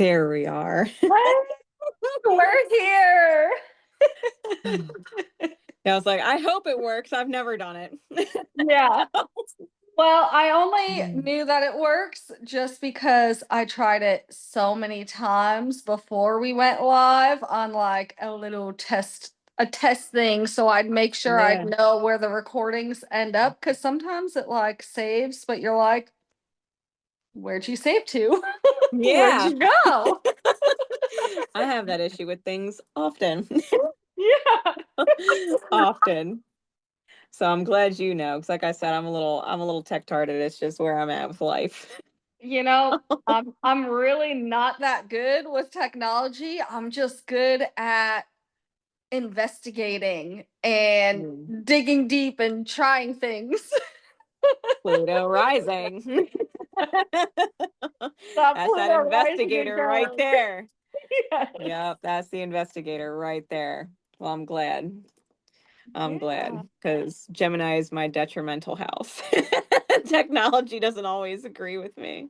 There we are. We're here. I was like, I hope it works. I've never done it. Yeah. Well, I only knew that it works just because I tried it so many times before we went live on like a test thing. So I'd make sure I'd know where the recordings end up, because sometimes it like saves, but you're like, where'd you save to? Yeah. Where'd you go? I have that issue with things often. Yeah. Often. So I'm glad you know, because like I said, I'm a little tech-tarded. It's just where I'm at with life. You know, I'm really not that good with technology. I'm just good at investigating and digging deep and trying things. Pluto rising. That's that investigator right there. Yes. Yep, that's the investigator right there. Well, I'm glad. I'm glad, because Gemini is my detrimental house. Technology doesn't always agree with me.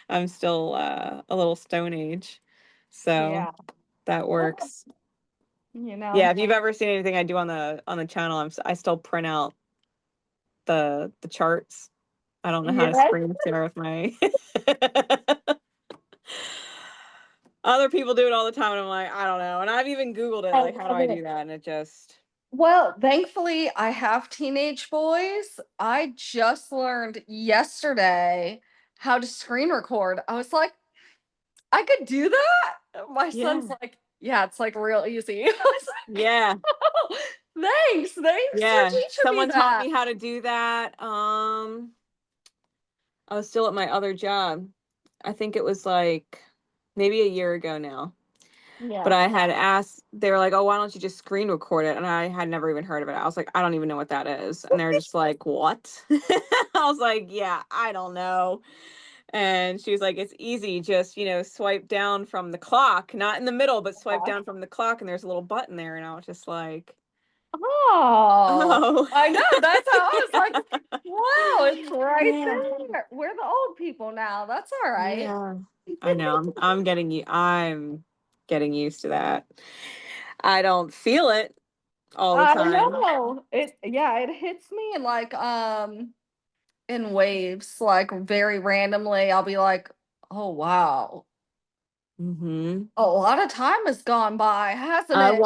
I'm still a little Stone Age, so that works. You know. Yeah, if you've ever seen anything I do on the channel, I still print out the charts. I don't know how to screen share with my other people do it all the time, and I'm like, I don't know. And I've even Googled it, like, how do I do that? And it just... Well, thankfully, I have teenage boys. I just learned yesterday how to screen record. I was like, I could do that? My son's like, yeah, it's like real easy. I was like, yeah. Oh, thanks for teaching me Someone that. taught me how to do that. I was still at my other job. I think it was like maybe a year ago now. Yeah. But I had asked, they were like, oh, why don't you just screen record it? And I had never even heard of it. I was like, I don't even know what that is. And they're just like, what? I was like, yeah, I don't know. And she was like, it's easy. Just, swipe down from the clock, not in the middle, but swipe down from the clock. And there's a little button there. And I was just like, oh, I know. That's how I was like, wow, it's right there. We're the old people now. That's all right. Yeah, I know. I'm getting used to that. I don't feel it all the time. I know. It hits me in like in waves, like very randomly. I'll be like, oh wow. A lot of time has gone by, hasn't it?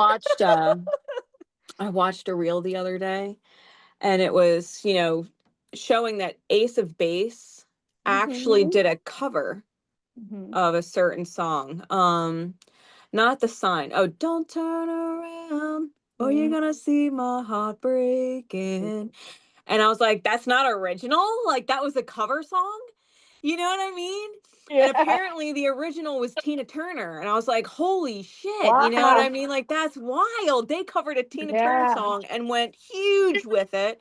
I watched a reel the other day, and it was, showing that Ace of Base actually did a cover of a certain song. Not The Sign. Oh, don't turn around or you're gonna see my heart breaking. And I was like, that's not original? Like, that was a cover song? You know what I mean? Yeah. And apparently the original was Tina Turner. And I was like, holy shit. Wow. You know what I mean? Like, that's wild. They covered a Tina Turner song and went huge with it.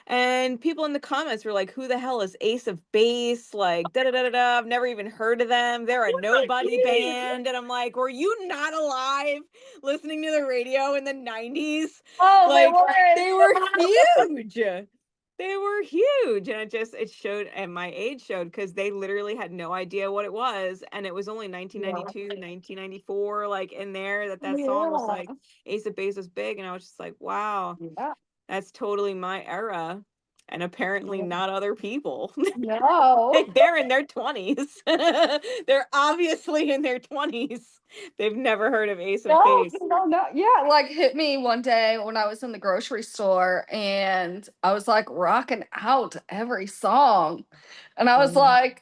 And people in the comments were like, who the hell is Ace of Base? Like, da-da-da-da-da. I've never even heard of them. They're a nobody band. And I'm like, were you not alive listening to the radio in the 90s? Oh, like, they were huge. They were huge. And it showed, and my age showed, because they literally had no idea what it was. And it was only 1992, 1994, like in there that song was like, Ace of Base was big. And I was just like, wow. Yeah. That's totally my era, and apparently not other people. No. They're in their 20s. They're obviously in their 20s. They've never heard of Ace of Base. No. Yeah, like hit me one day when I was in the grocery store, and I was like rocking out every song. And I was like,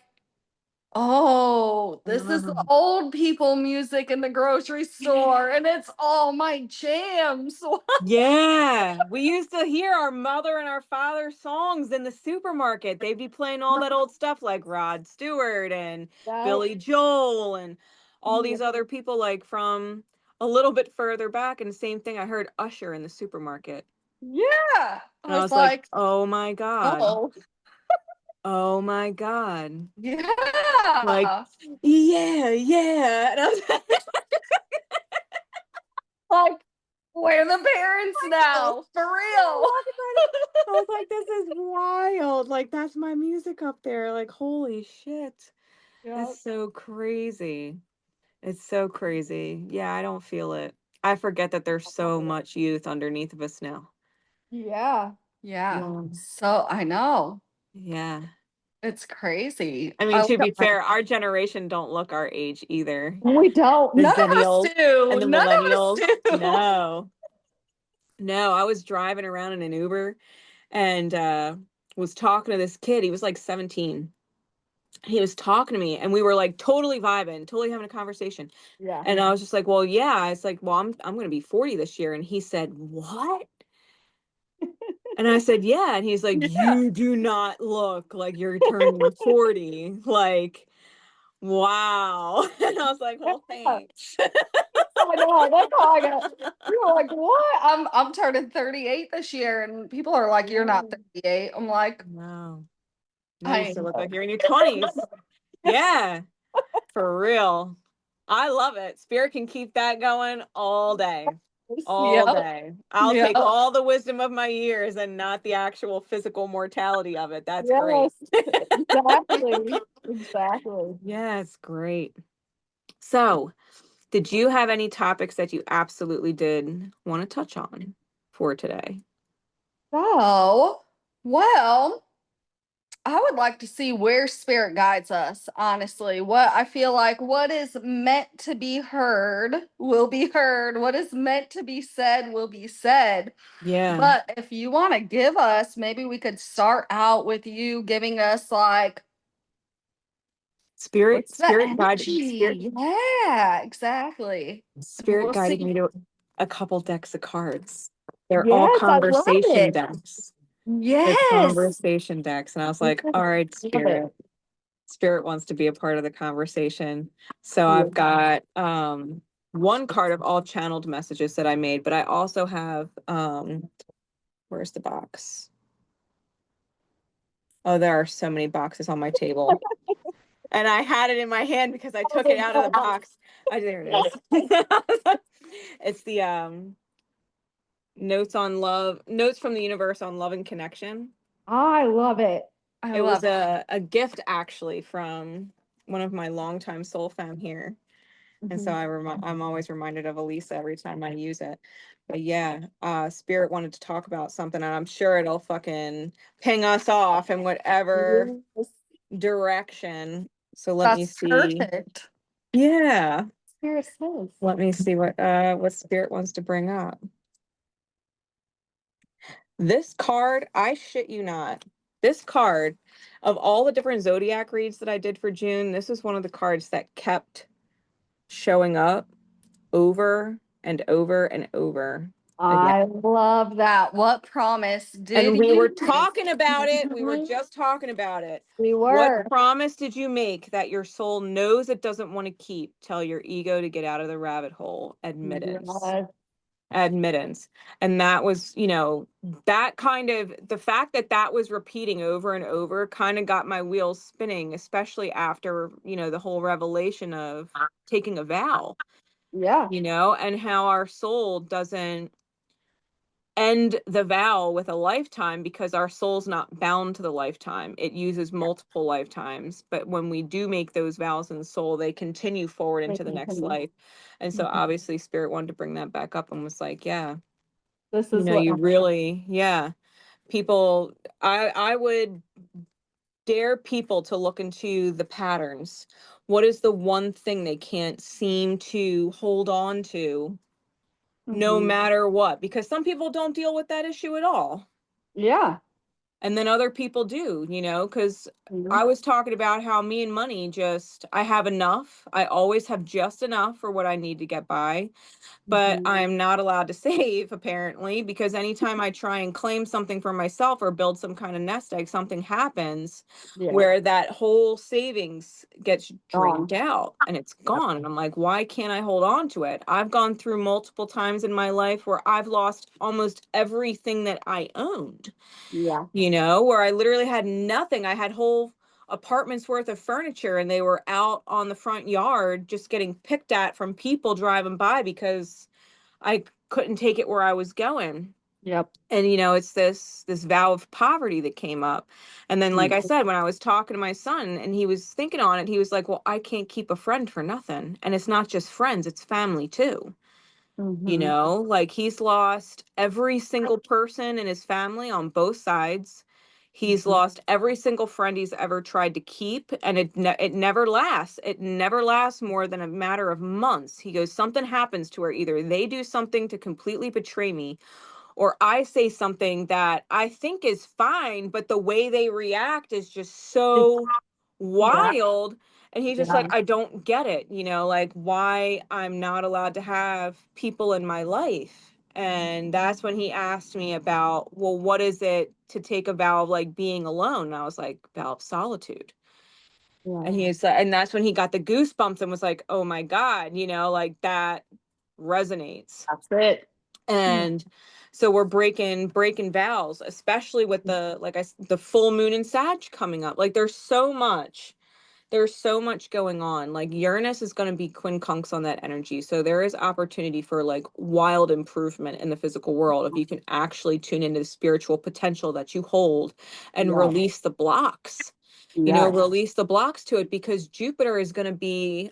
oh, this is the old people music in the grocery store, and it's all my jams. Yeah, we used to hear our mother and our father songs in the supermarket. They'd be playing all that old stuff like Rod Stewart and Billy Joel and all these other people, like from a little bit further back. And the same thing, I heard Usher in the supermarket. Yeah. And I was like, oh my God. Oh my God. Yeah. Like, yeah. And I was like, where are the parents now? For real. I was like, this is wild. Like, that's my music up there. Like, holy shit. That's so crazy. It's so crazy. Yeah, I don't feel it. I forget that there's so much youth underneath of us now. Yeah. Yeah. Yeah. So I know. Yeah. It's crazy. I mean, I to look be at my fair, our generation don't look our age either. We don't. The None of us Zennials do. and the None of us millennials. do. No. No, I was driving around in an Uber and was talking to this kid. He was like 17. He was talking to me and we were like totally vibing, totally having a conversation. Yeah. And I was just like, well, yeah. It's like, well, I'm going to be 40 this year. And he said, what? And I said, yeah. And he's like, Yeah. you do not look like you're turning 40. Like, wow. And I was like, well, thanks. I know. That's how I got. You were like, what? I'm turning 38 this year, and people are like, you're not 38. I'm like, No. No, you I still look know. like you're in your 20s. Yeah, for real. I love it. Spirit can keep that going all day. All Yep. day. I'll Yep. take all the wisdom of my years and not the actual physical mortality of it. That's great. Yes. Exactly. Exactly. Yeah, it's great. So, did you have any topics that you absolutely did want to touch on for today? So, well, I would like to see where spirit guides us, honestly. What I feel like what is meant to be heard will be heard. What is meant to be said will be said. Yeah. But if you want to give us, maybe we could start out with you giving us like Spirit what's the guided energy? Yeah, exactly. And spirit we'll guided me see. to a couple decks of cards. They're all Yes, I love conversation it. decks. They're Yes. conversation decks. And I was like, Yes, all right, love it. Spirit. Spirit wants to be a part of the conversation. So Yeah. I've got one card of all channeled messages that I made, but I also have where's the box? Oh, there are so many boxes on my table. And I had it in my hand because I took it out of the box. There it is. It's the notes from the universe on love and connection. I love it. It was a gift actually from one of my longtime soul fam here. And so I'm always reminded of Elisa every time I use it. But yeah, Spirit wanted to talk about something, and I'm sure it'll fucking ping us off in whatever Yes. direction. So let me see. Perfect. Yeah. Spirit says. Let me see what Spirit wants to bring up. This card, I shit you not. This card, of all the different zodiac reads that I did for June, this is one of the cards that kept showing up over and over and over again. I love that. What promise did And we you were make? talking about it. We were just talking about it. We were. What promise did you make that your soul knows it doesn't want to keep? Tell your ego to get out of the rabbit hole. Admittance. Yes. Admittance. And that was, that kind of, the fact that that was repeating over and over kind of got my wheels spinning, especially after, the whole revelation of taking a vow. Yeah. And how our soul doesn't end the vow with a lifetime because our soul's not bound to the lifetime. It uses multiple lifetimes. But when we do make those vows in the soul, they continue forward into the next life. And so obviously Spirit wanted to bring that back up and was like, yeah, this is what you really, yeah. People, I would dare people to look into the patterns. What is the one thing they can't seem to hold on to no matter what? Because some people don't deal with that issue at all. Yeah. And then other people do, because I was talking about how me and money I have enough. I always have just enough for what I need to get by. But I'm not allowed to save, apparently, because anytime I try and claim something for myself or build some kind of nest egg, something happens where that whole savings gets drained out and it's gone. And I'm like, why can't I hold on to it? I've gone through multiple times in my life where I've lost almost everything that I owned. Yeah. Where I literally had nothing. I had whole apartments worth of furniture and they were out on the front yard just getting picked at from people driving by because I couldn't take it where I was going. Yep. And, it's this vow of poverty that came up. And then, like I said, when I was talking to my son and he was thinking on it, he was like, well, I can't keep a friend for nothing. And it's not just friends, it's family too. Like he's lost every single person in his family on both sides. He's lost every single friend he's ever tried to keep, and it never lasts. It never lasts more than a matter of months. He goes, something happens to where either they do something to completely betray me, or I say something that I think is fine, but the way they react is just so wild. And he's just like, I don't get it, like why I'm not allowed to have people in my life. And that's when he asked me about, well, what is it to take a vow of like being alone? And I was like, vow of solitude. And he's like, and that's when he got the goosebumps and was like, oh my God, like that resonates. That's it. And so we're breaking vows, especially with the full moon in Sag coming up. Like there's so much going on. Like Uranus is going to be quincunx on that energy. So there is opportunity for like wild improvement in the physical world if you can actually tune into the spiritual potential that you hold and release the blocks. Release the blocks to it, because Jupiter is going to be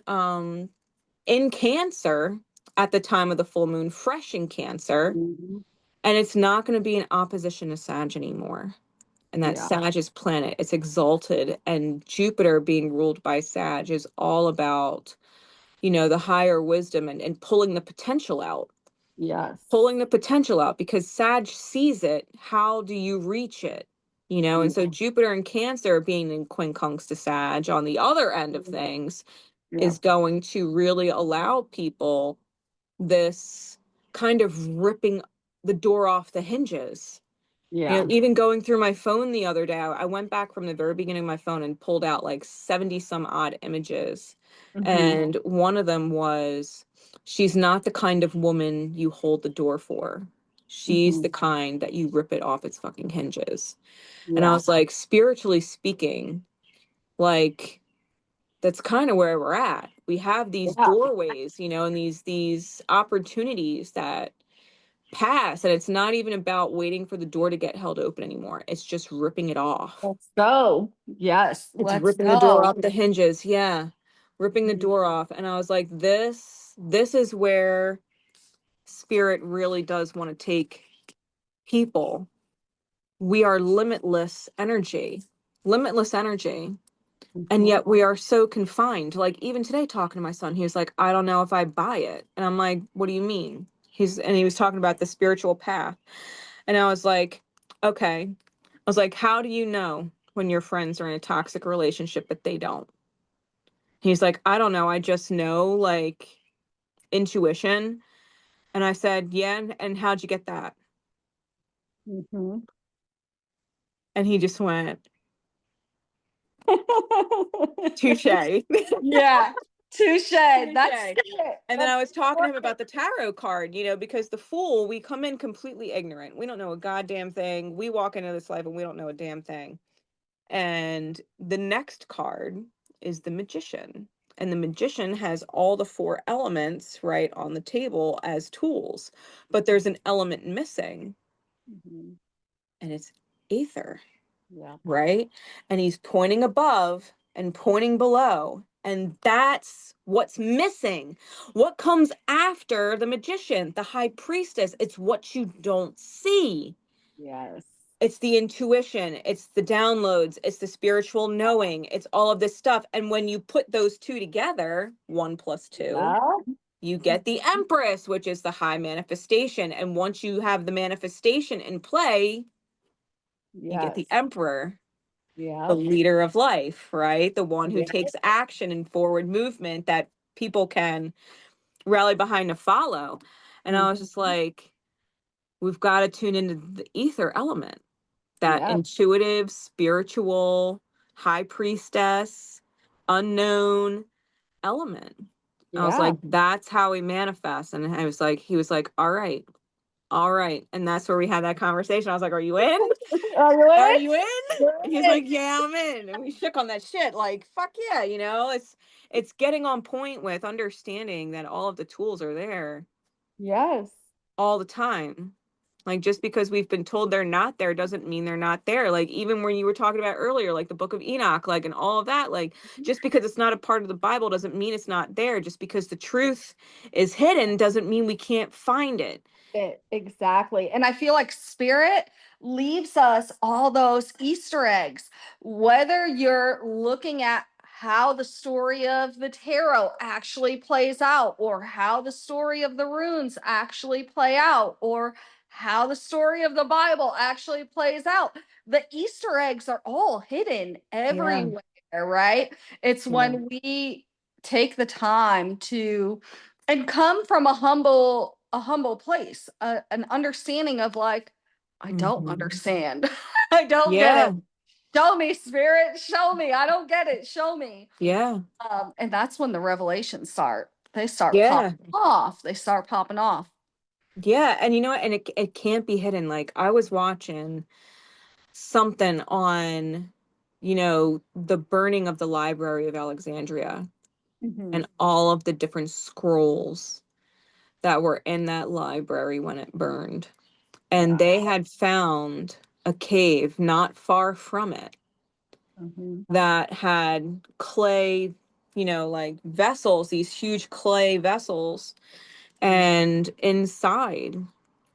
in Cancer at the time of the full moon, fresh in Cancer, and it's not going to be in opposition to Sag anymore. And that Sag is planet, it's exalted, and Jupiter being ruled by Sag is all about, the higher wisdom and pulling the potential out. Pulling the potential out, because Sag sees it. How do you reach it? And so Jupiter and Cancer being in quincunx to Sag on the other end of things is going to really allow people this kind of ripping the door off the hinges. Even going through my phone the other day, I went back from the very beginning of my phone and pulled out like 70 some odd images. And one of them was, she's not the kind of woman you hold the door for. She's the kind that you rip it off its fucking hinges. And I was like, spiritually speaking, like, that's kind of where we're at. We have these doorways, and these opportunities that pass, and it's not even about waiting for the door to get held open anymore. It's just ripping it off. Let's go. Yes. It's ripping the door off the hinges. Yeah. Ripping the door off. And I was like, this is where spirit really does want to take people. We are limitless energy. And yet we are so confined. Like even today talking to my son, he was like, I don't know if I buy it. And I'm like, what do you mean? He was talking about the spiritual path. And I was like, okay. I was like, how do you know when your friends are in a toxic relationship but they don't? He's like, I don't know. I just know, like, intuition. And I said, yeah. And how'd you get that? And he just went, touche. Yeah. Touche. That's it. And then I was talking to him about the tarot card, because the Fool, we come in completely ignorant. We don't know a goddamn thing. We walk into this life and we don't know a damn thing. And the next card is the Magician. And the Magician has all the 4 elements right on the table as tools. But there's an element missing. And it's ether. Right? And he's pointing above and pointing below. And that's what's missing. What comes after the Magician, the High Priestess? It's what you don't see. It's the intuition, it's the downloads, it's the spiritual knowing, it's all of this stuff. And when you put those two together, 1 + 2, you get the Empress, which is the high manifestation. And once you have the manifestation in play, you get the Emperor, the leader of life, right? The one who takes action and forward movement that people can rally behind to follow. And I was just like, we've got to tune into the ether element. That intuitive, spiritual, high priestess, unknown element. I was like, that's how we manifest. And he was like, all right. And that's where we had that conversation. I was like, are you in? Are you in? And he's like, yeah, I'm in. And we shook on that shit. Like, fuck yeah. It's getting on point with understanding that all of the tools are there. All the time. Like, just because we've been told they're not there doesn't mean they're not there. Like, even when you were talking about earlier, like the book of Enoch, like, and all of that, like, just because it's not a part of the Bible doesn't mean it's not there. Just because the truth is hidden doesn't mean we can't find it. Exactly. And I feel like spirit leaves us all those Easter eggs, whether you're looking at how the story of the tarot actually plays out, or how the story of the runes actually play out, or how the story of the Bible actually plays out. The Easter eggs are all hidden everywhere, right? It's when we take the time to and come from a humble place, an understanding of like, I don't understand. I don't get it. Show me, spirit, show me. I don't get it. Show me. And that's when the revelations start. They start popping off. They start popping off. Yeah. And you know what? And it can't be hidden. Like, I was watching something on, you know, the burning of the Library of Alexandria and all of the different scrolls that were in that library when it burned. And they had found a cave not far from it that had clay, you know, like vessels, these huge clay vessels. And inside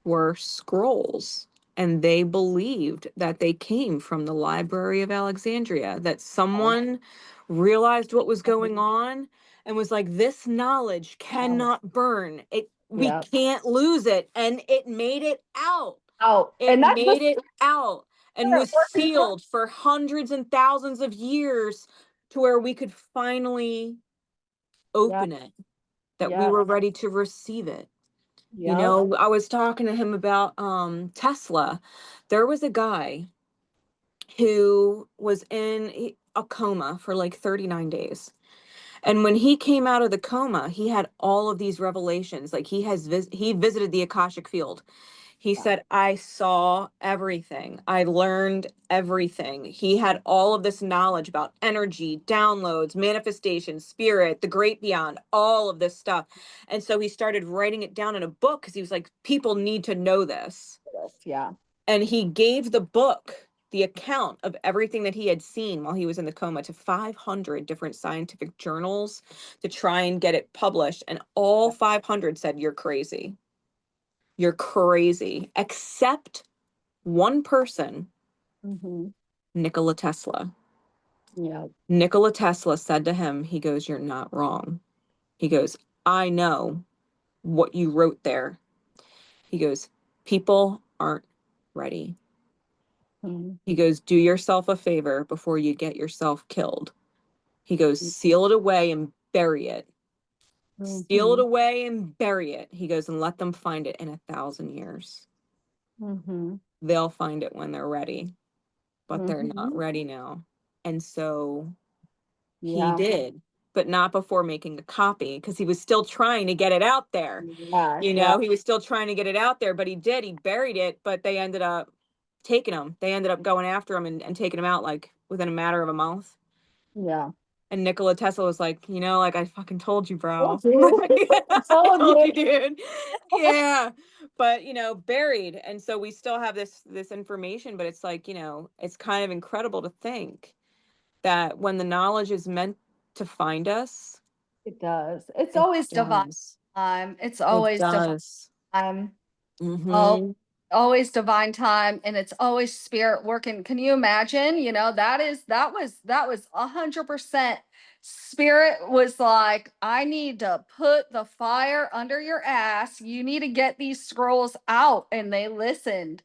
were scrolls. And they believed that they came from the Library of Alexandria, that someone realized what was going on and was like, this knowledge cannot burn. We can't lose it. And it made it out. It made it out and was sealed for hundreds and thousands of years to where we could finally open it, that we were ready to receive it. You know, I was talking to him about Tesla. There was a guy who was in a coma for like 39 days. And when he came out of the coma, he had all of these revelations. Like, he visited the Akashic field. He said, I saw everything. I learned everything. He had all of this knowledge about energy, downloads, manifestation, spirit, the great beyond, all of this stuff. And so he started writing it down in a book because he was like, people need to know this. And he gave the book, the account of everything that he had seen while he was in the coma, to 500 different scientific journals to try and get it published. And all 500 said, you're crazy. You're crazy, except one person, Nikola Tesla. Nikola Tesla said to him, he goes, you're not wrong. He goes, I know what you wrote there. He goes, people aren't ready. He goes, do yourself a favor before you get yourself killed. He goes, seal it away and bury it. Seal it away and bury it. He goes, and let them find it in 1,000 years. They'll find it when they're ready, but they're not ready now. And so he did, but not before making a copy, because he was still trying to get it out there. You know, he was still trying to get it out there, but he buried it, but they ended up taking him. They ended up going after him and taking him out like within a matter of a month. And Nikola Tesla was like, you know, like, I fucking told you, bro. I told you, dude. Yeah. But, you know, buried. And so we still have this information, but it's like, you know, it's kind of incredible to think that when the knowledge is meant to find us, it does. It's always divine time. It's always divine time. Always divine time, and it's always spirit working. Can you imagine? You know, that was 100% spirit was like, I need to put the fire under your ass. You need to get these scrolls out, and they listened.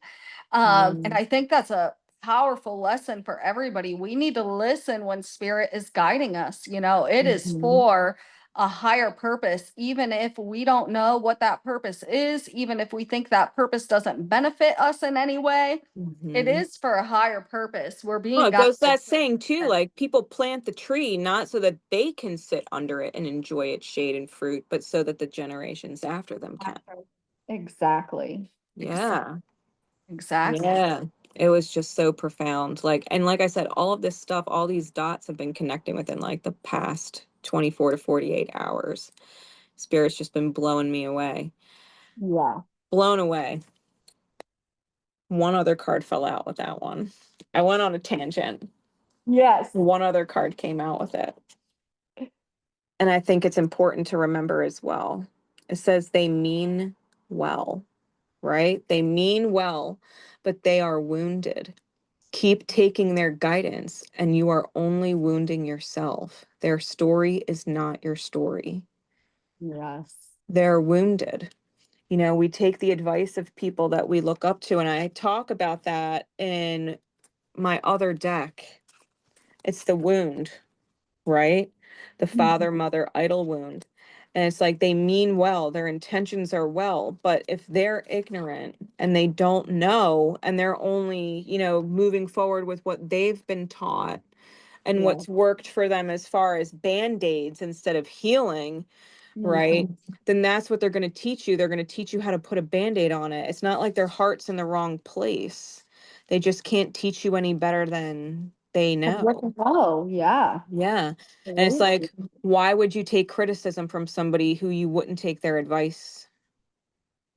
And I think that's a powerful lesson for everybody. We need to listen when spirit is guiding us. You know, it is for a higher purpose, even if we don't know what that purpose is, even if we think that purpose doesn't benefit us in any way. It is for a higher purpose. We're being it goes that saying too, like, people plant the tree not so that they can sit under it and enjoy its shade and fruit, but so that the generations after them can. Exactly. Exactly. Yeah. It was just so profound. Like, and like I said, all of this stuff, all these dots have been connecting within like the past 24 to 48 hours. Spirit's just been blowing me away. Yeah. Blown away. one other card fell out with that one. I went on a tangent. Yes. One other card came out with it. And I think it's important to remember as well. It says they mean well, right? They mean well, but they are wounded. Keep taking their guidance, and you are only wounding yourself. Their story is not your story. Yes. They're wounded. You know, we take the advice of people that we look up to, and I talk about that in my other deck. It's the wound, right? The father, mother, idol wound. And it's like they mean well, their intentions are well, but if they're ignorant and they don't know, and they're only, you know, moving forward with what they've been taught and what's worked for them as far as band-aids instead of healing, right? Then that's what they're going to teach you. They're going to teach you how to put a band-aid on it. It's not like their heart's in the wrong place. They just can't teach you any better than they know. Oh, yeah. Yeah. And it's like, why would you take criticism from somebody who you wouldn't take their advice?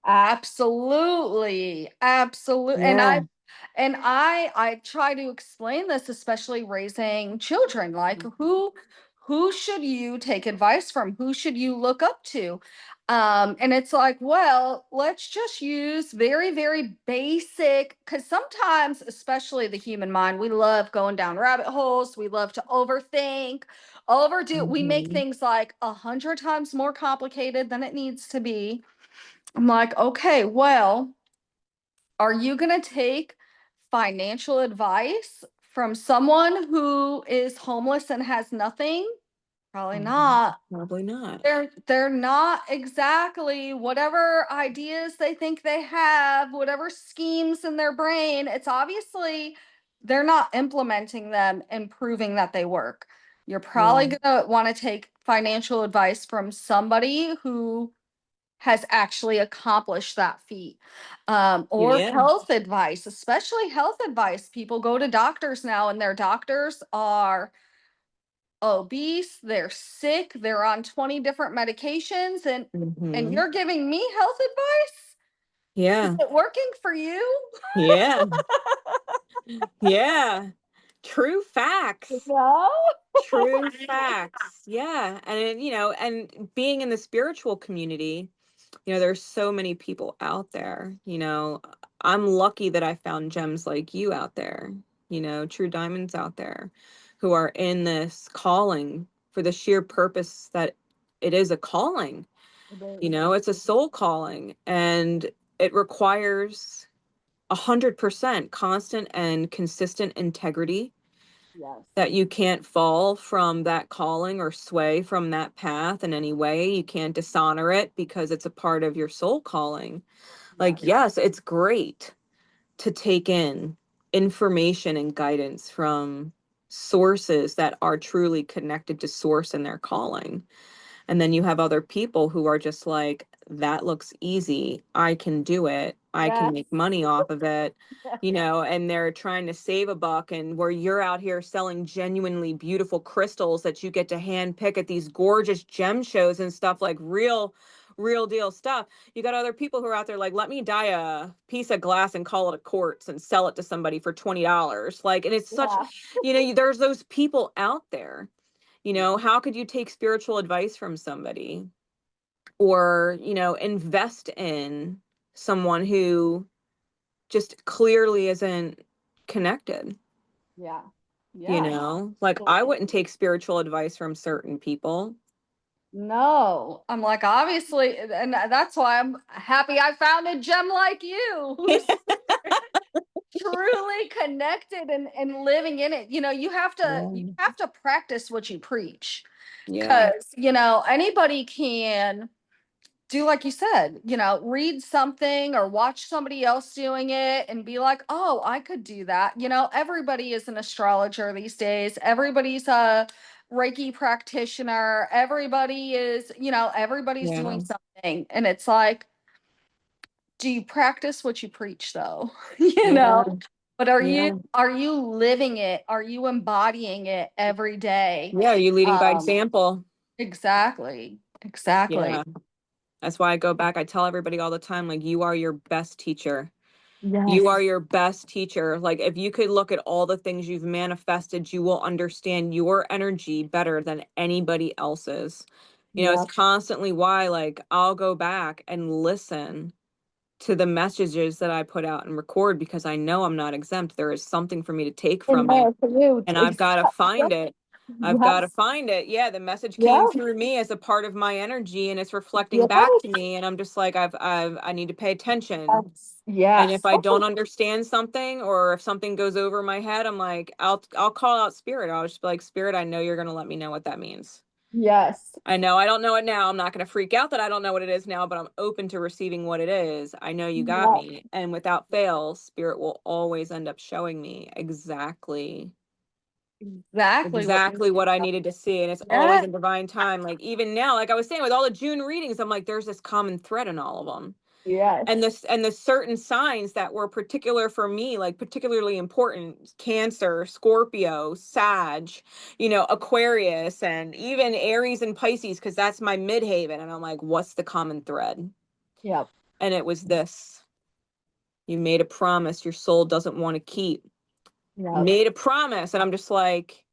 Absolutely. Absolutely. Yeah. And I try to explain this, especially raising children, like who should you take advice from? Who should you look up to? And it's like, well, let's just use very, very basic, because sometimes, especially the human mind, we love going down rabbit holes. We love to overthink, overdo. We make things like 100 times more complicated than it needs to be. I'm like, okay, well, are you going to take financial advice from someone who is homeless and has nothing? Probably not. Probably not. They're not exactly whatever ideas they think they have, whatever schemes in their brain. It's obviously they're not implementing them and proving that they work. You're probably going to want to take financial advice from somebody who has actually accomplished that feat. Or health advice, especially health advice. People go to doctors now, and their doctors are obese, they're sick, they're on 20 different medications, and you're giving me health advice? Yeah. Is it working for you? Yeah. Yeah. True facts. No. True facts. Yeah. And, you know, and being in the spiritual community, you know, there's so many people out there. You know, I'm lucky that I found gems like you out there, you know, true diamonds out there who are in this calling for the sheer purpose that it is a calling. You know, it's a soul calling, and it requires 100% constant and consistent integrity, that you can't fall from that calling or sway from that path in any way. You can't dishonor it because it's a part of your soul calling. Like, yes, it's great to take in information and guidance from sources that are truly connected to source and their calling. And then you have other people who are just like, that looks easy. I can do it. I can make money off of it, you know, and they're trying to save a buck. And where you're out here selling genuinely beautiful crystals that you get to hand pick at these gorgeous gem shows and stuff, like real deal stuff. You got other people who are out there like, let me dye a piece of glass and call it a quartz and sell it to somebody for $20. Like, and it's such, you know, there's those people out there. You know, how could you take spiritual advice from somebody, or, you know, invest in someone who just clearly isn't connected? You know, like, I wouldn't take spiritual advice from certain people. No, I'm like, obviously, and that's why I'm happy I found a gem like you who's truly connected and living in it. You know, you have to practice what you preach. Because, you know, anybody can do, like you said, you know, read something or watch somebody else doing it and be like, oh, I could do that. You know, everybody is an astrologer these days. Everybody's a Reiki practitioner. Everybody is, you know, everybody's doing something. And it's like, do you practice what you preach though? You know? But are you living it? Are you embodying it every day? Yeah, are you leading by example? Exactly. Yeah. That's why I go back. I tell everybody all the time, like, you are your best teacher. You Yes. are your best teacher. Like, if you could look at all the things you've manifested, you will understand your energy better than anybody else's. You know, it's Yep. constantly why, like, I'll go back and listen to the messages that I put out and record, because I know I'm not exempt. There is something for me to take And from it, there for you. and I've got to find Yep. it. I've got to Yes. find it. Yeah, the message came Yep. through me as a part of my energy, and it's reflecting Yep. back to me, and I'm just like, I need to pay attention. And if Yes. I don't understand something, or if something goes over my head, I'm like, I'll call out spirit. I'll just be like, spirit, I know you're going to let me know what that means. Yes. I know I don't know it now. I'm not going to freak out that I don't know what it is now, but I'm open to receiving what it is. I know you got Yep. me. And without fail, spirit will always end up showing me exactly what I needed to see. And it's always Yeah. in divine time. Like, even now, like I was saying, with all the June readings, I'm like, there's this common thread in all of them. Yes. And the certain signs that were particular for me, like particularly important: Cancer, Scorpio, Sag, you know, Aquarius, and even Aries and Pisces, because that's my midhaven. And I'm like, what's the common thread? Yep. And it was this: you made a promise your soul doesn't want to keep. Yep. Made a promise. And I'm just like,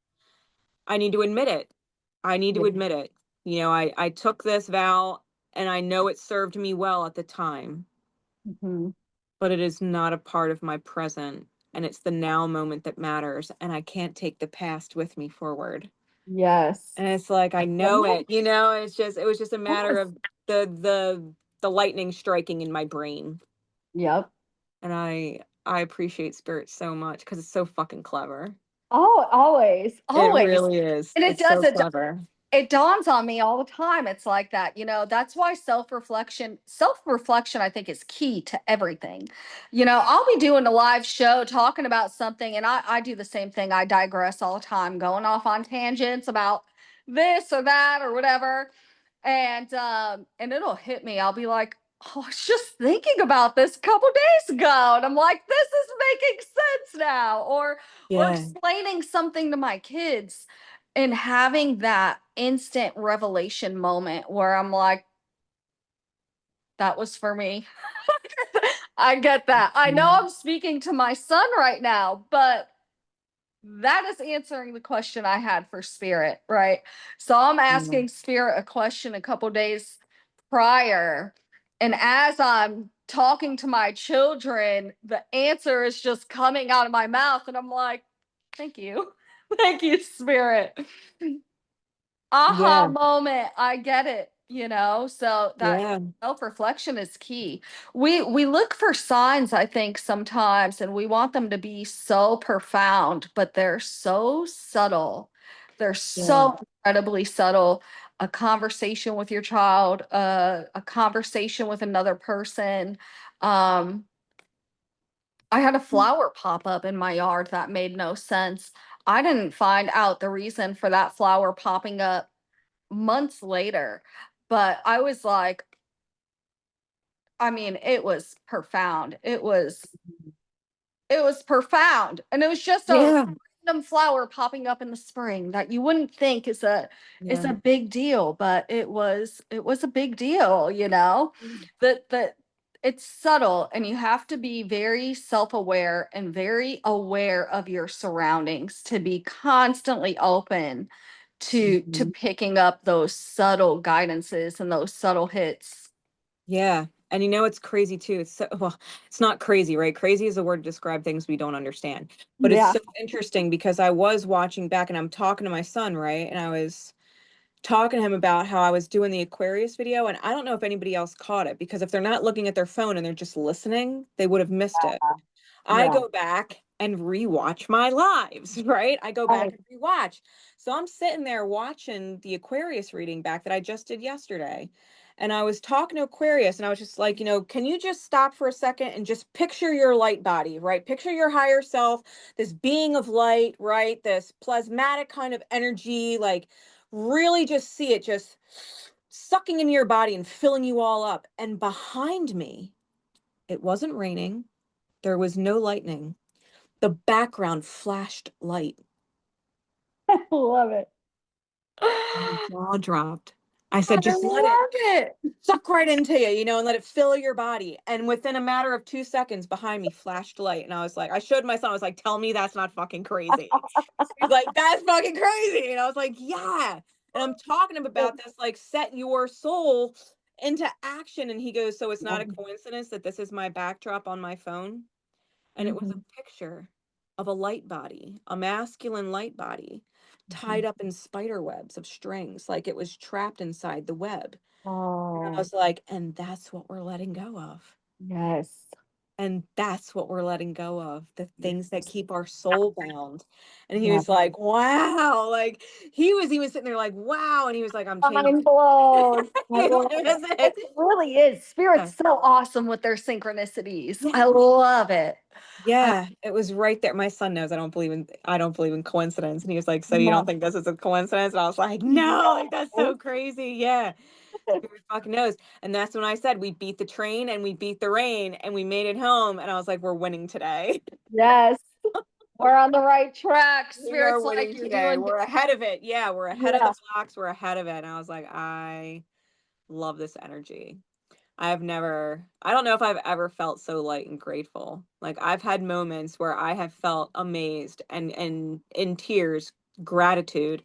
I need to admit it. I need to admit it. You know, I took this vow, and I know it served me well at the time. Mm-hmm. But it is not a part of my present, and it's the now moment that matters, and I can't take the past with me forward. Yes. And it's like, I know it, you know. It was just a matter of the lightning striking in my brain. Yep. And I appreciate spirit so much, because it's so fucking clever. Oh, always, It always. really is. And It's so clever. it dawns on me all the time. It's like that, that's why self-reflection, I think, is key to everything. I'll be doing a live show talking about something, and I do the same thing. I digress all the time, going off on tangents about this or that or whatever. And it'll hit me. I'll be like, oh, I was just thinking about this a couple days ago. And I'm like, this is making sense now. Or explaining something to my kids and having that instant revelation moment where I'm like, that was for me. I get that. I know I'm speaking to my son right now, but that is answering the question I had for spirit, right? So I'm asking spirit a question a couple days prior. And as I'm talking to my children, the answer is just coming out of my mouth. And I'm like, thank you. Thank you, spirit. Aha moment. I get it, so that self-reflection is key. We look for signs, I think, sometimes, and we want them to be so profound, but they're so subtle. They're so incredibly subtle. A conversation with your child, a conversation with another person. I had a flower pop up in my yard that made no sense. I didn't find out the reason for that flower popping up months later, but I was like, I mean, it was profound. It was profound. And it was just a random flower popping up in the spring that you wouldn't think is a big deal, but it was a big deal, that it's subtle, and you have to be very self-aware and very aware of your surroundings to be constantly open to picking up those subtle guidances and those subtle hits. Yeah. And it's crazy too. Well, it's not crazy, right? Crazy is a word to describe things we don't understand. But it's so interesting, because I was watching back, and I'm talking to my son, right? And I was talking to him about how I was doing the Aquarius video. And I don't know if anybody else caught it, because if they're not looking at their phone and they're just listening, they would have missed it. I go back and rewatch my lives, right? I go back and rewatch. So I'm sitting there watching the Aquarius reading back that I just did yesterday. And I was talking to Aquarius, and I was just like, can you just stop for a second and just picture your light body, right? Picture your higher self, this being of light, right? This plasmatic kind of energy, like really just see it just sucking into your body and filling you all up. And behind me, it wasn't raining. There was no lightning. The background flashed light. I love it. My jaw dropped. I said, I just let love it it. suck right into you, and let it fill your body. And within a matter of 2 seconds, behind me flashed light. And I was like, I showed my son, I was like, tell me that's not fucking crazy. He's like, that's fucking crazy. And I was like, yeah. And I'm talking to him about this, like, set your soul into action. And he goes, so it's not a coincidence that this is my backdrop on my phone? And it was a picture of a light body, a masculine light body, tied up in spider webs of strings, like it was trapped inside the web. And I Oh, was like, and that's what we're letting go of. yes. And that's what we're letting go of, the things that Yes. keep our soul bound. And he Yeah. was like, wow. Like he was sitting there like, wow. And he was like, I'm changing. Mind blown. I It love it. was It it. really is. Yeah. Spirit's so awesome with their synchronicities. Yeah. I love it. Yeah, it was right there. My son knows I don't believe in coincidence. And he was like, so you don't No. think this is a coincidence? And I was like, no, like that's so crazy. Yeah. Spirit fucking knows. And that's when I said we beat the train and we beat the rain and we made it home. And I was like, we're winning today. Yes. We're on the right track. We are Spirit's like, winning you're today. doing We're ahead of it. Yeah, we're ahead of yeah. the blocks. We're ahead of it. And I was like, I love this energy. I don't know if I've ever felt so light and grateful. Like I've had moments where I have felt amazed and in tears, gratitude.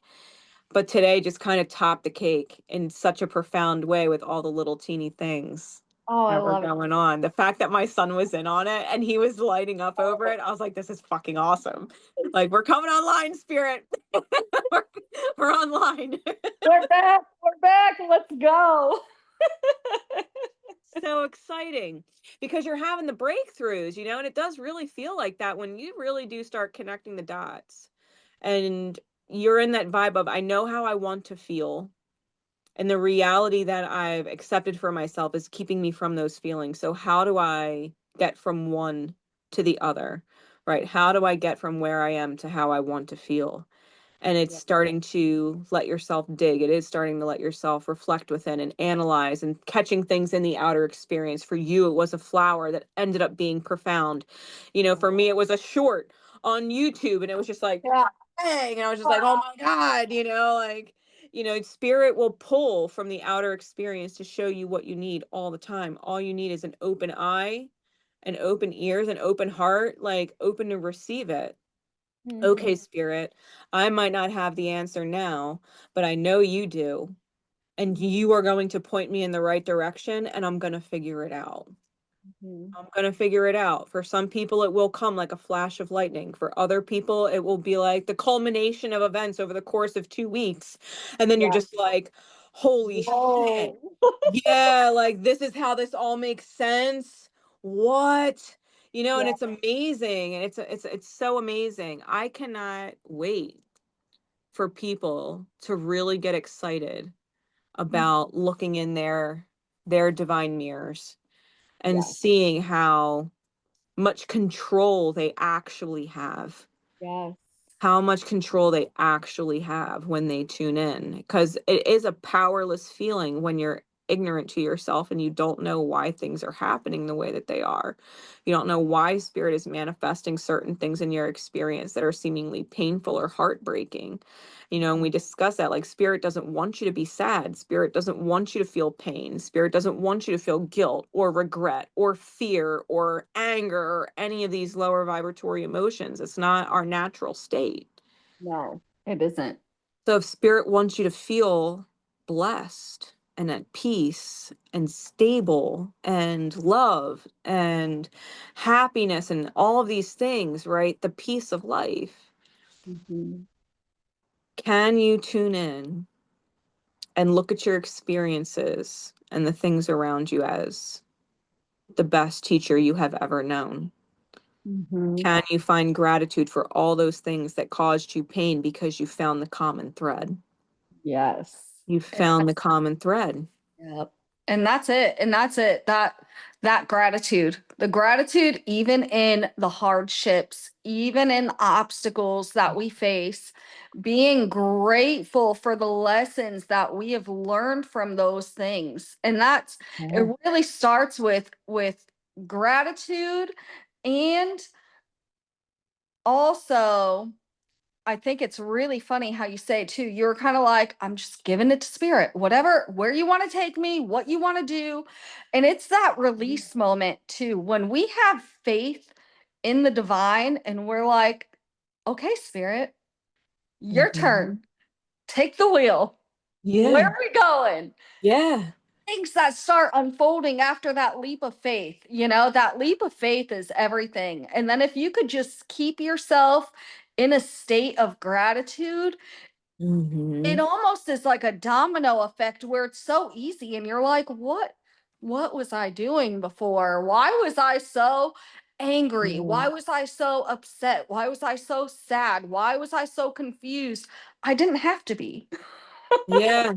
But today just kind of topped the cake in such a profound way with all the little teeny things Oh, I that were love it. going on. The fact that my son was in on it and he was lighting up over it, I was like, this is fucking awesome. Like, we're coming online, Spirit. we're, we're online. We're back. We're back. Let's go. So exciting because you're having the breakthroughs, and it does really feel like that when you really do start connecting the dots and you're in that vibe of, I know how I want to feel. And the reality that I've accepted for myself is keeping me from those feelings. So how do I get from one to the other, right? How do I get from where I am to how I want to feel? And it's Yeah. starting to let yourself dig. It is starting to let yourself reflect within and analyze and catching things in the outer experience. For you, it was a flower that ended up being profound. For me, it was a short on YouTube, and it was just like, Yeah. bang. And I was just like, oh my God, spirit will pull from the outer experience to show you what you need all the time. All you need is an open eye, and open ears, and open heart, like open to receive it. Okay, Spirit, I might not have the answer now, but I know you do. And you are going to point me in the right direction, and I'm going to figure it out. I'm going to figure it out. For some people, it will come like a flash of lightning. For other people, it will be like the culmination of events over the course of 2 weeks. And then you're Yeah. just like, holy shit. Whoa. Yeah, like this is how this all makes sense. What? And Yeah. it's amazing. And it's so amazing. I cannot wait for people to really get excited about looking in their divine mirrors and Yeah. seeing how much control they actually have, Yes. how much control they actually have when they tune in, because it is a powerless feeling when you're ignorant to yourself and you don't know why things are happening the way that they are. You don't know why spirit is manifesting certain things in your experience that are seemingly painful or heartbreaking. And we discuss that, like, spirit doesn't want you to be sad. Spirit doesn't want you to feel pain. Spirit doesn't want you to feel guilt or regret or fear or anger or any of these lower vibratory emotions. It's not our natural state. No, it isn't. So if spirit wants you to feel blessed and at peace and stable and love and happiness and all of these things, right? The peace of life. Can you tune in and look at your experiences and the things around you as the best teacher you have ever known? Can you find gratitude for all those things that caused you pain because you found the common thread? Yes. You found the common thread. Yep. And that's it. And that's it. That gratitude, the gratitude, even in the hardships, even in obstacles that we face, being grateful for the lessons that we have learned from those things. And it really starts with gratitude, and also I think it's really funny how you say too, you're kind of like, I'm just giving it to spirit, whatever, where you want to take me, what you want to do. And it's that release moment too. When we have faith in the divine and we're like, okay, spirit, your turn, take the wheel. Where Yeah. are we going? Yeah. Things that start unfolding after that leap of faith, that leap of faith is everything. And then if you could just keep yourself in a state of gratitude, it almost is like a domino effect where it's so easy and you're like, what was I doing before? Why was I so angry? Why was I so upset? Why was I so sad? Why was I so confused? I didn't have to be. Yeah.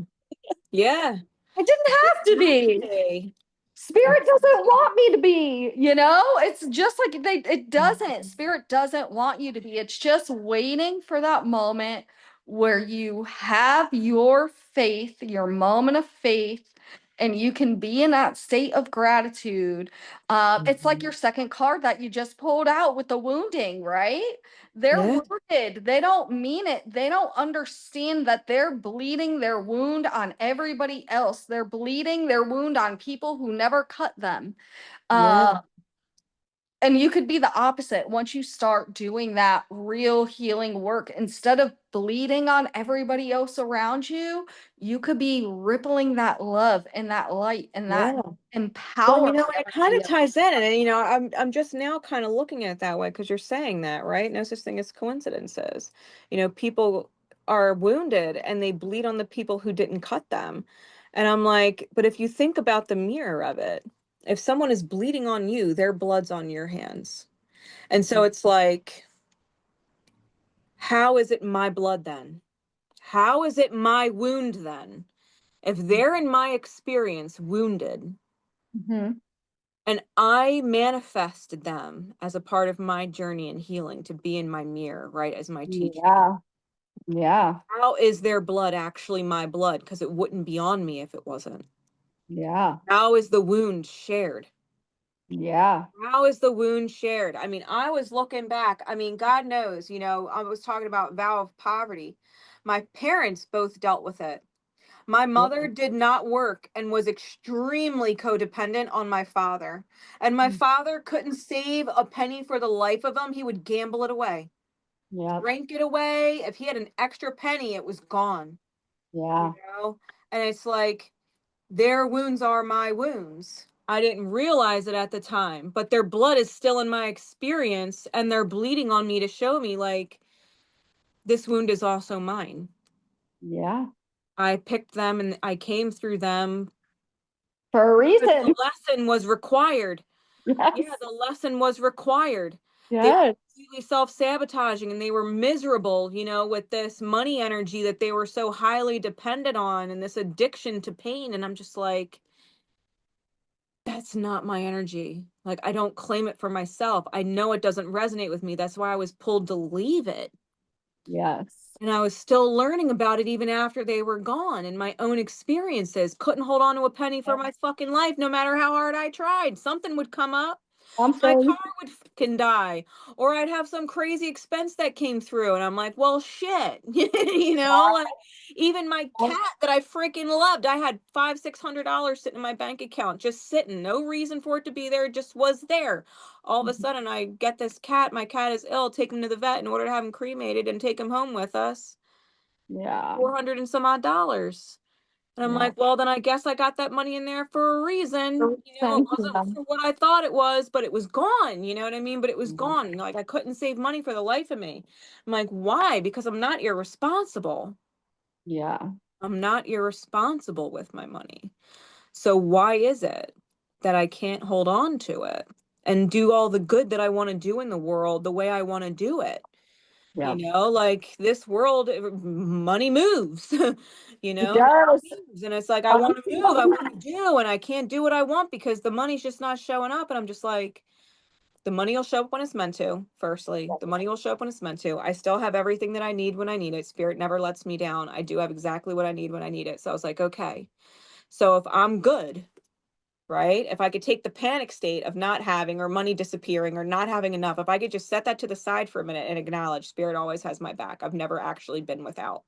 Yeah. I didn't have to be. Okay. Spirit doesn't want me to be, it's just like it doesn't. Spirit doesn't want you to be. It's just waiting for that moment where you have your faith, your moment of faith, and you can be in that state of gratitude. It's like your second card that you just pulled out with the wounding, right? They're Yeah. wounded. They don't mean it. They don't understand that they're bleeding their wound on everybody else. They're bleeding their wound on people who never cut them. Yeah. And you could be the opposite. Once you start doing that real healing work, instead of bleeding on everybody else around you, you could be rippling that love and that light and that Yeah. Well, empowerment. it kind of ties in, and I'm just now kind of looking at it that way because you're saying that, right? No such thing as coincidences. People are wounded and they bleed on the people who didn't cut them. And I'm like, but if you think about the mirror of it, if someone is bleeding on you, their blood's on your hands. And so it's like, how is it my blood then? How is it my wound then? If they're in my experience wounded, and I manifested them as a part of my journey and healing to be in my mirror, right, as my teacher. Yeah. How is their blood actually my blood? Because it wouldn't be on me if it wasn't. Yeah. How is the wound shared? Yeah. How is the wound shared? I mean, I was looking back. I mean, God knows, I was talking about vow of poverty. My parents both dealt with it. My mother did not work and was extremely codependent on my father. And my father couldn't save a penny for the life of him. He would gamble it away, Yeah. drink it away. If he had an extra penny, it was gone. Yeah. And it's like, their wounds are my wounds. I didn't realize it at the time, but their blood is still in my experience and they're bleeding on me to show me like, this wound is also mine. Yeah. I picked them and I came through them. For a reason. The lesson was required. Yes. Yeah, the lesson was required. They were Yes. completely self-sabotaging and they were miserable, with this money energy that they were so highly dependent on and this addiction to pain. And I'm just like, that's not my energy. Like, I don't claim it for myself. I know it doesn't resonate with me. That's why I was pulled to leave it. Yes. And I was still learning about it even after they were gone and my own experiences. Couldn't hold on to a penny for my fucking life, no matter how hard I tried. Something would come up. I'm My sorry. car would fucking die. Or I'd have some crazy expense that came through. And I'm like, well, shit. Like even my cat that I freaking loved, I had $500-600 sitting in my bank account, just sitting. No reason for it to be there. It just was there. All of a sudden, I get this cat. My cat is ill. Take him to the vet in order to have him cremated and take him home with us. Yeah. 400 and some odd dollars. And I'm like, well, then I guess I got that money in there for a reason. It wasn't for what I thought it was, but it was gone. You know what I mean? But it was gone. Like, I couldn't save money for the life of me. I'm like, why? Because I'm not irresponsible. Yeah. I'm not irresponsible with my money. So why is it that I can't hold on to it and do all the good that I want to do in the world the way I want to do it? Yeah. Like this world, money moves, It does. moves. And it's like, I want to move, I want to do, and I can't do what I want because the money's just not showing up. And I'm just like, the money will show up when it's meant to. Firstly, the money will show up when it's meant to. I still have everything that I need when I need it. Spirit never lets me down. I do have exactly what I need when I need it. So I was like, okay, so if I'm good, right? If I could take the panic state of not having or money disappearing or not having enough, if I could just set that to the side for a minute and acknowledge spirit always has my back. I've never actually been without.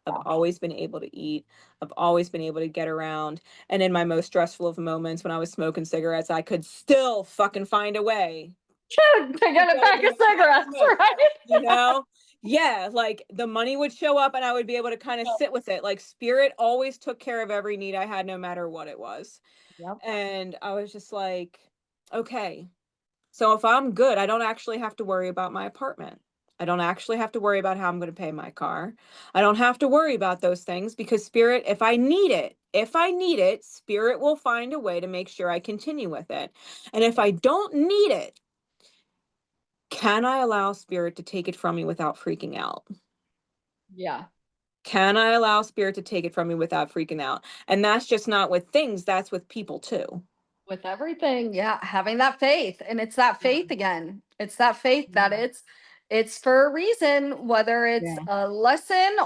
I've always been able to eat. I've always been able to get around. And in my most stressful of moments, when I was smoking cigarettes, I could still fucking find a way to get a pack of cigarettes, right? you know? Yeah, like the money would show up and I would be able to kind of sit with it. Like spirit always took care of every need I had, no matter what it was. Yep. And I was just like, okay, so if I'm good, I don't actually have to worry about my apartment. I don't actually have to worry about how I'm going to pay my car. I don't have to worry about those things because spirit, if I need it, spirit will find a way to make sure I continue with it. And if I don't need it, can I allow spirit to take it from me without freaking out? Yeah. Can I allow spirit to take it from me without freaking out? And that's just not with things, that's with people too. With everything, yeah, having that faith. And it's that faith again. It's that faith that it's for a reason, whether it's a lesson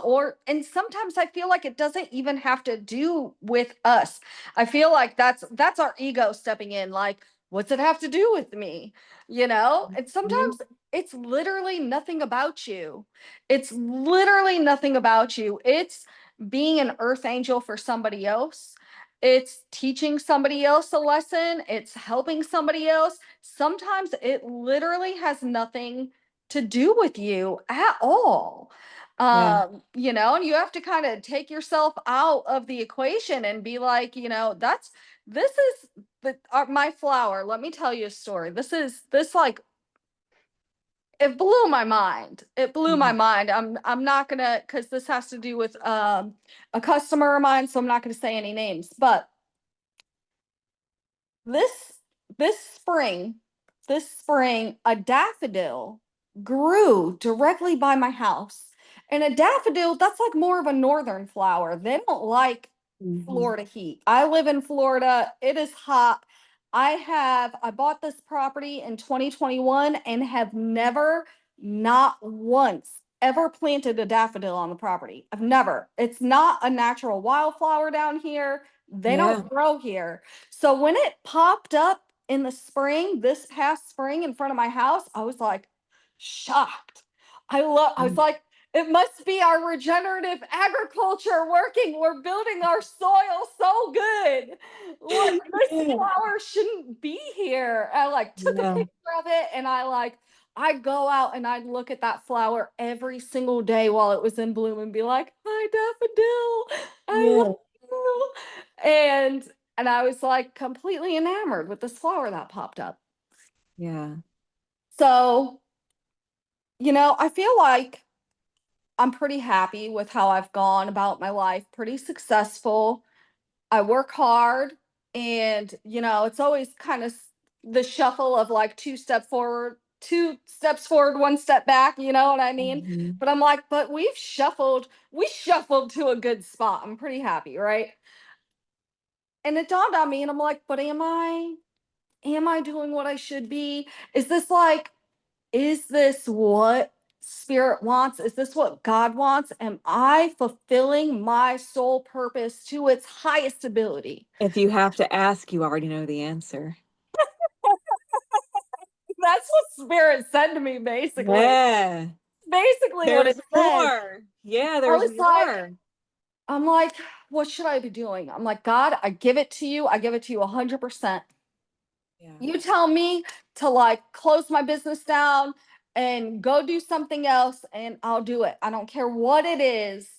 and sometimes I feel like it doesn't even have to do with us. I feel like that's our ego stepping in, like, what's it have to do with me? And sometimes it's literally nothing about you. It's literally nothing about you. It's being an earth angel for somebody else. It's teaching somebody else a lesson. It's helping somebody else. Sometimes it literally has nothing to do with you at all. And you have to kind of take yourself out of the equation and be like, this is my flower. Let me tell you a story. This like, it blew my mind. It blew my mind. I'm not gonna, because this has to do with a customer of mine, so I'm not gonna say any names. But this this spring, a daffodil grew directly by my house. And a daffodil, that's like more of a northern flower. They don't like Florida heat. I live in Florida. It is hot. I bought this property in 2021 and have never, not once, ever planted a daffodil on the property. I've never. It's not a natural wildflower down here. They don't grow here. So when it popped up in the spring, this past spring in front of my house, I was like shocked. I was like, it must be our regenerative agriculture working. We're building our soil so good. Look, this flower shouldn't be here. I like took a picture of it and I go out and I'd look at that flower every single day while it was in bloom and be like, hi, daffodil. I love you. And I was like completely enamored with this flower that popped up. Yeah. So, I feel like I'm pretty happy with how I've gone about my life, pretty successful. I work hard and, it's always kind of the shuffle of like two steps forward, one step back, you know what I mean? But I'm like, but we shuffled to a good spot. I'm pretty happy, right? And it dawned on me and I'm like, but am I doing what I should be? Is this what spirit wants? Is this what God wants? Am I fulfilling my soul purpose to its highest ability? If you have to ask, you already know the answer. That's what spirit said to me, basically. Yeah. Basically, what it said. More. Yeah, there's more. I'm like, what should I be doing? I'm like, God, I give it to you. I give it to you 100%. Yeah. You tell me to like close my business down and go do something else and I'll do it. I don't care what it is.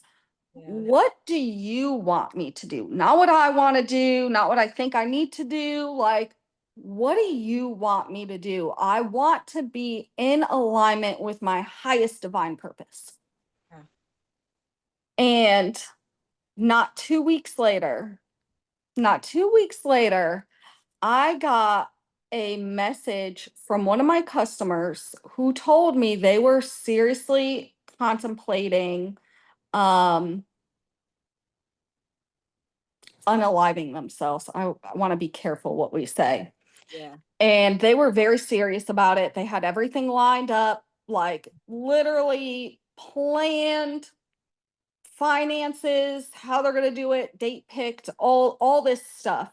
What do you want me to do? Not what I want to do, not what I think I need to do. Like, what do you want me to do? I want to be in alignment with my highest divine purpose. And not 2 weeks later, I got a message from one of my customers who told me they were seriously contemplating unaliving themselves. I want to be careful what we say. Yeah. And they were very serious about it. They had everything lined up, like literally planned, finances, how they're going to do it, date picked, all this stuff.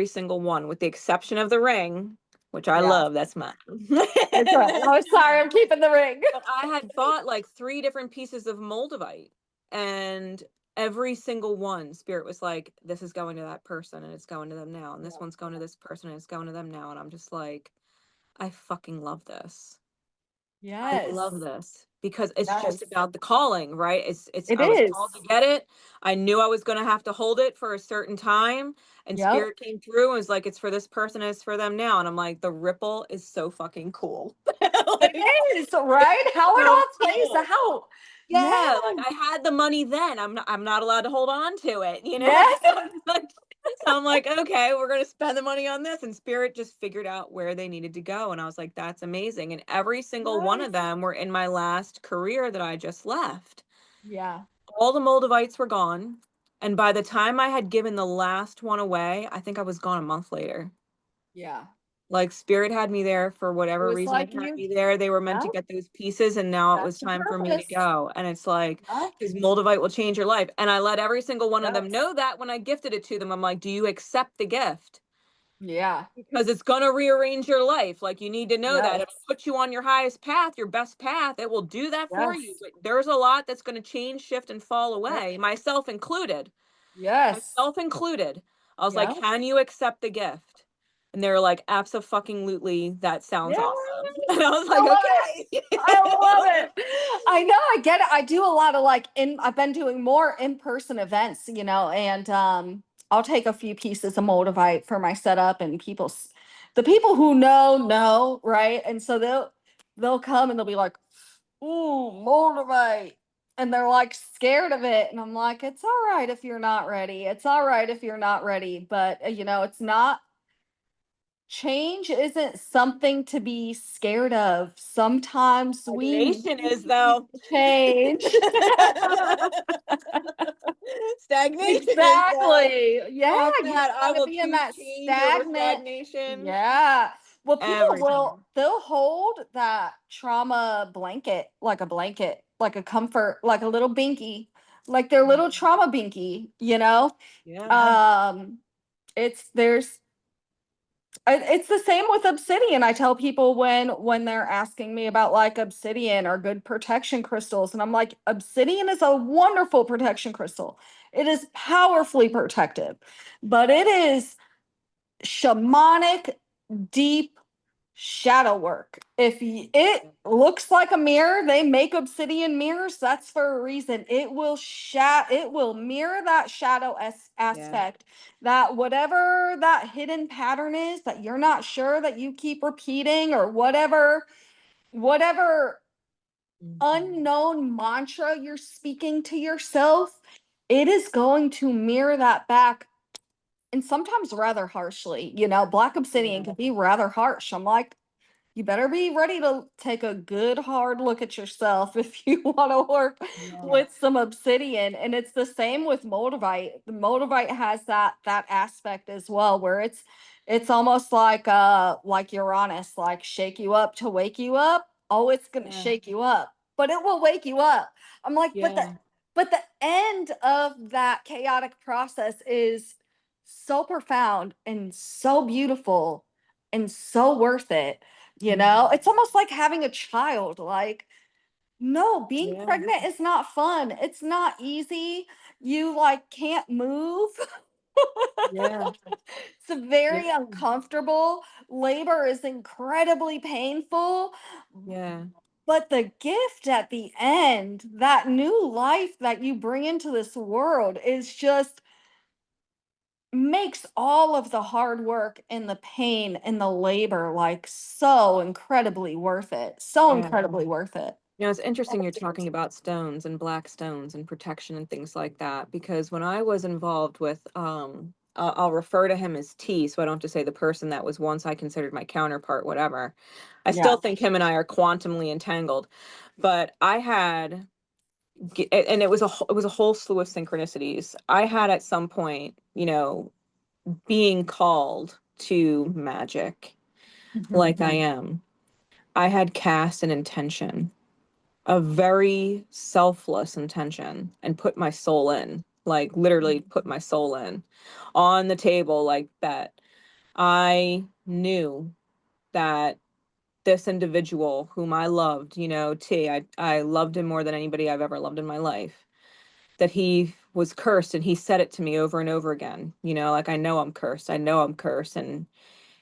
every single one, with the exception of the ring, which I Yeah. love. That's mine. It's right. Oh, sorry, I'm keeping the ring. But I had bought like 3 different pieces of moldavite, and every single one, Spirit was like, this is going to that person and it's going to them now, and this one's going to this person and it's going to them now. And I'm just like, I fucking love this. Yes. I love this because it's Yes. just about the calling, right? It's It I was is. called to get it. I knew I was going to have to hold it for a certain time, and Yep. Spirit came through and was like, it's for this person and it's for them now. And I'm like, the ripple is so fucking cool. Like, It is, right? How it so all plays cool. out. Yeah, like I had the money then. I'm not allowed to hold on to it, you know? Yes. So I'm like, okay, we're going to spend the money on this. And Spirit just figured out where they needed to go. And I was like, that's amazing. And every single one of them were in my last career that I just left. Yeah. All the moldavites were gone. And by the time I had given the last one away, I think I was gone a month later. Yeah. Like Spirit had me there for whatever was reason like it had you- me there. They were meant to Yeah. get those pieces, and now it was That's the time for me to purpose. go. And it's like, Yeah. because moldavite will change your life. And I let every single one of them Yes. know that when I gifted it to them. I'm like, do you accept the gift? Yeah. Because it's going to rearrange your life. Like, you need to know that. Yes. It'll put you on your highest path, your best path. It will do that for you. Yes. But there's a lot that's going to change, shift, and fall away, myself included. Yes. Myself included. I was like, Yeah. can you accept the gift? And they were like, abso-fucking-lutely, that sounds Yeah. awesome. And I was I like, love okay. I love it. I know, I get it. I do a lot of I've been doing more in-person events, and I'll take a few pieces of Moldavite for my setup, and the people who know, right? And so they'll come and they'll be like, ooh, Moldavite. And they're like scared of it. And I'm like, it's all right if you're not ready. It's all right if you're not ready. But it's not change isn't something to be scared of. Sometimes we Stagnation is, need though. change. Stagnation is, though. Exactly. Yeah, Fuck you that. don't I want to will be in choose that change over stagnant. stagnation. Yeah. Well, people Every time. they'll hold that trauma blanket, like a blanket, like a comfort, like a little binky, like their little trauma binky, Yeah. it's there's It's the same with obsidian. I tell people when they're asking me about like obsidian or good protection crystals, and I'm like, obsidian is a wonderful protection crystal. It is powerfully protective, but it is shamanic, deep shadow work. If it looks like a mirror, they make obsidian mirrors. That's for a reason. It will mirror that shadow aspect, that whatever that hidden pattern is that you're not sure, that you keep repeating, or whatever unknown mantra you're speaking to yourself, it is going to mirror that back, and sometimes rather harshly. Black obsidian can be rather harsh. I'm like, you better be ready to take a good hard look at yourself if you want to work with some obsidian. And it's the same with moldavite. The moldavite has that aspect as well, where it's almost like Uranus, like shake you up to wake you up. Oh, it's gonna shake you up, but it will wake you up. I'm like, but the end of that chaotic process is so profound and so beautiful and so worth it. It's almost like having a child. Like, no, being pregnant is not fun. It's not easy. You like can't move. It's very uncomfortable. Labor is incredibly painful. But the gift at the end, that new life that you bring into this world, is just makes all of the hard work and the pain and the labor like so incredibly worth it. So incredibly worth it. It's interesting you're talking about stones and black stones and protection and things like that, because when I was involved with, I'll refer to him as T, so I don't have to say the person that was once I considered my counterpart, whatever. I still think him and I are quantumly entangled, but I had, and it was a whole slew of synchronicities. I had at some point, being called to magic, like I am. I had cast an intention, a very selfless intention, and put my soul in, like literally put my soul in on the table, like that. I knew that this individual whom I loved, I loved him more than anybody I've ever loved in my life, that he was cursed. And he said it to me over and over again, like, I know I'm cursed. I know I'm cursed. And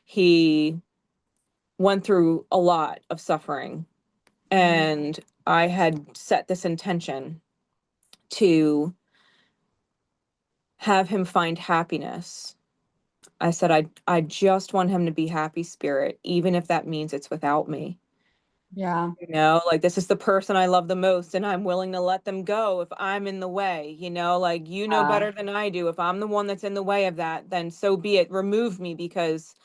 he went through a lot of suffering. And I had set this intention to have him find happiness. I said, I just want him to be happy spirit, even if that means it's without me. Like, this is the person I love the most, and I'm willing to let them go if I'm in the way, like, better than I do. If I'm the one that's in the way of that, then so be it. Remove me, because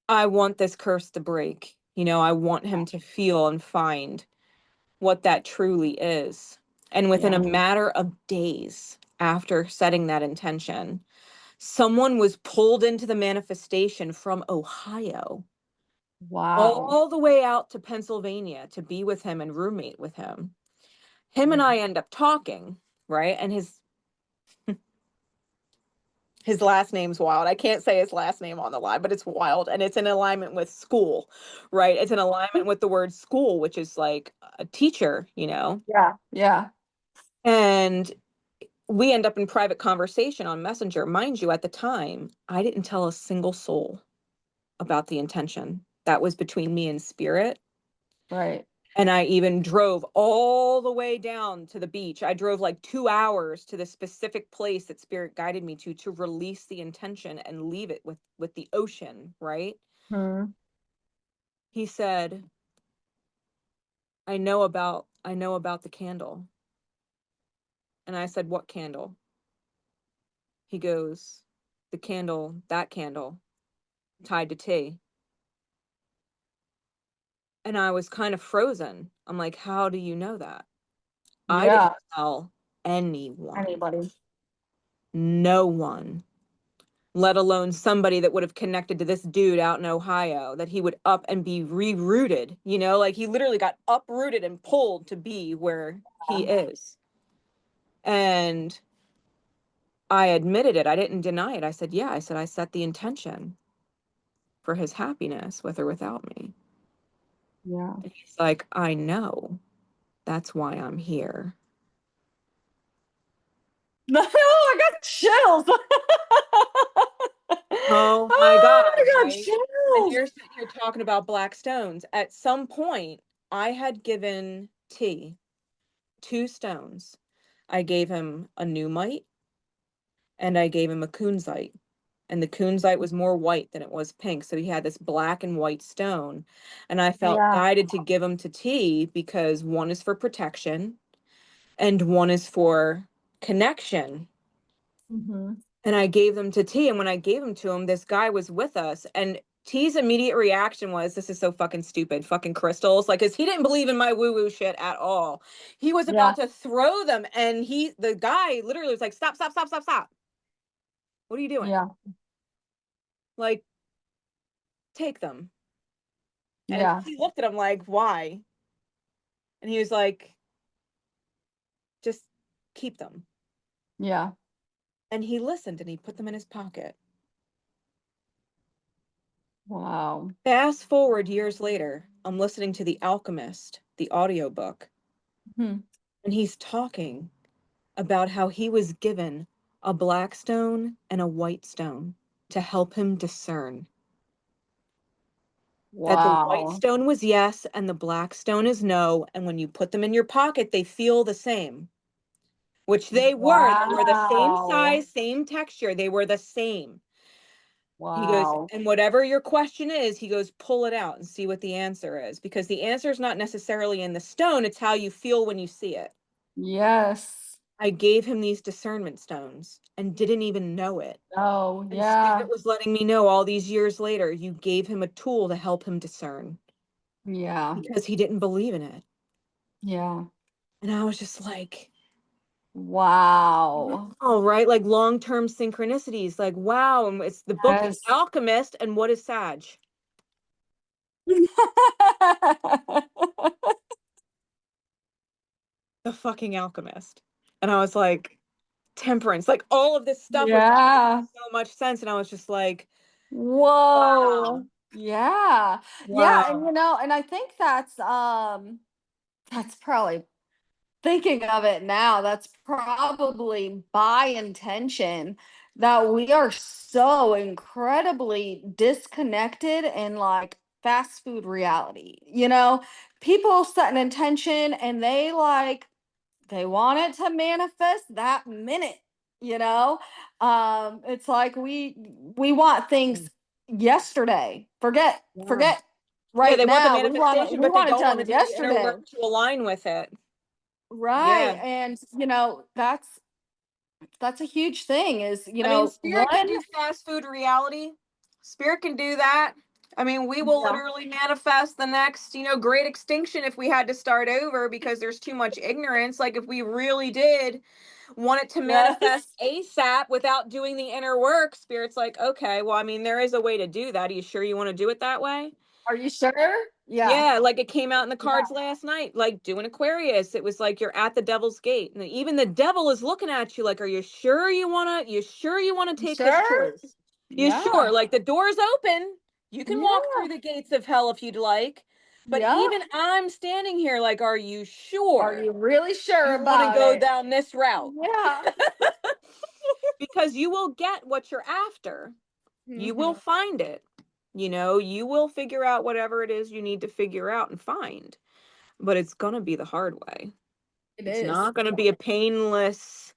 I want this curse to break. I want him to feel and find what that truly is. And within a matter of days after setting that intention, someone was pulled into the manifestation from Ohio. All the way out to Pennsylvania to be with him and roommate with him. Him and I end up talking, right? And his last name's wild. I can't say his last name on the line, but it's wild. And it's in alignment with school, right? It's in alignment with the word school, which is like a teacher, And we end up in private conversation on Messenger. Mind you, at the time, I didn't tell a single soul about the intention. That was between me and spirit. And I even drove all the way down to the beach. I drove like 2 hours to the specific place that spirit guided me to release the intention and leave it with the ocean, right? He said, I know about the candle. And I said, what candle? He goes, that candle tied to tea. And I was kind of frozen. I'm like, how do you know that? I didn't tell anyone. Anybody. No one. Let alone somebody that would have connected to this dude out in Ohio, that he would up and be rerouted, like he literally got uprooted and pulled to be where he is. And I admitted it. I didn't deny it. I said, I set the intention. for his happiness with or without me. Yeah. And he's like, I know. That's why I'm here. No, I got chills. Oh my God, I got right? And chills. you're sitting here talking about black stones. At some point, I had given T 2 stones. I gave him a 𝗎𝗏𝗍 and I gave him a 𝐶𝐭𝐬. And the 𝐶𝐭𝐬 was more white than it was pink. So he had this black and white stone. And I felt Yeah. guided to give him to T because one is for protection and one is for connection. And I gave them to T. And when I gave them to him, this guy was with us. And T's immediate reaction was, this is so fucking stupid, fucking crystals. Like, cause he didn't believe in my woo-woo shit at all. He was about to throw them. And the guy literally was like, stop, stop, stop, stop, stop. What are you doing? Yeah. Like, take them. And Yeah. he looked at him like, why? And he was like, just keep them. Yeah. And he listened and he put them in his pocket. Wow. Fast forward years later, I'm listening to The Alchemist, the audiobook. And he's talking about how he was given a black stone and a white stone to help him discern. That the white stone was yes and the black stone is no. And when you put them in your pocket, they feel the same. Which they were. They were the same size, same texture. They were the same. He goes, and whatever your question is, he goes, pull it out and see what the answer is. Because the answer is not necessarily in the stone. It's how you feel when you see it. Yes. I gave him these discernment stones and didn't even know it. Oh, And yeah. Spirit was letting me know all these years later, you gave him a tool to help him discern. Yeah. Because he didn't believe in it. Yeah. And I was just like, wow. all right, like long-term synchronicities, like, wow. And it's the book The Alchemist. And what is Sag? The fucking Alchemist. And I was like, temperance, like all of this stuff was making so much sense. And I was just like, whoa. wow. Yeah. Yeah. And and I think that's probably, thinking of it now, that's probably by intention, that we are so incredibly disconnected in like fast food reality. People set an intention and they want it to manifest that minute. It's like we want things yesterday. Forget Yeah, right they want the now. manifestation, We but they want it don't want to done do the inner yesterday. work to align with it. Right. Yeah. And that's a huge thing is, I mean, Spirit can one. do fast food reality. Spirit can do that. I mean, we will literally manifest the next, great extinction if we had to start over because there's too much ignorance. Like if we really did want it to manifest ASAP without doing the inner work, Spirit's like, okay, well, I mean, there is a way to do that. Are you sure you want to do it that way? Are you sure? Yeah, like it came out in the cards last night, like do an Aquarius. It was like you're at the devil's gate. And even the devil is looking at you like, are you sure you wanna take this choice? You sure? Like the door's open. You can walk through the gates of hell if you'd like. But even I'm standing here like, are you sure? Are you really sure You want to about go it? down this route? Yeah. Because you will get what you're after. You will find it. You will figure out whatever it is you need to figure out and find. But it's going to be the hard way. It's not going to be a painless,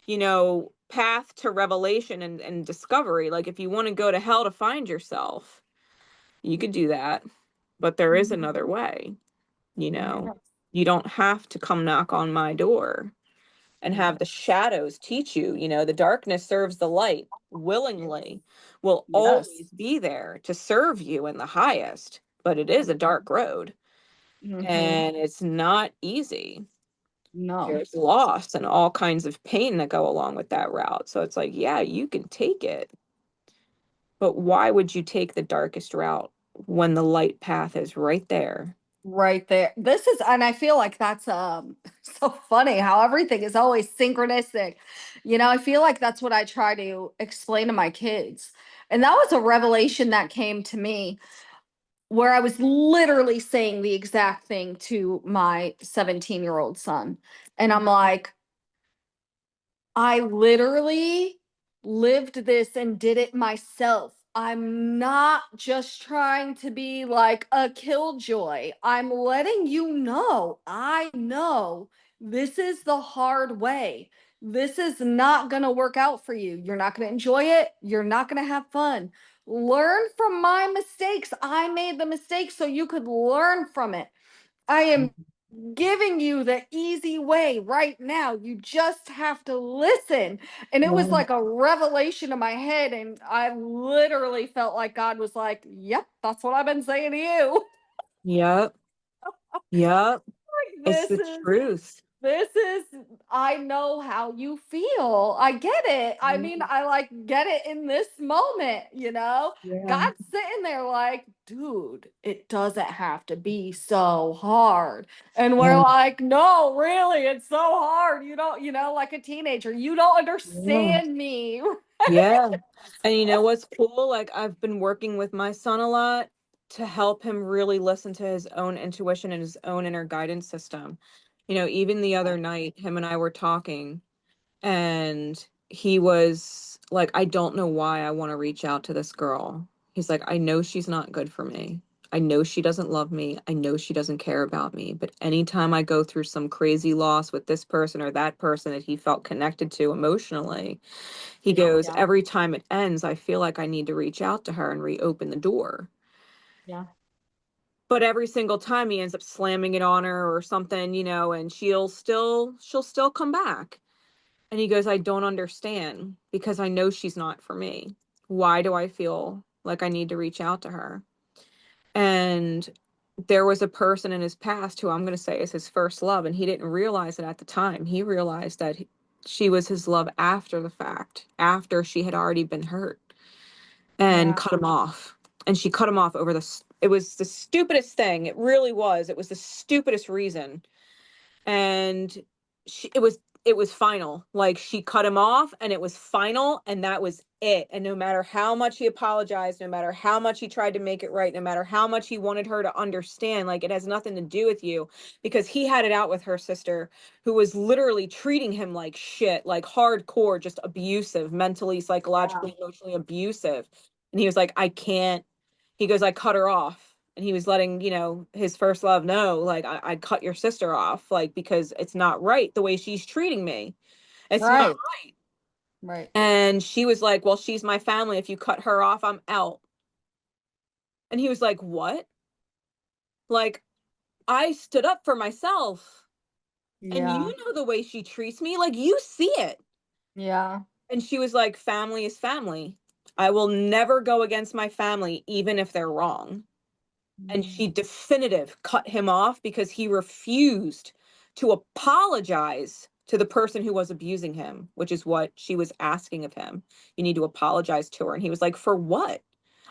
path to revelation and discovery. Like if you want to go to hell to find yourself, you could do that. But there is another way. You don't have to come knock on my door and have the shadows teach you. The darkness serves the light willingly, will always be there to serve you in the highest, but it is a dark road and it's not easy. No. There's loss and all kinds of pain that go along with that route. So it's like, yeah, you can take it, but why would you take the darkest route when the light path is right there? Right there. And I feel like that's so funny how everything is always synchronistic. I feel like that's what I try to explain to my kids. And that was a revelation that came to me where I was literally saying the exact thing to my 17-year-old son. And I'm like, I literally lived this and did it myself. I'm not just trying to be like a killjoy. I'm letting you know, I know this is the hard way. This is not going to work out for you. You're not going to enjoy it. You're not going to have fun. Learn from my mistakes. I made the mistake so you could learn from it. I am giving you the easy way right now. You just have to listen. And it was like a revelation in my head. And I literally felt like God was like, yep, that's what I've been saying to you. Yep. Yep. It's This the is truth. I know how you feel. I get it. I mean, I like get it in this moment, you know? Yeah. God's sitting there like, dude, it doesn't have to be so hard. And we're Yeah. like, no, really, it's so hard. You don't, like a teenager, you don't Yeah. understand me. Yeah. And you know what's cool? Like, I've been working with my son a lot to help him really listen to his own intuition and his own inner guidance system. You know, even the other night, him and I were talking, and he was like, I don't know why I want to reach out to this girl. He's like, I know she's not good for me. I know she doesn't love me. I know she doesn't care about me. But anytime I go through some crazy loss with this person or that person that he felt connected to emotionally, he goes, Yeah. every time it ends, I feel like I need to reach out to her and reopen the door. Yeah. But every single time he ends up slamming it on her or something, you know, and she'll still come back. And he goes, I don't understand because I know she's not for me. Why do I feel like I need to reach out to her? And there was a person in his past who I'm going to say is his first love, and he didn't realize it at the time. He realized that she was his love after the fact, after she had already been hurt, and cut him off. And she cut him off over this. It was the stupidest thing. It really was. It was the stupidest reason. And it was final. Like, she cut him off and it was final, and that was it. And no matter how much he apologized, no matter how much he tried to make it right, no matter how much he wanted her to understand, like, it has nothing to do with you, because he had it out with her sister, who was literally treating him like shit, like hardcore, just abusive, mentally, psychologically, emotionally abusive. And he was like, I can't. He goes, I cut her off. And he was letting, you know, his first love know, like, I cut your sister off, like, because it's not right the way she's treating me. It's not right. Right. And she was like, well, she's my family. If you cut her off, I'm out. And he was like, what? Like, I stood up for myself. And you know the way she treats me. Like, you see it. Yeah. And she was like, family is family. I will never go against my family, even if they're wrong. And she definitive cut him off because he refused to apologize to the person who was abusing him, which is what she was asking of him. You need to apologize to her. And he was like, for what?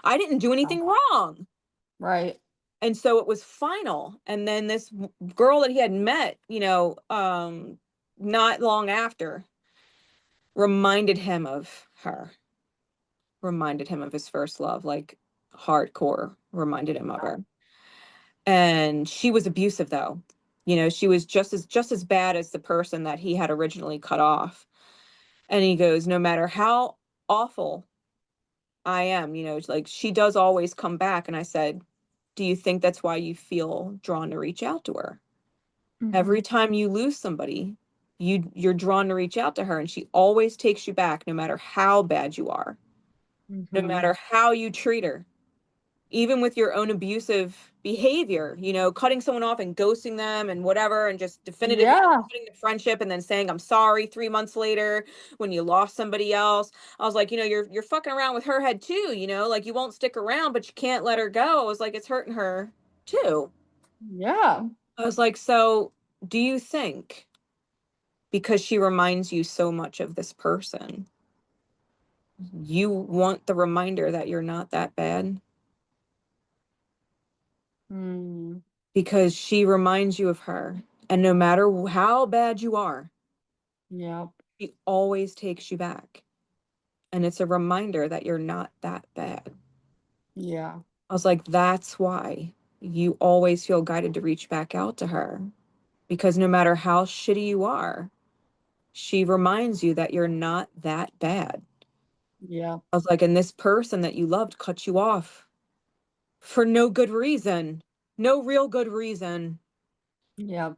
I didn't do anything wrong. Right. And so it was final. And then this girl that he had met, you know, not long after, reminded him of her, reminded him of his first love, like hardcore, reminded him of her. And she was abusive, though. You know, she was just as bad as the person that he had originally cut off. And he goes, no matter how awful I am, you know, like, she does always come back. And I said, do you think that's why you feel drawn to reach out to her? Every time you lose somebody, you're drawn to reach out to her, and she always takes you back, no matter how bad you are, no matter how you treat her. Even with your own abusive behavior, you know, cutting someone off and ghosting them and whatever, and just definitively cutting the friendship and then saying, I'm sorry 3 months later when you lost somebody else. I was like, you know, you're fucking around with her head too, you know, like, you won't stick around, but you can't let her go. I was like, it's hurting her too. Yeah. I was like, so do you think because she reminds you so much of this person, you want the reminder that you're not that bad? Because she reminds you of her. And no matter how bad you are, Yep. she always takes you back. And it's a reminder that you're not that bad. Yeah. I was like, that's why you always feel guided to reach back out to her. Because no matter how shitty you are, she reminds you that you're not that bad. Yeah. I was like, and this person that you loved cut you off for no good reason, no real good reason, Yeah.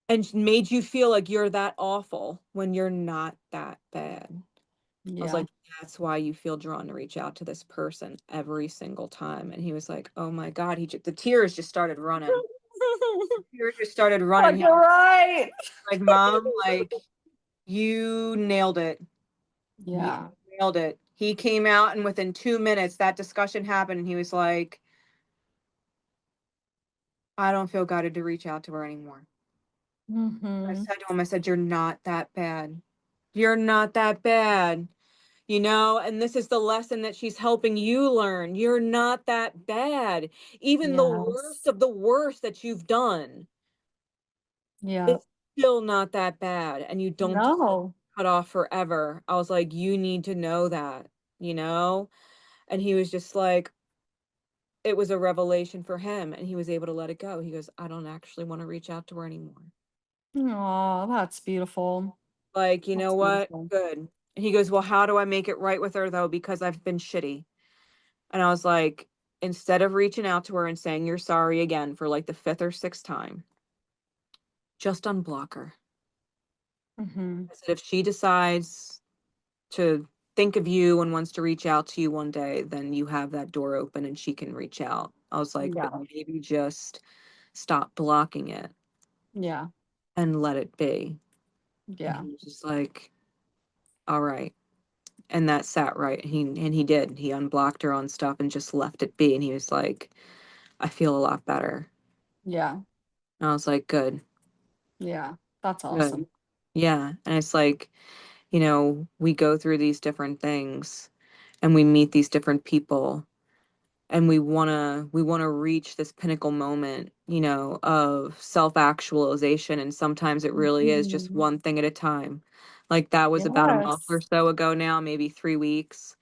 and made you feel like you're that awful when you're not that bad. I was Yeah. like, that's why you feel drawn to reach out to this person every single time. And he was like, oh my God, the tears just started running. Tears just started running. Like, you're right. Like, Mom, like, you nailed it. Yeah. You nailed it. He came out, and within 2 minutes, that discussion happened, and he was like, I don't feel guided to reach out to her anymore. I said to him, I said, you're not that bad. You're not that bad. You know, and this is the lesson that she's helping you learn. You're not that bad. Even the worst Yes. of the worst that you've done Yeah. is still not that bad. And you don't deserve No. cut off forever. I was like, you need to know that, you know? And he was just like, it was a revelation for him, and he was able to let it go. He goes, I don't actually want to reach out to her anymore. Oh, that's beautiful. Like, you know That's what? beautiful. Good. And he goes, well, how do I make it right with her though? Because I've been shitty. And I was like, instead of reaching out to her and saying you're sorry again for like the 5th or 6th time, just unblock her. I said, if she decides to think of you and wants to reach out to you one day, then you have that door open and she can reach out. I was like, Yeah. but maybe just stop blocking it Yeah. and let it be. And Yeah. he was just like, all right. And that sat right. He did. He unblocked her on stuff and just left it be. And he was like, I feel a lot better. Yeah. And I was like, good. Yeah. That's Good. awesome. Yeah. And it's like, you know, we go through these different things and we meet these different people, and we want to reach this pinnacle moment, you know, of self-actualization, and sometimes it really is just Mhm. one thing at a time. Like that was about a month or Yes. so ago now, maybe 3 weeks.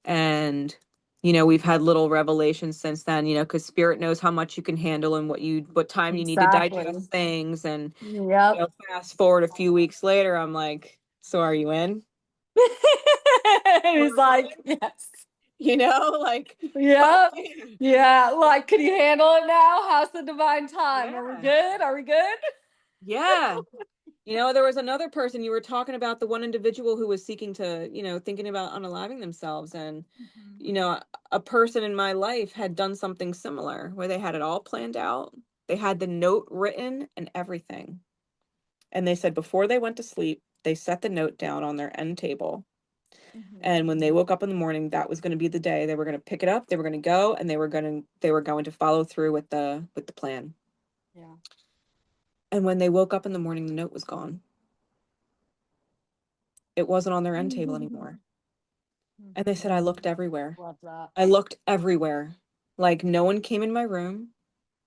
And you know, we've had little revelations since then, you know, because spirit knows how much you can handle and what time you need to Exactly. digest things. And you Yep. know, fast forward a few weeks later, I'm like, so are you in? He's like, yes. You know, like, fuck Yep. yeah. Yeah. Like, can you handle it now? How's the divine time? Are we Yeah. good? Are we good? Yeah. You know, there was another person, you were talking about the one individual who was seeking to, you know, thinking about unaliving themselves. And, you know, a person in my life had done something similar where they had it all planned out. They had the note written and everything. And they said before they went to sleep, they set the note down on their end table. And when they woke up in the morning, that was going to be the day they were going to pick it up, they were going to go, and they were going to follow through with the plan. Yeah. And when they woke up in the morning, the note was gone. It wasn't on their end table anymore. And they said, I looked everywhere. Love that. I looked everywhere. Like no one came in my room.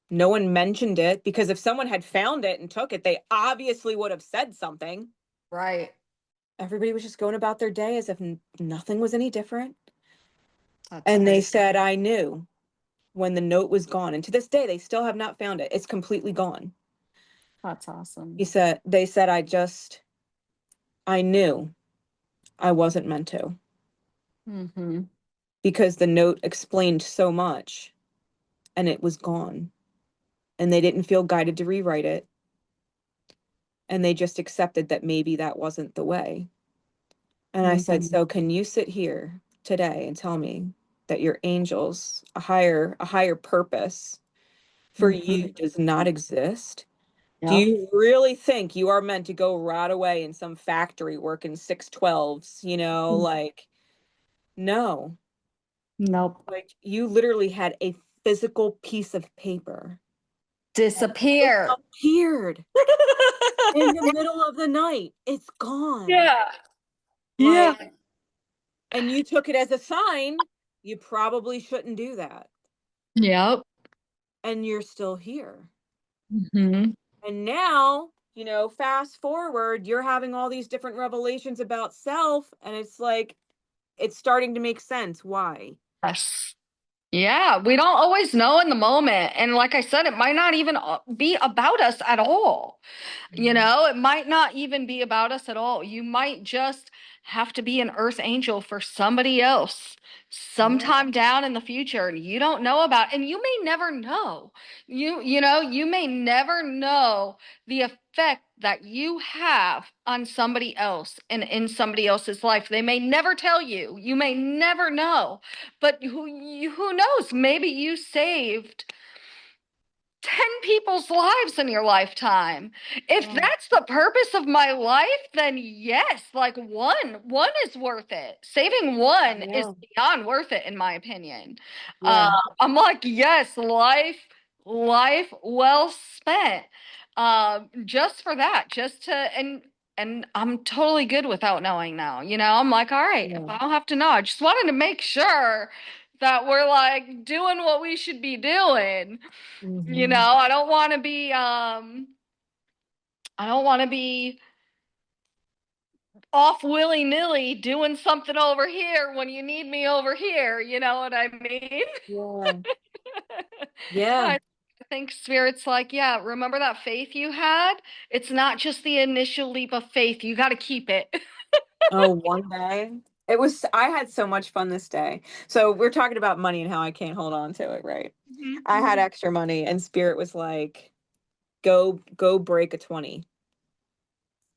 No one mentioned it, because if someone had found it and took it, they obviously would have said something. Right. Everybody was just going about their day as if nothing was any different. That's And they crazy. said, I knew when the note was gone. And to this day, they still have not found it. It's completely gone. That's awesome. They said, I knew I wasn't meant to, because the note explained so much and it was gone. And they didn't feel guided to rewrite it. And they just accepted that maybe that wasn't the way. And I said, so can you sit here today and tell me that your angels, a higher purpose for you does not exist? Do Yep. you really think you are meant to go rot away in some factory working 612s? You know, like, no. Nope. Like, you literally had a physical piece of paper Disappear. disappeared in the middle of the night. It's gone. Yeah. Like, Yeah. and you took it as a sign. You probably shouldn't do that. Yep. And you're still here. Mm-hmm. And now, you know, fast forward, you're having all these different revelations about self. And it's like, it's starting to make sense. Why? Yes. Yeah, we don't always know in the moment. And like I said, it might not even be about us at all. You know, it might not even be about us at all. You might just have to be an earth angel for somebody else sometime down in the future, and you don't know about, and you may never know. You may never know the effect that you have on somebody else and in somebody else's life. They may never tell you. You may never know. But who knows? Maybe you saved 10 people's lives in your lifetime. If that's the purpose of my life, then yes, like one is worth it. Saving one is beyond worth it, in my opinion. I'm like, yes, life well spent. Just for that, just to, and I'm totally good without knowing now. You know, I'm like, all right, if I don't have to know, I just wanted to make sure that we're like doing what we should be doing. You know, I don't want to be off willy-nilly doing something over here when you need me over here. You know what I mean? I think Spirit's like, yeah, remember that faith you had? It's not just the initial leap of faith. You got to keep it. Oh, one day. I had so much fun this day. So we're talking about money and how I can't hold on to it, right? I had extra money and Spirit was like, go break a 20.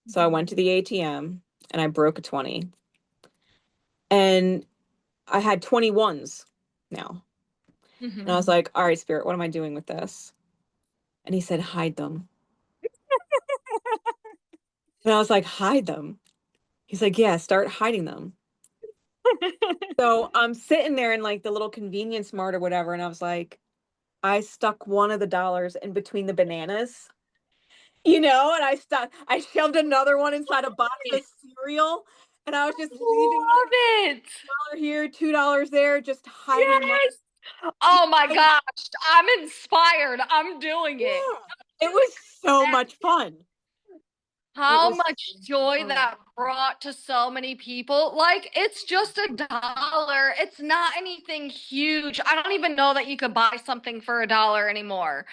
So I went to the ATM and I broke a 20. And I had 21s now. And I was like, all right, Spirit, what am I doing with this? And he said, hide them. And I was like, hide them? He's like, yeah, start hiding them. So I'm sitting there in like the little convenience mart or whatever. And I was like, I stuck one of the dollars in between the bananas, you know, and I shoved another one inside a box of cereal. And I was just leaving Love it. $1 here, $2 there, just hiding money. Oh my gosh, I'm inspired. I'm doing it. It was so much fun. How much joy that brought to so many people. Like, it's just $1. It's not anything huge. I don't even know that you could buy something for $1 anymore.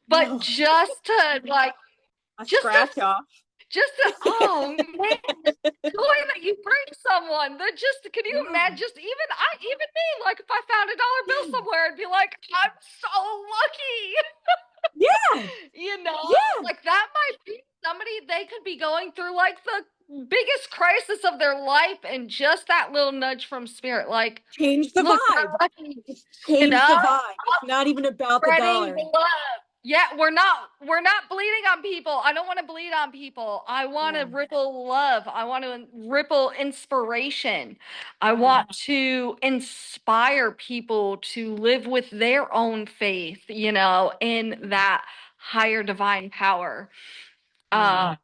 But just to like a scratch off. Oh man, joy that you bring someone. That just, can you imagine? Just even me, like if I found $1 bill somewhere, I'd be like, I'm so lucky. You know, like that might be somebody, they could be going through like the biggest crisis of their life, and just that little nudge from Spirit, like, change the vibe. Change the vibe. It's not even about the dollar. Yeah, we're not bleeding on people. I don't want to bleed on people. I want to ripple love. I want to ripple inspiration. I want to inspire people to live with their own faith, you know, in that higher divine power. Oh,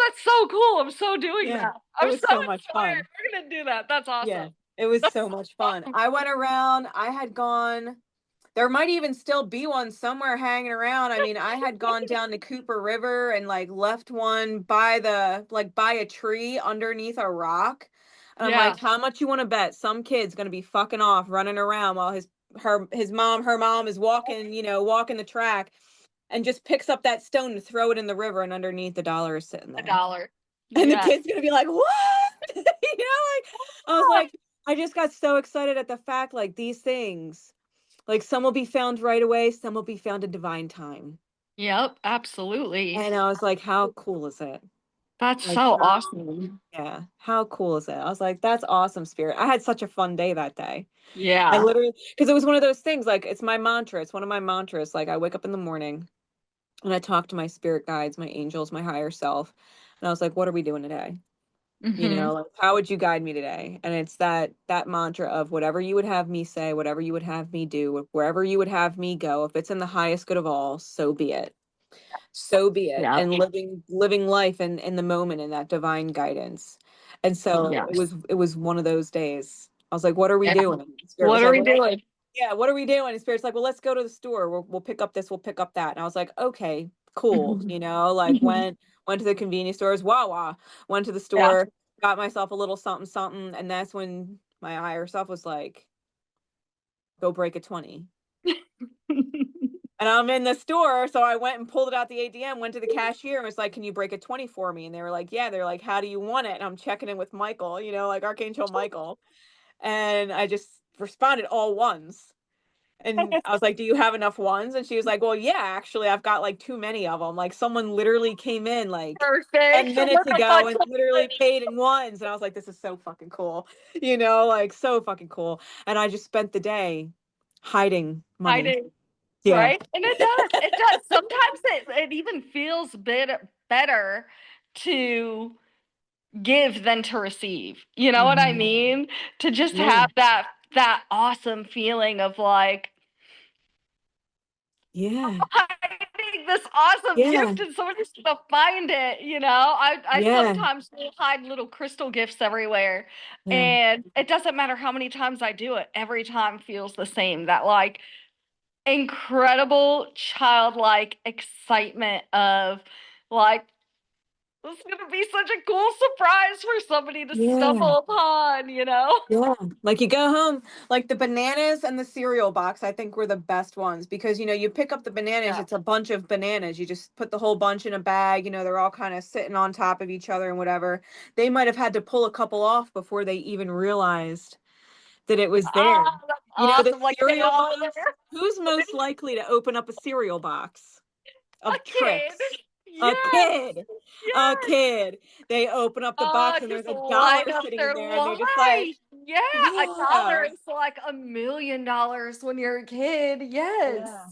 that's so cool. I'm so doing that. I'm so much fun. We're gonna do that. That's awesome. Yeah, it was so much fun. I went around, I had gone, there might even still be one somewhere hanging around. I mean, I had gone down to Cooper River and like left one by a tree underneath a rock. And I'm like, how much you want to bet some kid's gonna be fucking off running around while her mom is walking, you know, walking the track, and just picks up that stone to throw it in the river, and underneath the dollar is sitting there. $1. And the kid's gonna be like, what? You know, like, I was like, I just got so excited at the fact, like, these things, like, some will be found right away, some will be found in divine time. Yep, absolutely. And I was like, how cool is it? That's like, so awesome. Yeah, how cool is it? I was like, that's awesome, Spirit. I had such a fun day that day. Yeah. I literally, because it was one of those things, like, it's my mantra. It's one of my mantras. Like, I wake up in the morning and I talk to my spirit guides, my angels, my higher self. And I was like, what are we doing today? You know, like, how would you guide me today? And it's that mantra of whatever you would have me say, whatever you would have me do, wherever you would have me go, if it's in the highest good of all, so be it. So be it. And living life in the moment, in that divine guidance. And so it was one of those days. I was like, what are we doing? What are we doing? Yeah, what are we doing? And Spirit's like, well, let's go to the store. We'll pick up this, we'll pick up that. And I was like, okay, cool. You know, like, went to the convenience stores, Wawa, went to the store, got myself a little something, and that's when my higher self was like, go break a 20. And I'm in the store, so I went and pulled it out the ATM, went to the cashier and was like, can you break a 20 for me? And they were like, yeah. They're like, how do you want it? And I'm checking in with Michael, you know, like Archangel Michael. And I just responded all ones. And I was like, do you have enough ones? And she was like, well, yeah, actually, I've got like too many of them. Like someone literally came in like Perfect. 10 minutes ago and literally paid in ones. And I was like, this is so fucking cool, you know, like so fucking cool. And I just spent the day hiding money. Hiding. Yeah. Right? And it does. It does. Sometimes it even feels better to give than to receive. You know what I mean? To just have that awesome feeling of like, Yeah. hiding this awesome gift and someone's gonna find it, you know? I sometimes will hide little crystal gifts everywhere. And it doesn't matter how many times I do it, every time feels the same. That like incredible childlike excitement of like, this is gonna be such a cool surprise for somebody to stumble upon, you know? Yeah. Like you go home, like the bananas and the cereal box, I think were the best ones because, you know, you pick up the bananas, it's a bunch of bananas. You just put the whole bunch in a bag, you know, they're all kind of sitting on top of each other and whatever. They might have had to pull a couple off before they even realized that it was there. Oh, that's You know, the awesome. Like cereal box, who's most likely to open up a cereal box of a tricks? kid. A Yes. kid. Yes. A kid. They open up the box and there's Just $1 light up sitting in their there and they're just like, life. Yeah, $1 is like $1 million when you're a kid. Yes. yeah.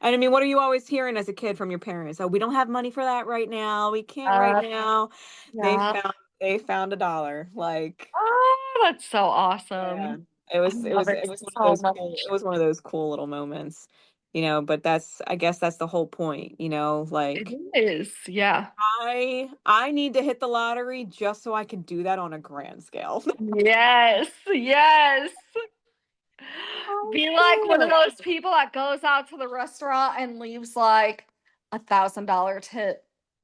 And I mean, what are you always hearing as a kid from your parents? Oh, we don't have money for that right now. We can't right now. Yeah. They found $1. Like, Oh, that's so awesome. yeah. I love it so much. It was one of those cool little moments, you know, but I guess that's the whole point, you know, like It is. Yeah. I need to hit the lottery just so I can do that on a grand scale. Yes. Yes. Oh, Be like one of cool. those people that goes out to the restaurant and leaves like $1,000 tip,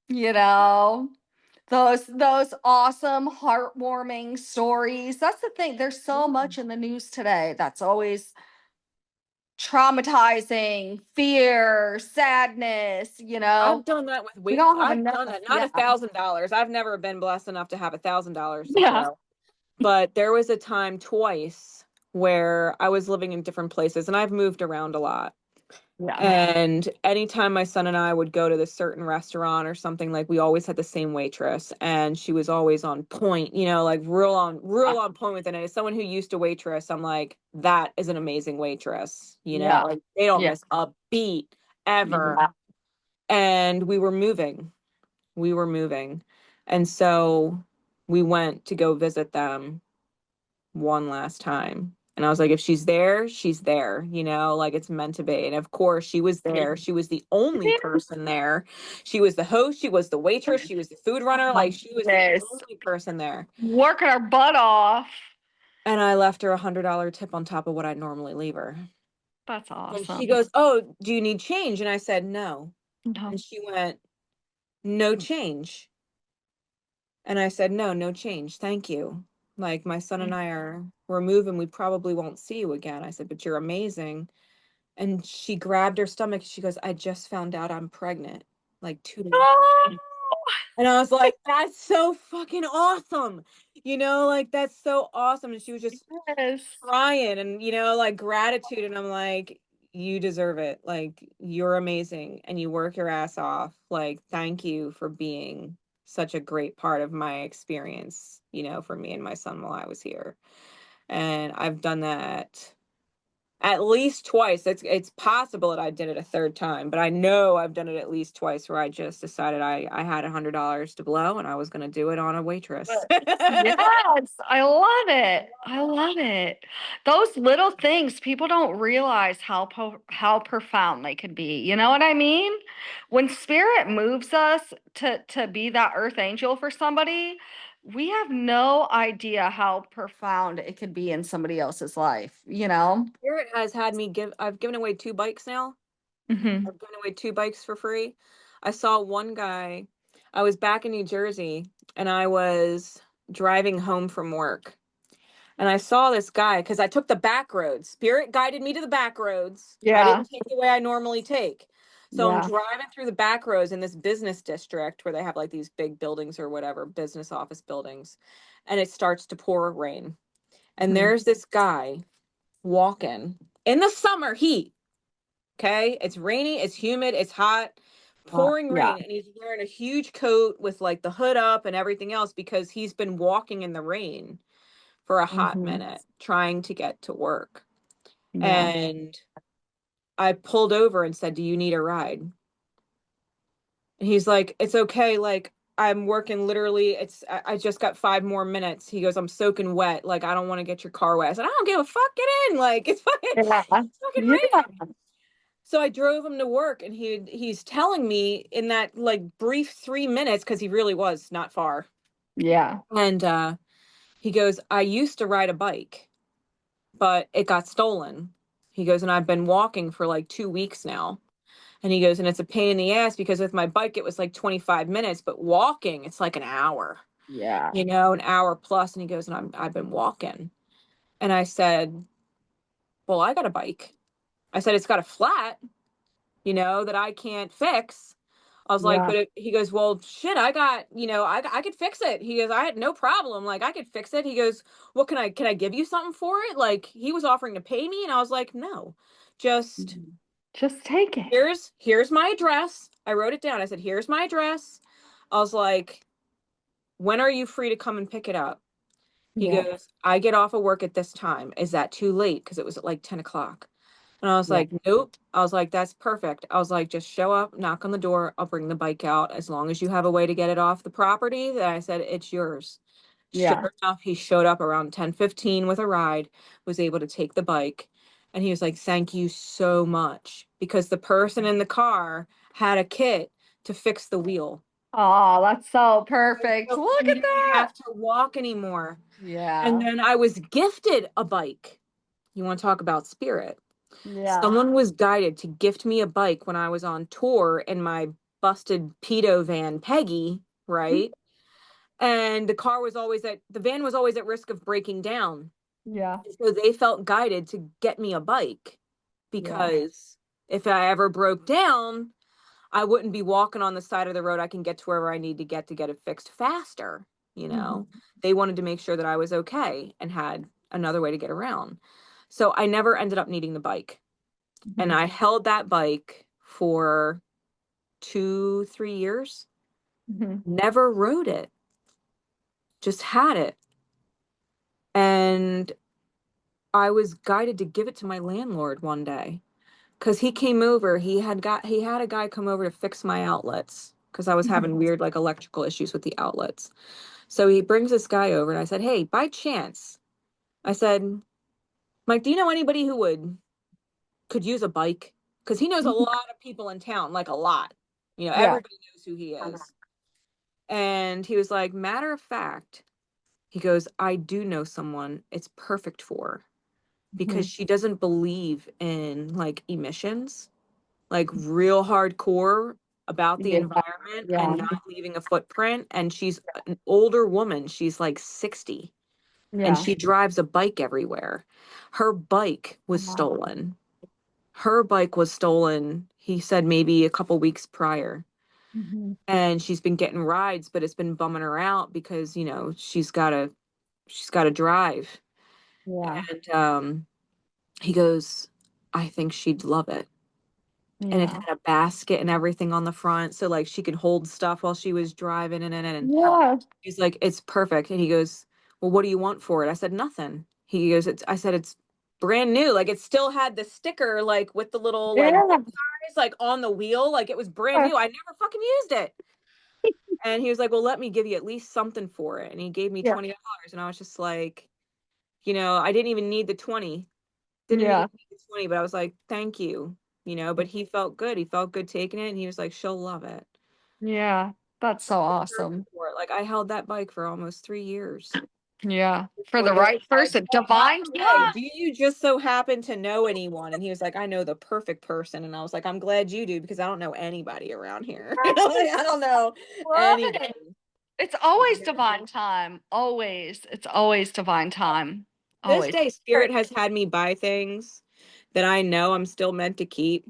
you know? Those awesome, heartwarming stories. That's the thing. There's so much in the news today that's always traumatizing, fear, sadness, you know. I've done that with We weight. don't have I've enough. done that. Not Yeah. $1,000. I've never been blessed enough to have $1,000 to Yeah. throw. But there was a time twice where I was living in different places and I've moved around a lot. Yeah. And anytime my son and I would go to this certain restaurant or something, like we always had the same waitress and she was always on point, you know, like real on point with it. And as someone who used to waitress, I'm like, that is an amazing waitress, you know, like they don't miss a beat ever. Yeah. And we were moving. And so we went to go visit them one last time. And I was like, if she's there, she's there, you know, like it's meant to be. And of course, she was there. She was the only person there. She was the host, she was the waitress, she was the food runner, like she was the only person there. Working our butt off. And I left her $100 tip on top of what I'd normally leave her. That's And she awesome. goes, oh, do you need change? And I said, no. No. And she went, no change. And I said, no change. Thank you. Like my son and we're moving. We probably won't see you again. I said, but you're amazing. And she grabbed her stomach. She goes, I just found out I'm pregnant like 2 days. Oh. And I was like, that's so fucking awesome. You know, like that's so awesome. And she was just crying and, you know, like gratitude. And I'm like, you deserve it. Like you're amazing and you work your ass off. Like, thank you for being such a great part of my experience, you know, for me and my son while I was here. And I've done that at least twice. It's possible that I did it a third time, but I know I've done it at least twice where I just decided I had $100 to blow and I was going to do it on a waitress. Yes, I love it. I love it. Those little things, people don't realize how profound they could be. You know what I mean? When spirit moves us to be that earth angel for somebody, we have no idea how profound it could be in somebody else's life, you know? Spirit has had me I've given away 2 bikes now. I've given away 2 bikes for free. I saw one guy, I was back in New Jersey and I was driving home from work And I saw this guy because I took the back roads. Spirit guided me to the back roads. I Yeah. didn't take the way I normally take. So I'm Yeah. driving through the back roads in this business district where they have like these big buildings or whatever, business office buildings. And it starts to pour rain. And there's this guy walking in the summer heat. Okay. It's rainy, it's humid, it's hot, pouring rain. And he's wearing a huge coat with like the hood up and everything else because he's been walking in the rain for a hot minute trying to get to work. Yeah. And I pulled over and said, "Do you need a ride?" And he's like, "It's okay. Like, I'm working literally. I just got 5 more minutes." He goes, "I'm soaking wet. Like, I don't want to get your car wet." I said, "I don't give a fuck. Get in. Like, it's fucking, it's fucking raining." So I drove him to work, and he's telling me in that like brief 3 minutes, because he really was not far. Yeah. And he goes, "I used to ride a bike, but it got stolen." He goes, "And I've been walking for like 2 weeks now." And he goes, "And it's a pain in the ass because with my bike, it was like 25 minutes, but walking, it's like an hour, Yeah. an hour plus." And he goes, "And I've been walking." And I said, "Well, I got a bike." I said, "It's got a flat, that I can't fix." I was like, "But he goes, "Well, shit, I got, I could fix it." He goes, "I had no problem. Like, I could fix it." He goes, "Well, can I give you something for it?" Like, he was offering to pay me. And I was like, "No, just take it. here's my address." I wrote it down. I said, "Here's my address." I was like, "When are you free to come and pick it up?" He goes, "I get off of work at this time. Is that too late?" Because it was at like 10 o'clock. And I was like, "Nope." I was like, "That's perfect." I was like, "Just show up, knock on the door. I'll bring the bike out. As long as you have a way to get it off the property." That I said, "It's yours." Sure enough, he showed up around 10:15 with a ride, was able to take the bike. And he was like, "Thank you so much." Because the person in the car had a kit to fix the wheel. Oh, that's so perfect. So Look he at didn't that. have to walk anymore. Yeah. And then I was gifted a bike. You want to talk about spirit? Yeah. Someone was guided to gift me a bike when I was on tour in my busted pedo van, Peggy, right? And the van was always at risk of breaking down. Yeah. So they felt guided to get me a bike because if I ever broke down, I wouldn't be walking on the side of the road. I can get to wherever I need to get it fixed faster. They wanted to make sure that I was okay and had another way to get around. So I never ended up needing the bike. And I held that bike for 2-3 years, never rode it, just had it. And I was guided to give it to my landlord one day because he came over. He had a guy come over to fix my outlets because I was having weird like electrical issues with the outlets. So he brings this guy over and I said, "Hey, by chance," I said, "Mike, do you know anybody who could use a bike?" Because he knows a lot of people in town, like a lot. Everybody knows who he is. And he was like, "Matter of fact," he goes, "I do know someone it's perfect for because she doesn't believe in like emissions, like real hardcore about the environment and not leaving a footprint. And she's an older woman. She's like 60 and she drives a bike everywhere. Her bike was stolen. Her bike was stolen, he said, maybe a couple weeks prior. And she's been getting rides, but it's been bumming her out because, she's gotta drive." And he goes, "I think she'd love it." And it had a basket and everything on the front. So like she could hold stuff while she was driving and he's like, "It's perfect." And he goes, "Well, what do you want for it?" I said, "Nothing." He goes, I said, "It's brand new." Like it still had the sticker, like with the little like guys like on the wheel. Like it was brand new. I never fucking used it. And he was like, "Well, let me give you at least something for it." And he gave me $20. And I was just like, I didn't even need the 20. Didn't even need the 20, but I was like, "Thank you." But he felt good. He felt good taking it. And he was like, "She'll love it." Yeah. That's so awesome. Like I held that bike for almost 3 years. Yeah. For the right person. Like, Divine "Hey, do you just so happen to know anyone?" And he was like, "I know the perfect person." And I was like, "I'm glad you do because I don't know anybody around here." Like, I don't know anybody. It's always divine time. Always. It's always divine time. This Always. day, Spirit has had me buy things that I know I'm still meant to keep.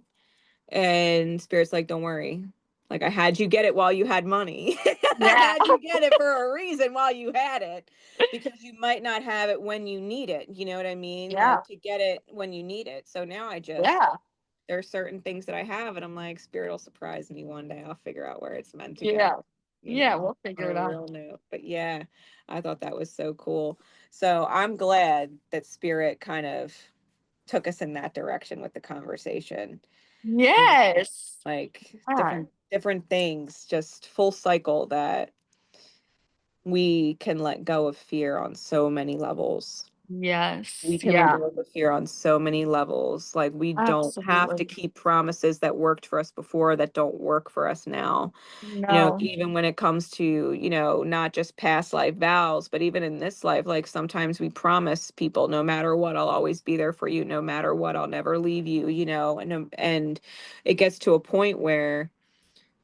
And Spirit's like, don't worry. Like, I had you get it while you had money. I Yeah. had you get it for a reason while you had it, because you might not have it when you need it. You know what I mean? Yeah. Like, to get it when you need it. So now Yeah. there are certain things that I have, and I'm like, Spirit will surprise me one day. I'll figure out where it's meant to Yeah. go, Yeah. We'll on figure it a out. real note. But yeah, I thought that was so cool. So I'm glad that Spirit kind of took us in that direction with the conversation. Yes. Like Yeah. different things, just full cycle, that we can let go of fear on so many levels. Yes. We can let Yeah. go of fear on so many levels. Like, we don't have to Absolutely. keep promises that worked for us before that don't work for us now. No. Even when it comes to, not just past life vows, but even in this life, like, sometimes we promise people, no matter what, I'll always be there for you. No matter what, I'll never leave you, and it gets to a point where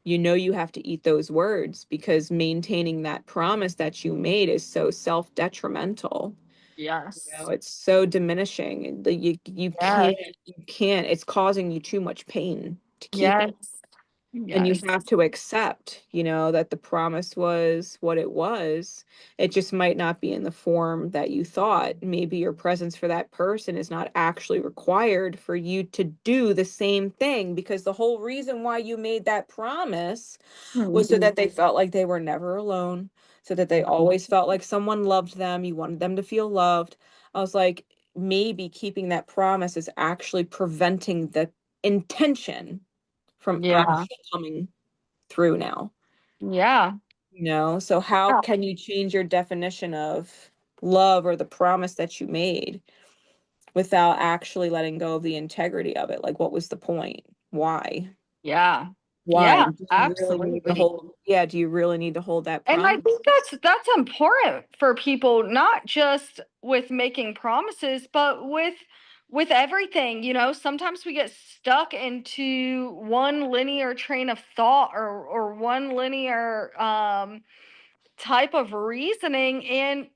you have to eat those words, because maintaining that promise that you made is so self-detrimental. Yes. It's so diminishing, and you Yes. can't, it's causing you too much pain to keep it. Yes. And you Yes. have to accept, that the promise was what it was. It just might not be in the form that you thought. Maybe your presence for that person is not actually required for you to do the same thing, because the whole reason why you made that promise was so that they felt like they were never alone, so that they always felt like someone loved them. You wanted them to feel loved. I was like, maybe keeping that promise is actually preventing the intention from Yeah. actually coming through now. Yeah. So how Yeah. can you change your definition of love or the promise that you made without actually letting go of the integrity of it? Like, what was the point? Why? Yeah. Why? Yeah. Do you really need to Absolutely. do you really need to hold that And I promise? think that's important for people, not just with making promises, but with everything. Sometimes we get stuck into one linear train of thought, or one linear type of reasoning, and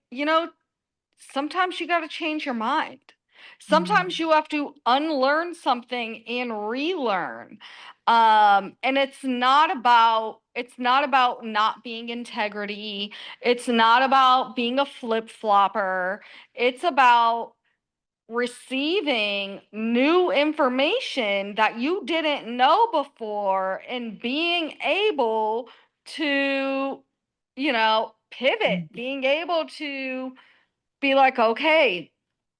sometimes you got to change your mind. Sometimes you have to unlearn something and relearn. And it's not about not being integrity. It's not about being a flip-flopper. It's about receiving new information that you didn't know before, and being able to, pivot, being able to be like, okay,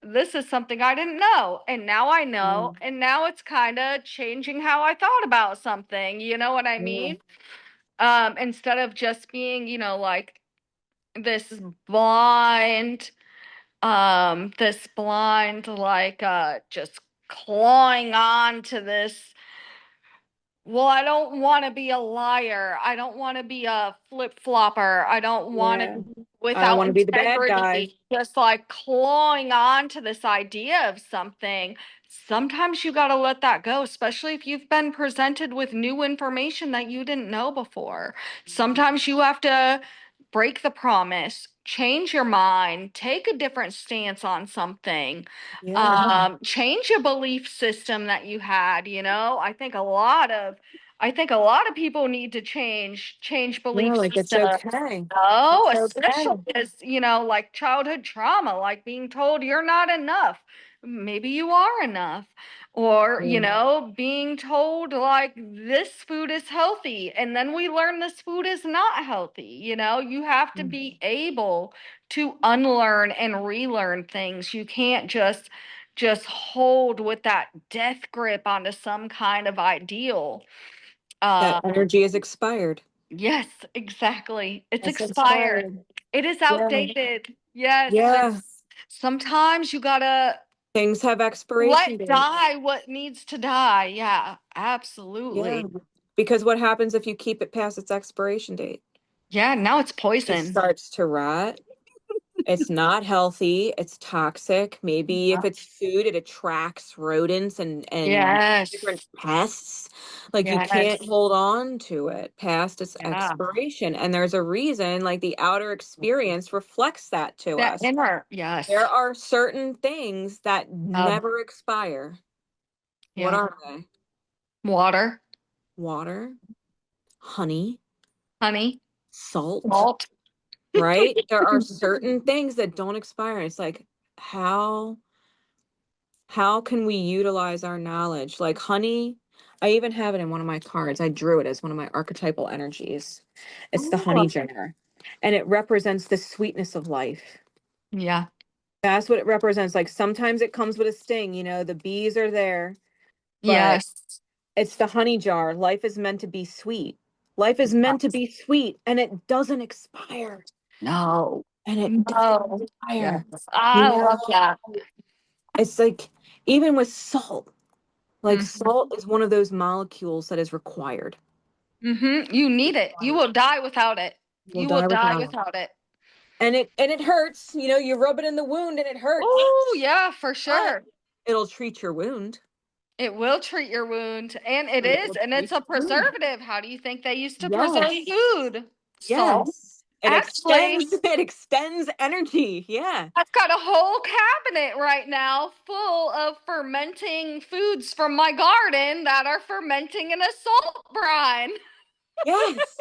this is something I didn't know. And now I know. And now it's kind of changing how I thought about something. You know what I mean? Instead of just being, like this blind, like just clawing on to this. Well, I don't want to be a liar. I don't want to be a flip-flopper. I don't want to Yeah. be I don't without want to be the bad guy. integrity, just like clawing on to this idea of something. Sometimes you got to let that go, especially if you've been presented with new information that you didn't know before. Sometimes you have to break the promise, change your mind, take a different stance on something, Yeah. change a belief system that you had. I think a lot of people need to change Yeah, belief like, it's systems. okay. Oh, It's especially okay. as, like childhood trauma, like being told you're not enough. Maybe you are enough. Or, Yeah. being told like this food is healthy, and then we learn this food is not healthy. You have to be able to unlearn and relearn things. You can't just hold with that death grip onto some kind of ideal. That Uh, energy is expired. yes, exactly. It's It's expired. expired. It is Yeah. outdated. Yes. Yeah. Sometimes you gotta Things have expiration let dates. die what needs to die. Yeah, Yeah. absolutely. Because what happens if you keep it past its expiration date? Yeah, now it's It poison. starts to rot. It's not healthy. It's toxic. Maybe if it's food, it attracts rodents and Yes. different pests. Like you can't Yes. hold on to it past its Yeah. expiration. And there's a reason, like the outer experience reflects that to That us. inner, yes. There are certain things that never expire. What Yeah. are they? Water, Water, honey, honey, salt, salt. right? There are certain things that don't expire. It's like, how can we utilize our knowledge? Like honey, I even have it in one of my cards. I drew it as one of my archetypal energies. It's the honey jar, and it represents the sweetness of life. Yeah. That's what it represents. Like sometimes it comes with a sting, the bees are there, but Yes. it's the honey jar. Life is meant to be sweet. Life is meant to be sweet, and it doesn't expire. No. And it doesn't expire. Yes. I love that. It's like, even with salt, like salt is one of those molecules that is required. You need it. You will die without it. You will die without it. And it hurts. You rub it in the wound and it hurts. Oh, yeah, for sure. It'll treat your wound. It will treat your wound. And it is. And it's a preservative. How do you think they used to preserve food? Salt. Yes. It extends energy. Yeah. I've got a whole cabinet right now full of fermenting foods from my garden that are fermenting in a salt brine. Yes.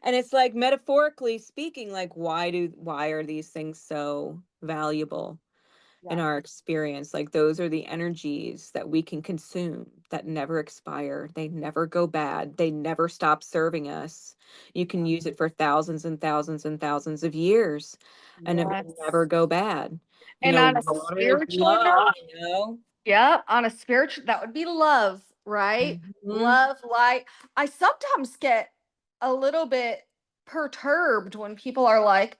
And it's like, metaphorically speaking, like why are these things so valuable in our experience? Like those are the energies that we can consume that never expire. They never go bad. They never stop serving us. You can use it for thousands and thousands and thousands of years and it will never go bad. And on a Water is spiritual love, note, yeah, on a spiritual, that would be love, right? Love, light. I sometimes get a little bit perturbed when people are like,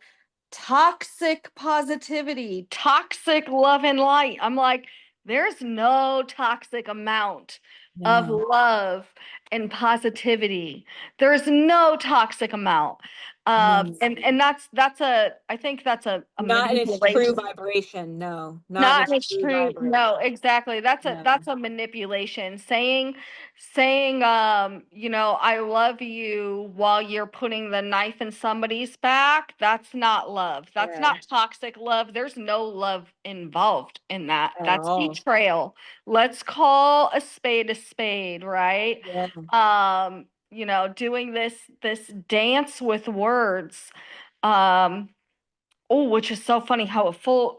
toxic positivity, toxic love and light. I'm like, there's no toxic amount of love and positivity. There's no toxic amount. And that's I think that's a not in its true manipulation. vibration. No, Not in its true vibration. no, exactly. That's a manipulation. Saying, I love you while you're putting the knife in somebody's back, that's not love. That's not toxic love. There's no love involved in that. That's betrayal. Let's call a spade, right? Doing this dance with words. Oh, which is so funny how it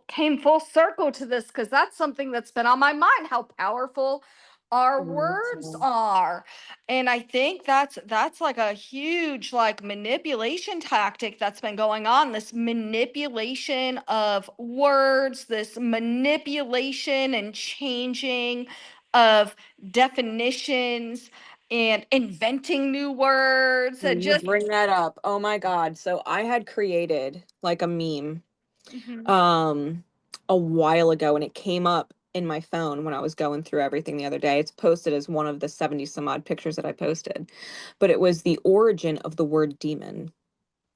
came full circle to this, because that's something that's been on my mind, how powerful our words are. And I think that's like a huge like manipulation tactic that's been going on, this manipulation of words, this manipulation and changing of definitions and inventing new words and You just bring that up. Oh my God. So I had created like a meme a while ago, and it came up in my phone when I was going through everything the other day. It's posted as one of the 70 some odd pictures that I posted. But it was the origin of the word demon.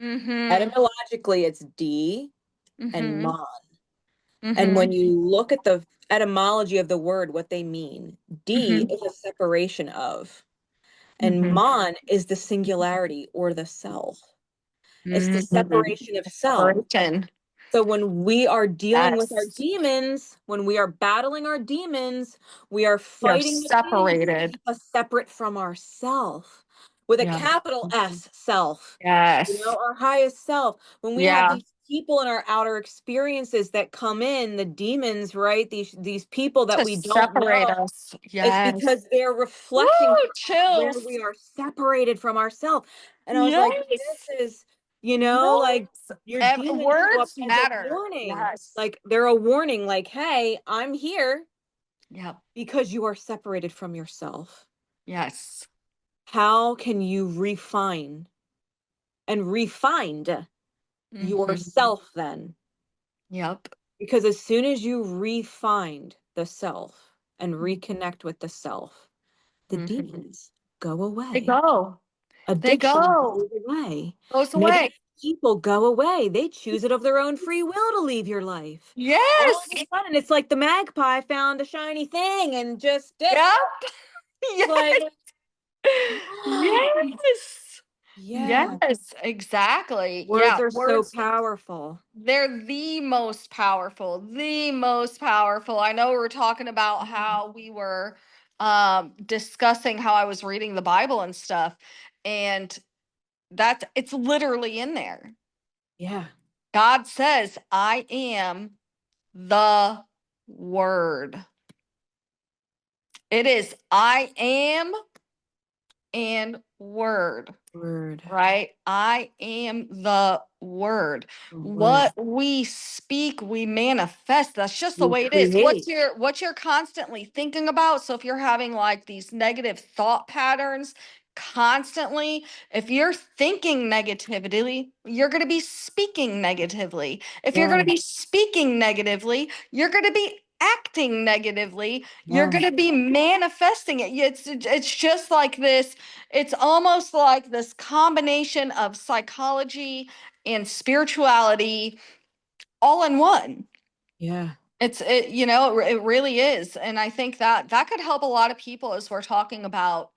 Etymologically, it's D and mon. And when you look at the etymology of the word, what they mean, D is a separation of. And mon is the singularity or the self. It's the separation of self. So when we are dealing with our demons, when we are battling our demons, we are fighting separated, to keep us separate from ourself with a capital S, self. Yes. Our highest self. When we have these people in our outer experiences that come in, the demons, right? These people that we don't separate know. Us. It's because they're reflecting where chills. we are separated from ourselves. And I was like, this is, like your demons show up words as matter. a warning. Like they're a warning, like, hey, I'm here. Yep. Because you are separated from yourself. Yes. How can you refine and refind yourself then? Yep. Because as soon as you refind the self and reconnect with the self, the demons go away. They go. Addiction goes away. Goes away. people go away. They choose it of their own free will to leave your life. All Yes. of a sudden, it's like the magpie found a shiny thing and just Yep. it's like, Yes. yeah, Yes, exactly. words Yeah, are so words, powerful. they're the most powerful, the most powerful. I know we were talking about how we were discussing how I was reading the Bible and stuff, and it's literally in there. Yeah. God says, I am the word. It is I am and word. Word. Right? I am the word. Word. What we speak, we manifest. That's just the We way it is. create. What you're constantly thinking about? So if you're having like these negative thought patterns constantly, if you're thinking negatively, you're going to be speaking negatively. If you're going to Yeah. be speaking negatively, you're going to be acting negatively. You're Yeah. going to be manifesting it. It's just like this. It's almost like this combination of psychology and spirituality all in one. Yeah. It really is. And I think that could help a lot of people as we're talking about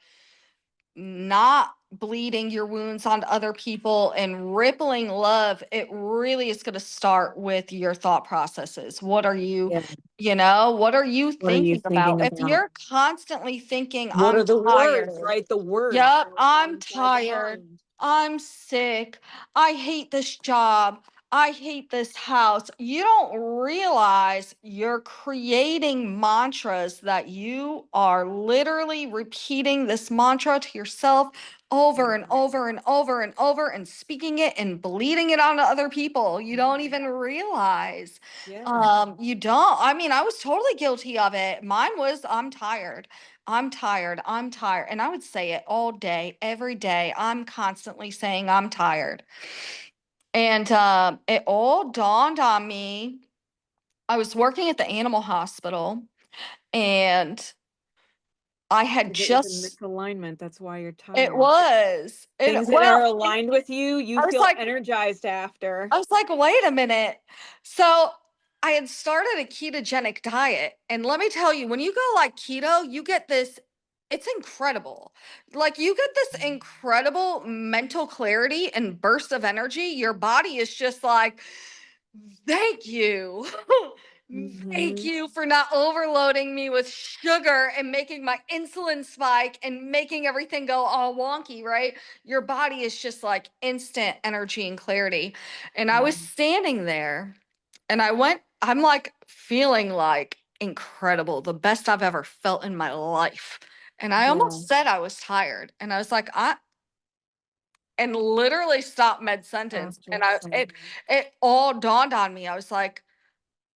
not bleeding your wounds onto other people and rippling love. It really is going to start with your thought processes. What are you, Yeah. what are you What are you thinking thinking about? If about? you're constantly thinking, What I'm are the words, tired. right? The words Yep, that are going I'm inside the tired. mind. I'm sick. I hate this job. I hate this house. You don't realize you're creating mantras that you are literally repeating this mantra to yourself over and over and over and over and speaking it and bleeding it onto other people. You don't even realize. Yeah. You don't. I mean, I was totally guilty of it. Mine was, I'm tired. I'm tired. I'm tired. And I would say it all day, every day. I'm constantly saying I'm tired. And it all dawned on me. I was working at the animal hospital and I had It was in just, misalignment. That's why you're it tired. was, Things that well, are aligned with you, you I was feel like, energized after. wait a minute. So I had started a ketogenic diet. And let me tell you, when you go like keto, you get this, it's incredible. Like you get this incredible mental clarity and burst of energy. Your body is just like, thank you. Thank Mm-hmm. you for not overloading me with sugar and making my insulin spike and making everything go all wonky, right? Your body is just like instant energy and clarity. And I was standing there and I'm like feeling like incredible, the best I've ever felt in my life. And I Yeah. almost said I was tired. And I was like, and literally stopped mid sentence. And After saying, it all dawned on me. I was like,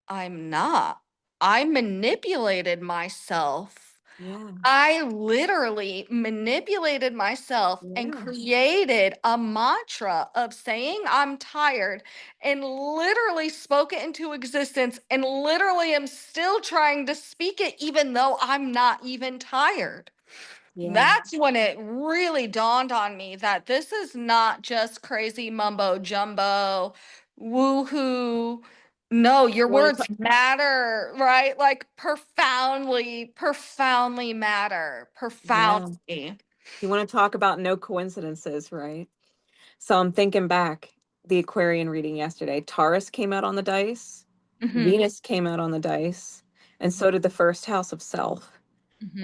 I'm not. I manipulated myself. yeah. I literally manipulated myself and Yeah. created a mantra of saying I'm tired and literally spoke it into existence and literally am still trying to speak it even though I'm not even tired. Yeah. That's when it really dawned on me that this is not just crazy mumbo jumbo, woohoo. No, your You want words to matter, right? Like profoundly, profoundly matter. yeah. Profoundly. You want to talk about no coincidences, right? So I'm thinking back, the Aquarian reading yesterday. Taurus came out on the dice, Hmm. Venus came out on the dice, and so did the first house of self.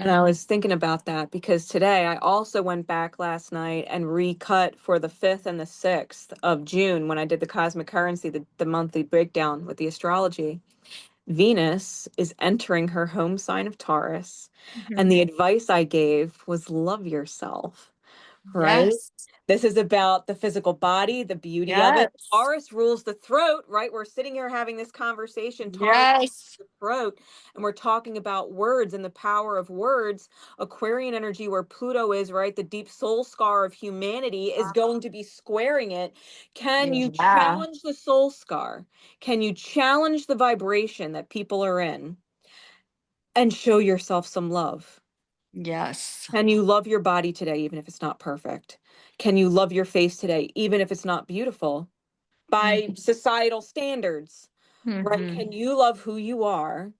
And Hmm. I was thinking about that because today I also went back last night and recut for the 5th and the 6th of June when I did the cosmic currency, the monthly breakdown with the astrology. Venus is entering her home sign of Taurus, and Hmm. the advice I gave was love yourself, right? Yes. This is about the physical body, the beauty of it. Yes. Taurus rules the throat, right? We're sitting here having this conversation. Taurus Yes. rules the throat, and we're talking about words and the power of words. Aquarian energy, where Pluto is, right? The deep soul scar of humanity is going to be squaring it. Can you Yeah. challenge the soul scar? Can you challenge the vibration that people are in and show yourself some love? Yes. Can you love your body today, even if it's not perfect? Can you love your face today, even if it's not beautiful by societal standards, right? Can you love who you are,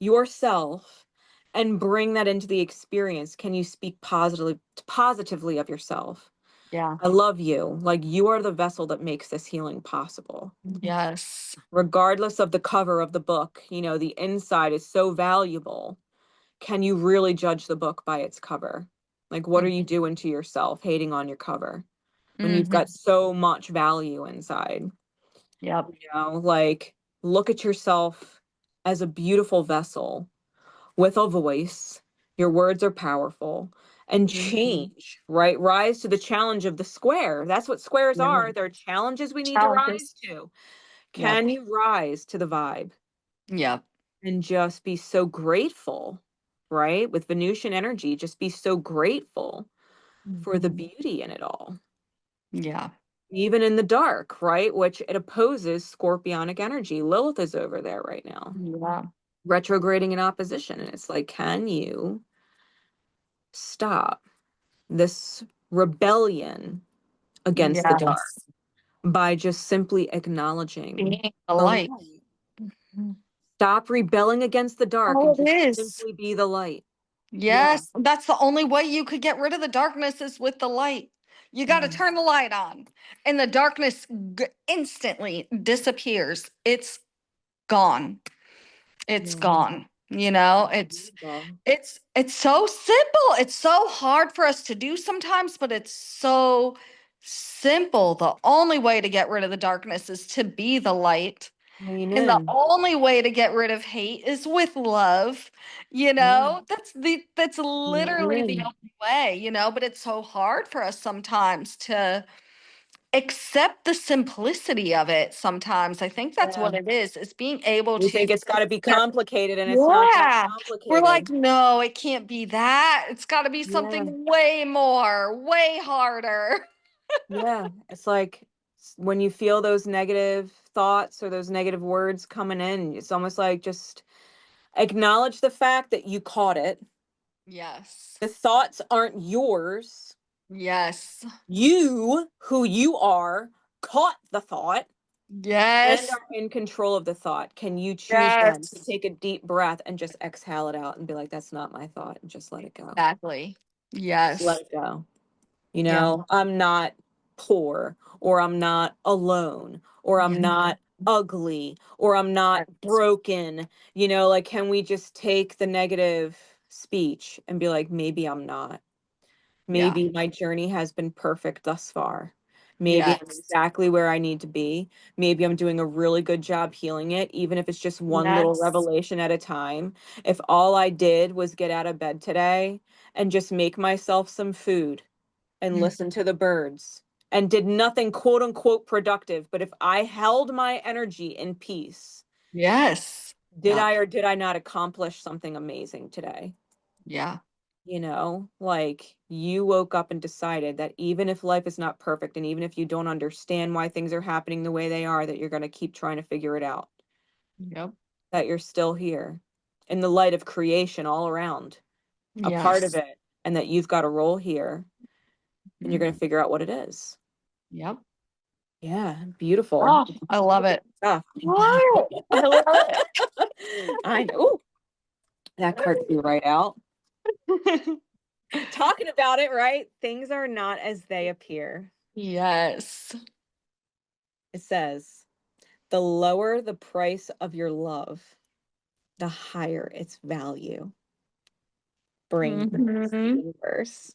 yourself, and bring that into the experience? Can you speak positively of yourself? Yeah. I love you. Like, you are the vessel that makes this healing possible. Yes. Regardless of the cover of the book, you know, the inside is so valuable. Can you really judge the book by its cover? Like, what are you doing to yourself hating on your cover when you've got so much value inside? Yep. You know, like, look at yourself as a beautiful vessel with a voice. Your words are powerful, and change, right? Rise to the challenge of the square. That's what squares are. They're challenges we need to rise to. Can you rise to the vibe? Yep. And just be so grateful, right? With Venusian energy, just be so grateful for the beauty in it all. Yeah. Even in the dark, right? Which it opposes scorpionic energy. Lilith is over there right now, Yeah. retrograding in opposition. And it's like, can you stop this rebellion against the dark Yes. by just simply acknowledging Being the the light. light? Stop rebelling against the dark Oh, and it just is. simply be the light. Yes. That's the only way you could get rid of the darkness is with the light. You got to turn the light on, and the darkness instantly disappears. It's gone. It's gone. You know, it's so simple. It's so hard for us to do sometimes, but it's so simple. The only way to get rid of the darkness is to be the light. And the Amen. only way to get rid of hate is with love. You know, that's literally the Amen. only way, you know, but it's so hard for us sometimes to accept the simplicity of it sometimes. I think that's Yeah. what it is being able We to think it's got to be accept. complicated, and it's not that Yeah. We're like, complicated. no, it can't be that. It's got to be Yeah. something way more, way harder. Yeah. It's like when you feel those negative thoughts or those negative words coming in, it's almost like just acknowledge the fact that you caught it. Yes. The thoughts aren't yours. Yes. You, who you are, caught the thought and Yes. are in control of the thought. Can you choose then to Yes. take a deep breath and just exhale it out and be like, that's not my thought, and just let it go? Exactly. Just let Yes. it go. You Yeah. know, I'm not poor, or I'm not alone, or I'm Yeah. not ugly, or I'm not broken. You know, like, can we just take the negative speech and be like, maybe I'm not. Yeah. Maybe my journey has been perfect thus far. Maybe I'm Yes. exactly where I need to be. Maybe I'm doing a really good job healing it, even if it's just one little Yes. revelation at a time. If all I did was get out of bed today and just make myself some food and listen to the birds and did nothing quote unquote productive, but if I held my energy in peace, Yes. did Yeah. I or did I not accomplish something amazing today? Yeah. You know, like, you woke up and decided that even if life is not perfect, and even if you don't understand why things are happening the way they are, that you're going to keep trying to figure it out, Yep. that you're still here in the light of creation all around, a part of Yes. it, and that you've got a role here and you're going to figure out what it is. Yep. Yeah, beautiful. Oh, I love it. Stuff. What? I love I know. Ooh, that card flew right out. it. Talking about it, right? Things are not as they appear. Yes. It says, the lower the price of your love, the higher its value. Bring this to the universe.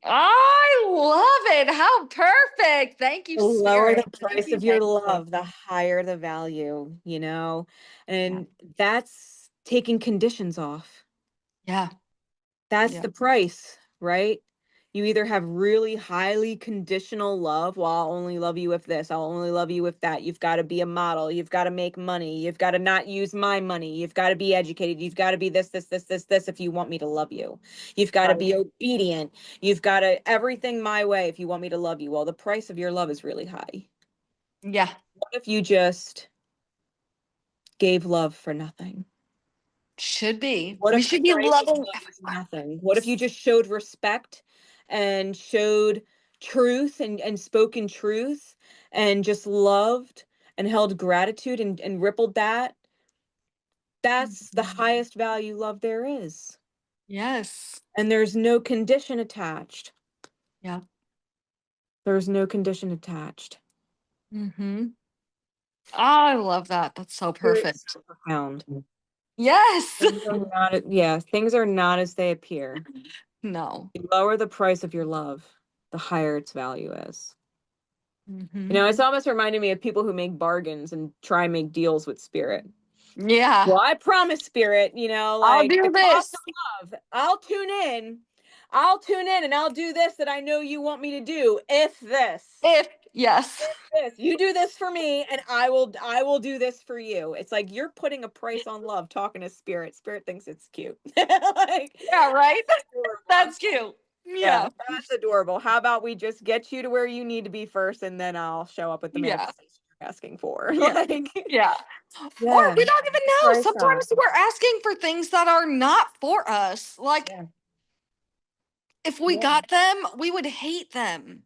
I love it. How perfect. Thank you, The lower the Spirit. Thank price you. of your Thank you. love, the higher the value, you know? And that's taking conditions off. Yeah. That's Yeah. the price, right? You either have really highly conditional love. Well, I'll only love you if this, I'll only love you if that. You've got to be a model. You've got to make money. You've got to not use my money. You've got to be educated. You've got to be this if you want me to love you. You've got to Right. be obedient. You've got to everything my way if you want me to love you. Well, the price of your love is really high. Yeah. What if you just gave love for nothing? Should be. What We if should the be price of loving. love was nothing? What if you just showed respect and showed truth and spoken truth and just loved and held gratitude and rippled that? That's the highest value love there is. Yes. And there's no condition attached. Yeah. There's no condition attached. Mm-hmm. I love that. That's so It's perfect. so profound. Yes. Things are not as they appear. No. You lower the price of your love, the higher its value is. Mm-hmm. You know, it's almost reminded me of people who make bargains and try and make deals with spirit. Yeah. Well, I promise, spirit, you know, I'll like do the this. cost of love. I'll tune in and I'll do this that I know you want me to do. If this. Yes. This. You do this for me and I will do this for you. It's like you're putting a price on love talking to spirit. Spirit thinks it's cute. Like, Yeah, right? adorable. That's cute. Yeah. That's adorable. How about we just get you to where you need to be first and then I'll show up with the Yeah. manifestation you're asking for. Yeah. Like, Yeah. yeah. Or we don't even know. Price Sometimes we're asking for things that are not for us. Like, Yeah. if we Yeah. got them, we would hate them.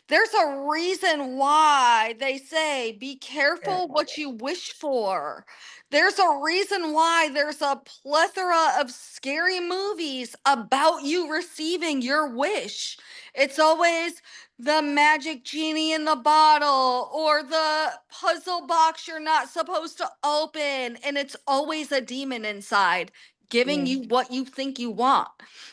There's a reason why they say, be careful what you wish for. There's a reason why there's a plethora of scary movies about you receiving your wish. It's always the magic genie in the bottle or the puzzle box you're not supposed to open. And it's always a demon inside giving you what you think you want.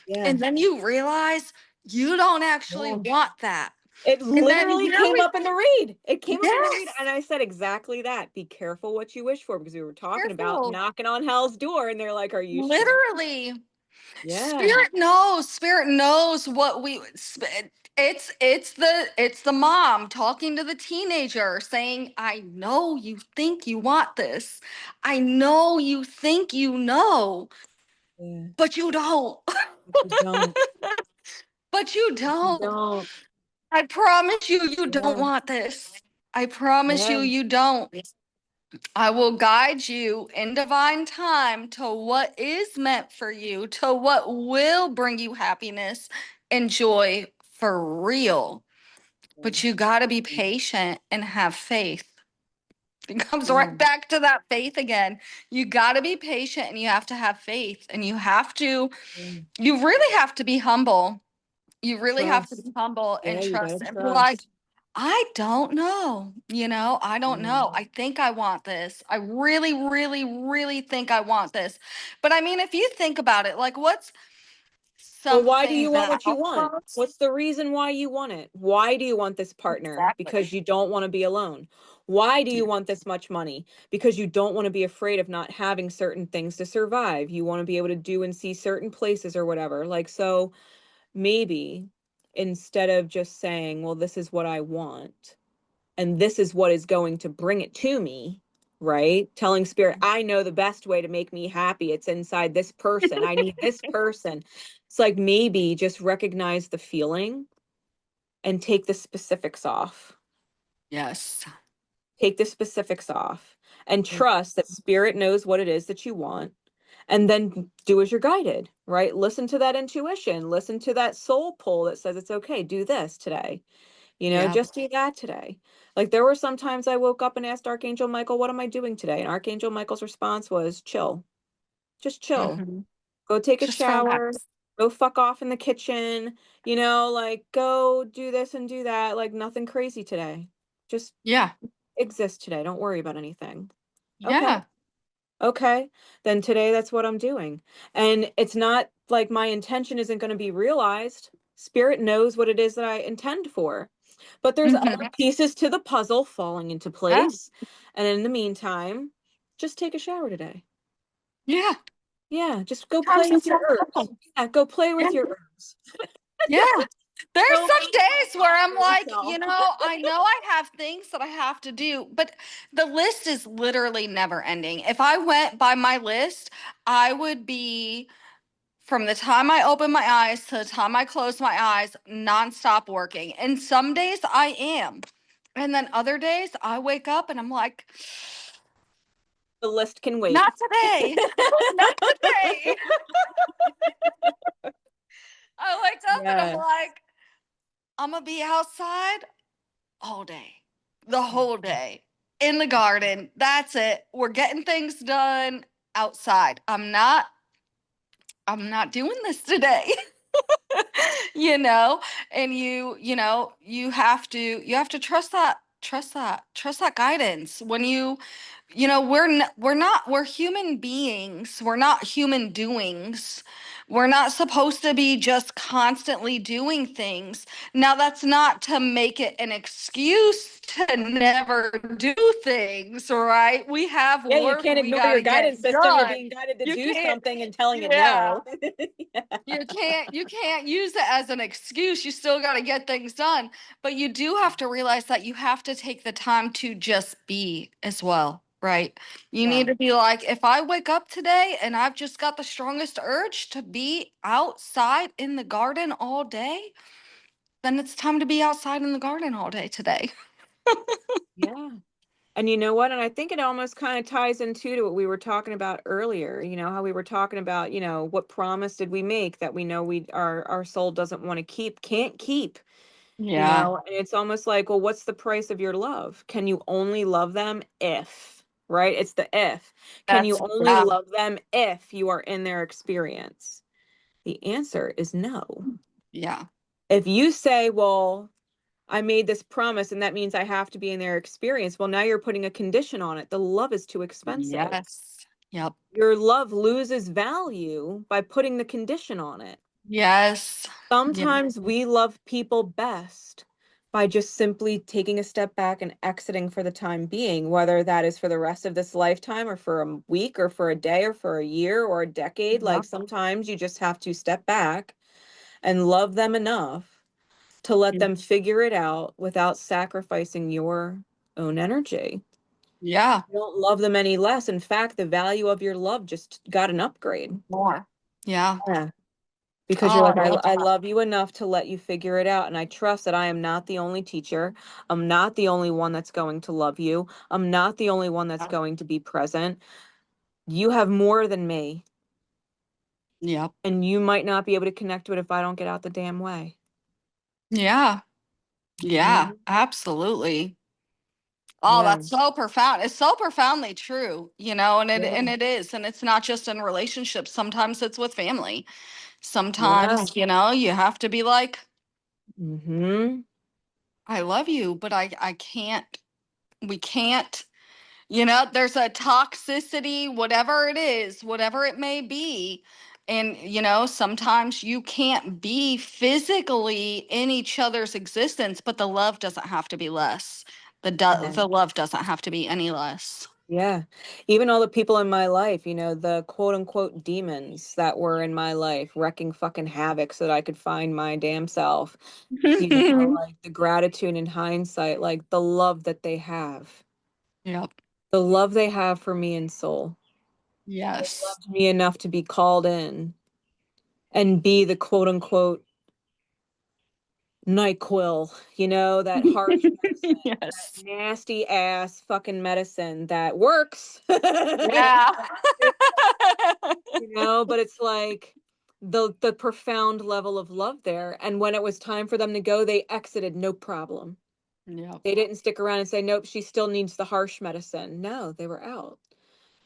Yeah. And then you realize you don't actually want that. It And then literally came up in the read. It came up in the read, Yes. and I said exactly that. Be careful what you wish for, because we were talking about Careful. knocking on hell's door, and they're like, "Are you sure?" Literally. Yeah. Spirit knows what we it's the mom talking to the teenager saying, I know you think you want this. I know you think you know, Yeah. but you don't. But you don't. But you You don't. don't. I promise you, you don't Yeah. want this. I promise Yeah. you don't. I will guide you in divine time to what is meant for you, to what will bring you happiness and joy for real. But you got to be patient and have faith. It comes right back to that faith again. You got to be patient and you have to have faith and you really have to be humble. You really have to be humble and you trust gotta and be like, trust. I don't know. I don't know. I think I want this. I really, really, really think I want this. But I mean, if you think about it, like what's Well, why do something you want that what you want? What's the reason why you want it? Why do you want this partner? Because you don't want to be alone. Why do you want this much money? Because you don't want to be afraid of not having certain things to survive. You want to be able to do and see certain places or whatever. Like, so maybe instead of just saying, well, this is what I want, and this is what is going to bring it to me, right? Telling spirit, I know the best way to make me happy. It's inside this person. I need this person. It's like maybe just recognize the feeling and take the specifics off. Yes. Take the specifics off and trust that spirit knows what it is that you want. And then do as you're guided, right? Listen to that intuition, listen to that soul pull that says it's okay, do this today. Just do that today. Like there were some times I woke up and asked Archangel Michael, what am I doing today? And Archangel Michael's response was chill. Just chill. Mhm. Go take a Just shower. relax. Go fuck off in the kitchen. Like go do this and do that. Like nothing crazy today. Just Yeah. exist today. Don't worry about anything. Okay. Yeah. Okay. Then today that's what I'm doing. And it's not like my intention isn't going to be realized. Spirit knows what it is that I intend for. But there's other pieces to the puzzle falling into place. And in the meantime, just take a shower today. Yeah. Yeah, just go play with your herbs. Yeah, go play with your herbs. Yeah. There's Go some make days where I'm for like, yourself. I know I have things that I have to do, but the list is literally never ending. If I went by my list, I would be from the time I open my eyes to the time I close my eyes, nonstop working. And some days I am. And then other days I wake up and I'm like, The list can wait. Not today. Not today. I wake up and I'm like, I'm going to be outside all day, the whole day, in the garden. That's it. We're getting things done outside. I'm not doing this today. And you have to trust that guidance when we're human beings. We're not human doings. We're not supposed to be just constantly doing things. Now, that's not to make it an excuse to never do things, right? We have Yeah, you work can't we ignore got your to get guidance system. done. You're being guided to You do can't, something and telling it yeah. no. Yeah. You can't use it as an excuse. You still got to get things done. But you do have to realize that you have to take the time to just be as well, right? You need to be like, if I wake up today and I've just got the strongest urge to be outside in the garden all day, then it's time to be outside in the garden all day today. Yeah. And you know what? And I think it almost kind of ties into to what we were talking about earlier, how we were talking about, what promise did we make that we know our soul doesn't want to keep, can't keep, Yeah. and it's almost like, well, what's the price of your love? Can you only love them if, right? It's the if. Can you only love them if you are in their experience? The answer is no. Yeah. If you say, well, I made this promise and that means I have to be in their experience, well, now you're putting a condition on it. The love is too expensive. Yes. Yep. Your love loses value by putting the condition on it. Yes. Sometimes we love people best by just simply taking a step back and exiting for the time being, whether that is for the rest of this lifetime or for a week or for a day or for a year or a decade. Like sometimes you just have to step back and love them enough to let them figure it out without sacrificing your own energy. Yeah. You don't love them any less. In fact, the value of your love just got an upgrade. More. Yeah. Yeah. Because you're like, I love you enough to let you figure it out. And I trust that I am not the only teacher. I'm not the only one that's going to love you. I'm not the only one that's going to be present. You have more than me. Yep. And you might not be able to connect to it if I don't get out the damn way. Yeah. Yeah, absolutely. Oh, Yeah. that's so profound. It's so profoundly true, and it is. And it's not just in relationships. Sometimes it's with family. Sometimes, you have to be like, I love you, but I can't, we can't, there's a toxicity, whatever it is, whatever it may be. And, sometimes you can't be physically in each other's existence, but the love doesn't have to be less. The love doesn't have to be any less. Yeah. Even all the people in my life, the quote unquote demons that were in my life, wrecking fucking havoc so that I could find my damn self. Like the gratitude in hindsight, like the love that they have. Yep. The love they have for me in soul. Yes. They loved me enough to be called in and be the quote unquote NyQuil, that harsh medicine, that nasty ass fucking medicine that works. Yeah. But it's like the profound level of love there. And when it was time for them to go, they exited, no problem. Yeah. They didn't stick around and say, nope, she still needs the harsh medicine. No, they were out.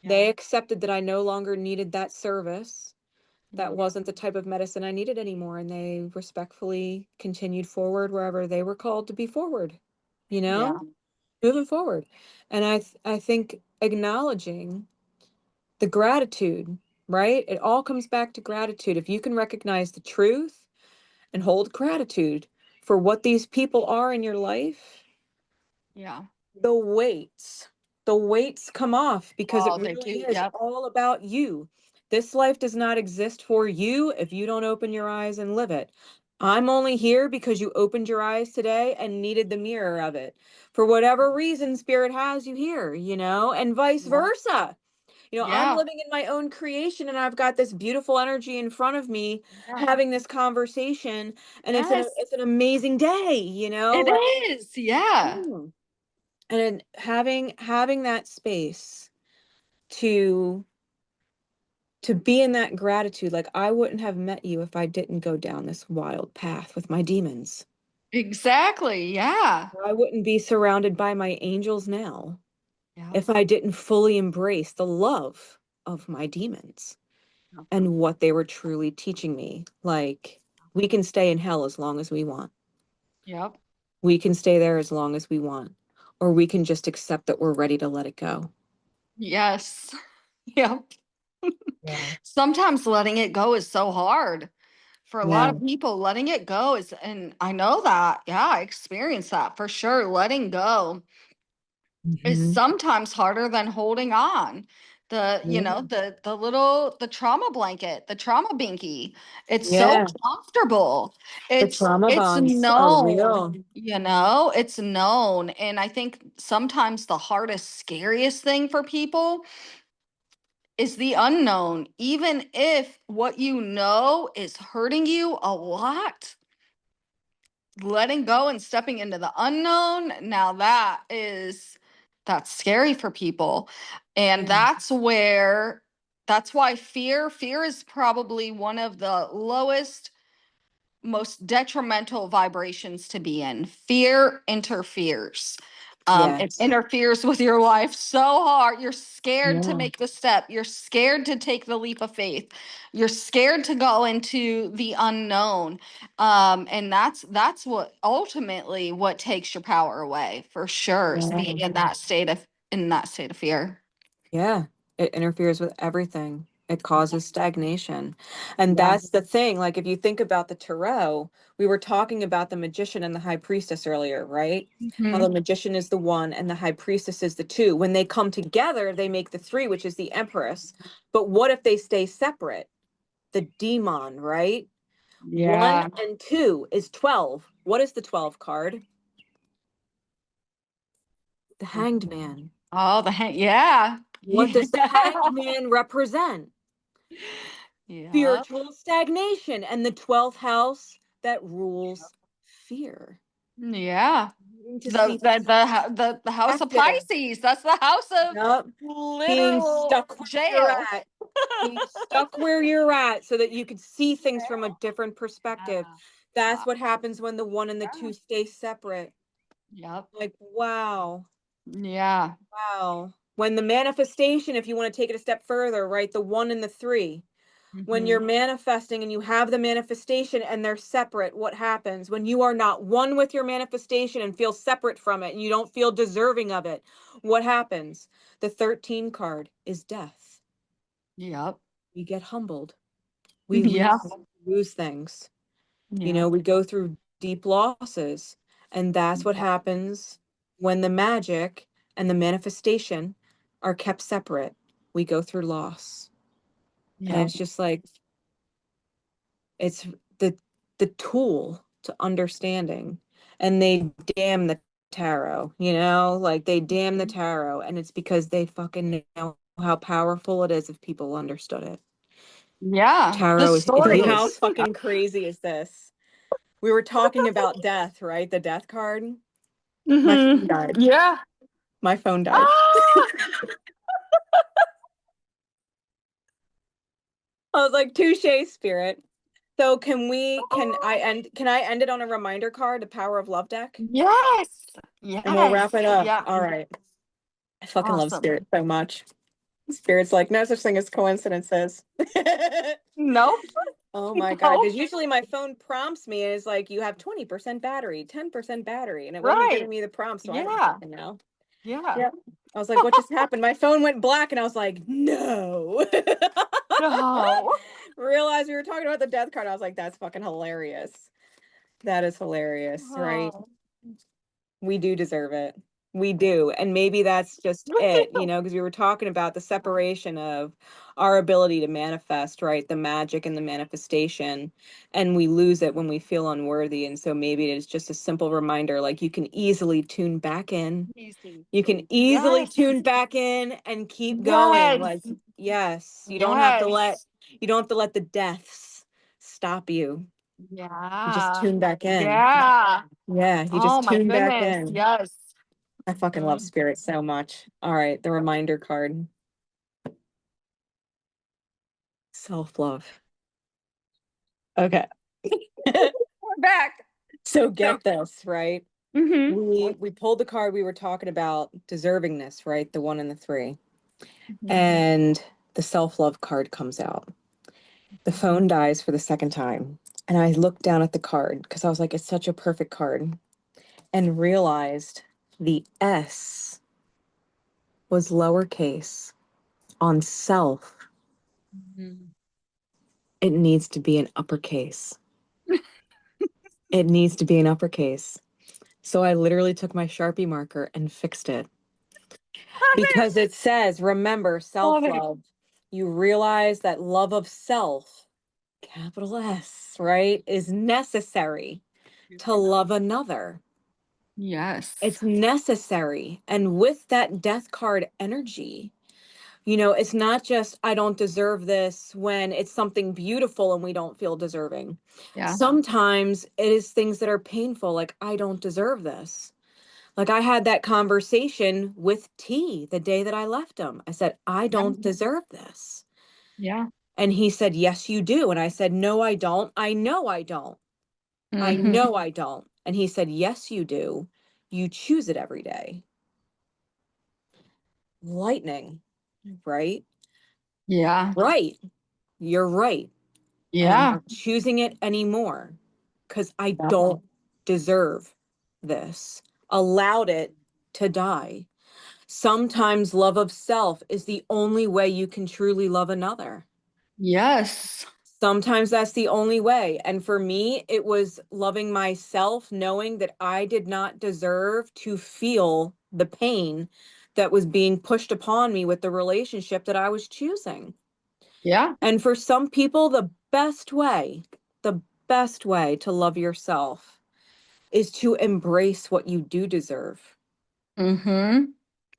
They accepted that I no longer needed that service. That wasn't the type of medicine I needed anymore. And they respectfully continued forward wherever they were called to be forward, moving forward. And I think acknowledging the gratitude, right? It all comes back to gratitude. If you can recognize the truth and hold gratitude for what these people are in your life, the weights come off, because it really is all about you. This life does not exist for you if you don't open your eyes and live it. I'm only here because you opened your eyes today and needed the mirror of it. For whatever reason, spirit has you here, and vice versa. I'm living in my own creation and I've got this beautiful energy in front of me having this conversation, and it's an amazing day, It is. Yeah. And having that space to be in that gratitude. Like, I wouldn't have met you if I didn't go down this wild path with my demons. Exactly. Yeah. I wouldn't be surrounded by my angels now Yeah. if I didn't fully embrace the love of my demons and what they were truly teaching me. Like, we can stay in hell as long as we want. Yep. We can stay there as long as we want, or we can just accept that we're ready to let it go. Yes. Yep. Yeah. Sometimes letting it go is so hard. For a lot Yeah. of people, letting it go is, and I know that, yeah, I experienced that for sure. Letting go is Mhm. sometimes harder than holding on. The, you Yeah. know, the trauma blanket, the trauma binky. It's so Yeah. comfortable. The trauma It's bonds are real. known, you know, it's known. And I think sometimes the hardest, scariest thing for people is the unknown. Even if what you know is hurting you a lot, letting go and stepping into the unknown, now that's scary for people. And Yeah. that's why fear is probably one of the lowest, most detrimental vibrations to be in. Fear interferes. It Yes. interferes with your life so hard. You're scared to Yeah. make the step. You're scared to take the leap of faith. You're scared to go into the unknown. And that's what ultimately what takes your power away for sure, is being Yeah. in that state of fear. Yeah. It interferes with everything. It causes stagnation. And Yeah. that's the thing. Like, if you think about the tarot, we were talking about the magician and the high priestess earlier, right? How the Mhm. magician is the one and the high priestess is the two. When they come together, they make the three, which is the empress. But what if they stay separate? The demon, right? Yeah. 1 and 2 is 12. What is the 12 card? The Hanged Man. Oh, yeah. What does the Hanged Yeah. Man represent? Yeah. Spiritual stagnation, and the 12th house that rules fear. Yeah. Needing to see The house of perspective. Pisces. That's the house of Yup. Being literal stuck where you're jail. at. Being stuck where you're at so that you could see things from a different perspective. That's what happens when the 1 and the 2 stay separate. Yep. Like, wow. Yeah. Wow. When the manifestation, if you want to take it a step further, right? The 1 and the 3. When you're manifesting and you have the manifestation and they're separate, what happens? When you are not one with your manifestation and feel separate from it and you don't feel deserving of it, what happens? The 13 card is death. Yep. We get humbled. We Yeah. lose things. You Yeah. know, we go through deep losses. And that's what happens when the magic and the manifestation are kept separate. We go through loss. And Yep. it's just like, it's the tool to understanding. And they damn the tarot, you know, like they damn the tarot, and it's because they fucking know how powerful it is if people understood it. Yeah. The Tarot is how stories. fucking crazy is this? We were talking about death, right? The death card. My phone died. Yeah. My phone died. Ah! I was like, touche, spirit. So can I end it on a reminder card, the Power of Love deck? Yes. And we'll wrap Yes. it up. Yeah. All right. I fucking love Awesome. spirit so much. Spirit's like, no such thing as coincidences. Nope. Oh my God. Because usually my phone prompts me and it's like, you have 20% battery, 10% battery. And it wasn't Right. giving me the prompt, so I didn't Yeah. fucking know. Yeah. Yeah. I was like, what just happened? My phone went black and I was like, no. No. Realized we were talking about the death card. I was like, that's fucking hilarious. That is hilarious, right? Oh. We do deserve it. We do. And maybe that's just it, you know, because we were talking about the separation of our ability to manifest, right? The magic and the manifestation. And we lose it when we feel unworthy. And so maybe it's just a simple reminder, like you can easily tune back in. Easy. You can easily Yes. tune back in and keep going. Yes. Like, yes, you don't have to Yes. let the deaths stop you. You just Yeah. tune back in. Yeah. Yeah, you Oh just my tune back goodness. in. Yes. I fucking love Mm. spirit so much. All right, the reminder card. Self-love. Okay. We're back. So get this, right? Mm-hmm. We pulled the card, we were talking about deservingness, right? The 1 and the 3. And the self-love card comes out. The phone dies for the second time. And I looked down at the card because I was like, it's such a perfect card. And realized the S was lowercase on self. It needs to be an uppercase. It needs to be an uppercase. So I literally took my Sharpie marker and fixed it. Because it says, remember, self-love. You realize that love of self, capital S, right, is necessary to love another. Yes. It's necessary. And with that death card energy, you know, it's not just, I don't deserve this when it's something beautiful and we don't feel deserving. Yeah. Sometimes it is things that are painful, like, I don't deserve this. Like, I had that conversation with T the day that I left him. I said, I don't deserve this. Yeah. And he said, yes, you do. And I said, no, I don't. I know I don't. I know I don't. And he said, yes, you do. You choose it every day. Lightning, right? Yeah. Right. You're right. And I'm not choosing it anymore because I don't deserve this. Allowed it to die. Sometimes love of self is the only way you can truly love another. Yes. Sometimes that's the only way. And for me, it was loving myself, knowing that I did not deserve to feel the pain that was being pushed upon me with the relationship that I was choosing. Yeah. And for some people, the best way to love yourself is to embrace what you do deserve.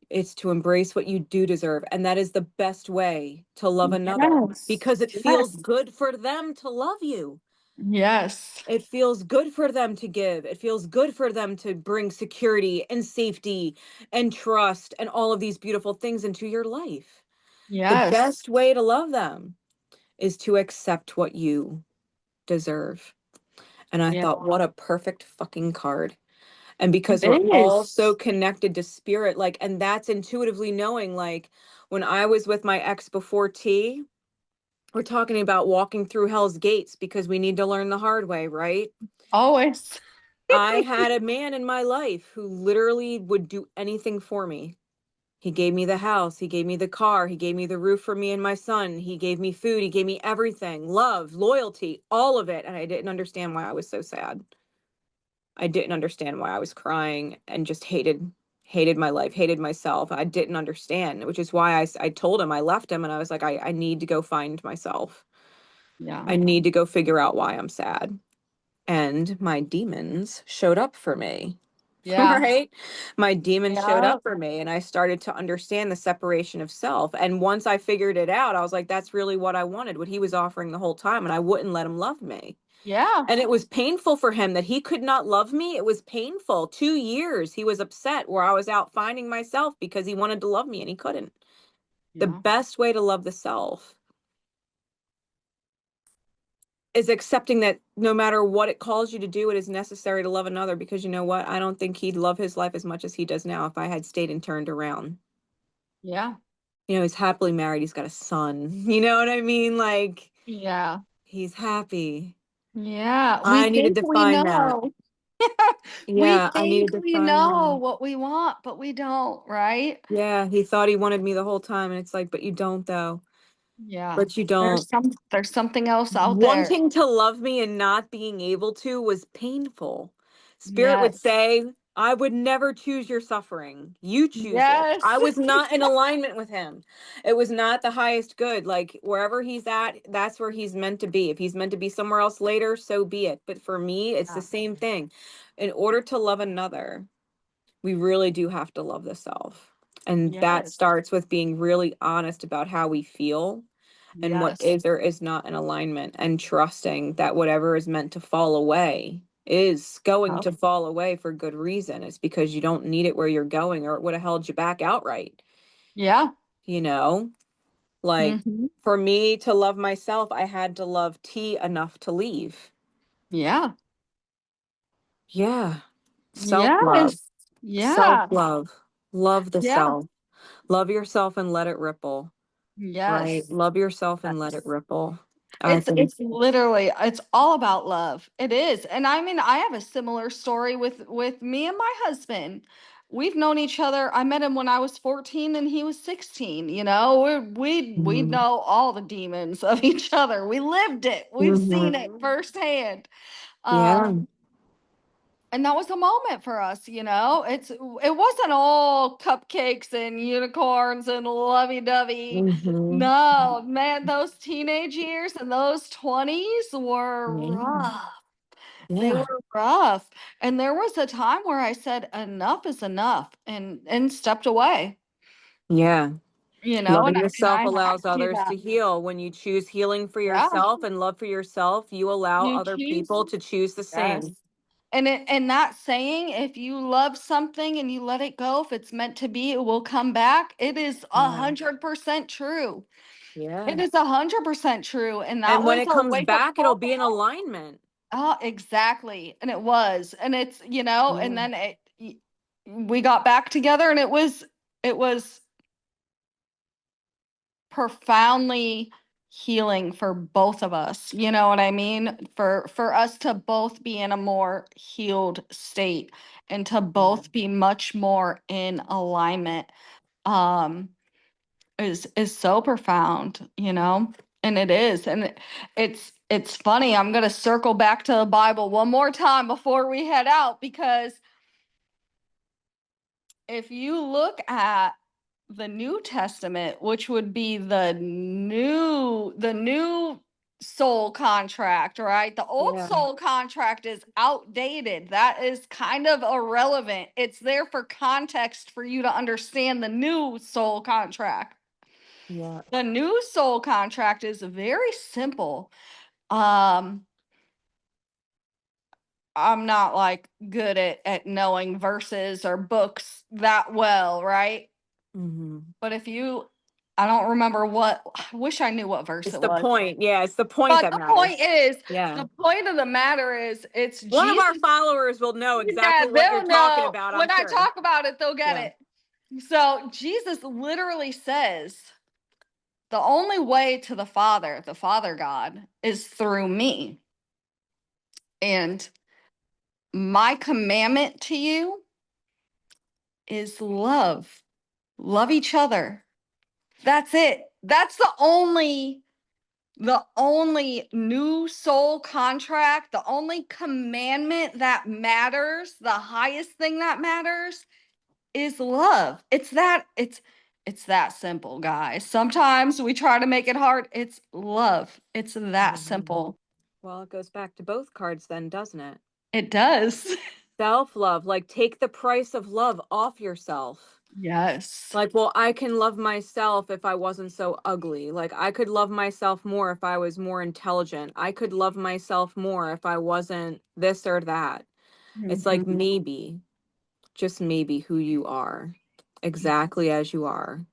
It's to embrace what you do deserve. And that is the best way to love another because it feels good for them to love you. Yes. It feels good for them to give. It feels good for them to bring security and safety and trust and all of these beautiful things into your life. The best way to love them is to accept what you deserve. And I thought, what a perfect fucking card. And because we're all so connected to spirit, like, and that's intuitively knowing, like, when I was with my ex before T, we're talking about walking through hell's gates because we need to learn the hard way, right? Always. I had a man in my life who literally would do anything for me. He gave me the house, he gave me the car, he gave me the roof for me and my son, he gave me food, he gave me everything, love, loyalty, all of it. And I didn't understand why I was so sad. I didn't understand why I was crying and just hated my life, hated myself. I didn't understand, which is why I told him, I left him and I was like, I need to go find myself. Yeah. I need to go figure out why I'm sad. And my demons showed up for me. Yeah. Right? My demons showed up for me and I started to understand the separation of self. And once I figured it out, I was like, that's really what I wanted, what he was offering the whole time. And I wouldn't let him love me. Yeah. And it was painful for him that he could not love me. It was painful. 2 years he was upset where I was out finding myself because he wanted to love me and he couldn't. The best way to love the self is accepting that no matter what it calls you to do, it is necessary to love another, because you know what? I don't think he'd love his life as much as he does now if I had stayed and turned around. Yeah. You know, he's happily married. He's got a son. You know what I mean? Like, Yeah. he's happy. Yeah. I needed to find that. We Yeah, I think needed to we find know that. what we want, but we don't, right? Yeah, he thought he wanted me the whole time, and it's like, but you don't, though. Yeah. But you don't. There's something else out there. Wanting to love me and not being able to was painful. Spirit would Yes. say, I would never choose your suffering. You choose it. Yes. I was not in alignment with him. It was not the highest good. Like, wherever he's at, that's where he's meant to be. If he's meant to be somewhere else later, so be it. But for me, it's the same thing. In order to love another, we really do have to love the self. And that starts with being really honest about how we feel and what is or is not in alignment, and trusting that whatever is meant to fall away is going to fall away for good reason. It's because you don't need it where you're going, or it would have held you back outright. Yeah. You know, Like, Mhm. for me to love myself, I had to love T enough to leave. Yeah. Yeah. Self-love. Yes. Yeah. Self-love. Love the Yeah. self. Love yourself and let it ripple. Right? Yes. Love yourself and let it Yes. ripple. I think. It's literally, it's all about love. It is. And I mean, I have a similar story with me and my husband. We've known each other. I met him when I was 14 and he was 16. You know, we Mhm. know all the demons of each other. We lived it. We've seen it firsthand. Yeah. And that was a moment for us, you know. It wasn't all cupcakes and unicorns and lovey-dovey. Mhm. No, man, those teenage years and those 20s were Yeah. rough. They Yeah. were rough. And there was a time where I said enough is enough and stepped away, Yeah. you know, Loving and yourself I had allows to do others that. to heal. When you choose healing for Yeah. yourself and love for yourself, you allow You other choose. people to choose the Yes. same. And that saying, if you love something and you let it go, if it's meant to be, it will come back. It is Yeah. 100% true. Yeah. It is 100% true. And that And when was it a comes wake up back, it'll call. be in alignment. Oh, exactly. And it was. And it's, you know, and Yeah. then we got back together and it was profoundly healing for both of us. You know what I mean? For us to both be in a more healed state and to both be much more in alignment um is so profound, you know? And it is. And it's funny. I'm going to circle back to the Bible one more time before we head out, because if you look at the New Testament, which would be the new soul contract, right? The old Yeah. soul contract is outdated. That is kind of irrelevant. It's there for context for you to understand the new soul contract. Yeah. The new soul contract is very simple. Um I'm not like good at knowing verses or books that well, right? Hmm. But if you, I don't remember what, I wish I knew what verse It's it the was. point. Yeah. It's the point But that the point matters. is, Yeah. the point of the matter is, it's One of our Jesus. followers will know Yeah, exactly what you're they'll talking know. about, I'm When I sure. talk about it, they'll get Yeah. it. So Jesus literally says, the only way to the Father God, is through me. And my commandment to you is love. Love each other. That's it. That's the only new soul contract, the only commandment that matters, the highest thing that matters is love. It's that simple, guys. Sometimes we try to make it hard. It's love. It's that Mhm. simple. Well, it goes back to both cards then, doesn't it? It does. Self-love, like take the price of love off yourself. Yes. Like, well, I can love myself if I wasn't so ugly. Like, I could love myself more if I was more intelligent. I could love myself more if I wasn't this or that. It's like Mhm. maybe, just maybe who you are, exactly as you are,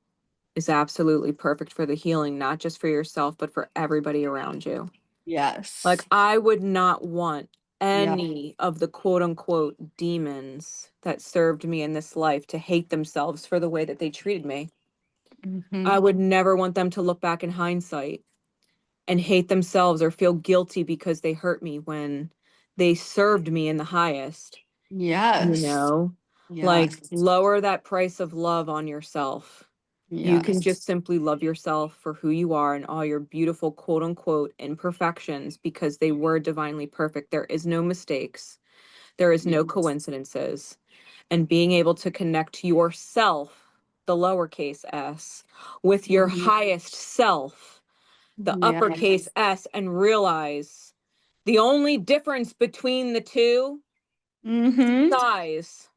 is absolutely perfect for the healing, not just for yourself, but for everybody around you. Like, Yes. I would not want Yeah. any of the quote unquote demons that served me in this life to hate themselves for the way that they treated me. I Mhm. would never want them to look back in hindsight and hate themselves or feel guilty because they hurt me when they served me in the highest, you Yes. know? Like, Yes. lower that price of love on yourself. You can Yes. just simply love yourself for who you are and all your beautiful quote unquote imperfections, because they were divinely perfect. There is no mistakes. There is no Yes. coincidences. And being able to connect yourself, the lowercase s, with your Mhm. highest self, the uppercase Yes. S, and realize the only difference between the two, Mhm. size.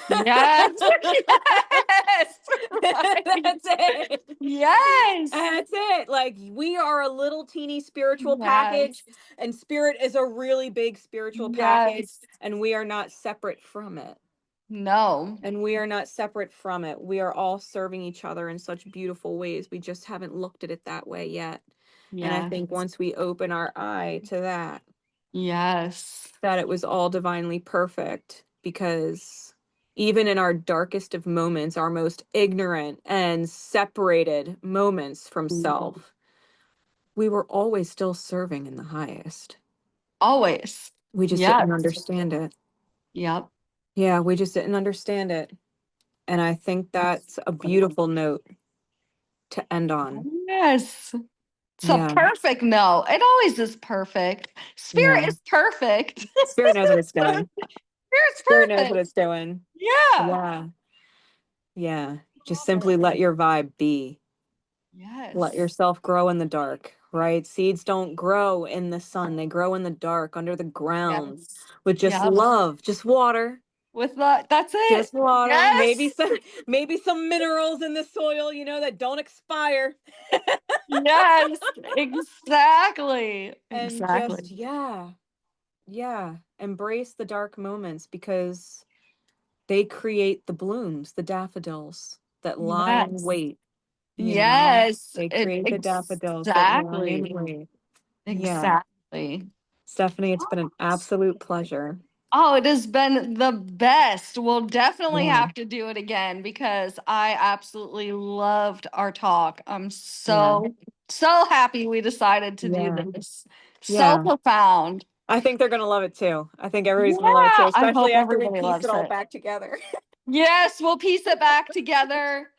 Yes. Yes. Right. That's it. Yes. That's it. Like, we are a little teeny spiritual Yes. package, and spirit is a really big spiritual package, Yes. and we are not separate from it. No. And we are not separate from it. We are all serving each other in such beautiful ways. We just haven't looked at it that way yet. And I think once we open our eye to that, yes, that it was all divinely perfect, because even in our darkest of moments, our most ignorant and separated moments from self, we were always still serving in the highest. Always. We just didn't understand it. Yep. Yeah, we just didn't understand it. And I think that's a beautiful note to end on. Yes. It's a perfect no. It always is perfect. Spirit is perfect. Spirit knows what it's doing. Spirit's Spirit knows what perfect. it's doing. Yeah. Yeah. Yeah. Just simply let your vibe be. Yes. Let yourself grow in the dark, right? Seeds don't grow in the sun. They grow in the dark, under the ground, with just love, just water. With that's it. Just water. Yes. Maybe some minerals in the soil, you know, that don't expire. Yes, exactly. And just, embrace the dark moments, because they create the blooms, the daffodils that lie in wait. Yes. They create the daffodils that lie in wait. Exactly. Stephanie, it's been an absolute pleasure. Oh, it has been the best. We'll definitely have to do it again, because I absolutely loved our talk. I'm so happy we decided to do this. So profound. I think they're gonna love it too. I think everybody's gonna love it too, especially after we piece it all back together. Yes, we'll piece it back together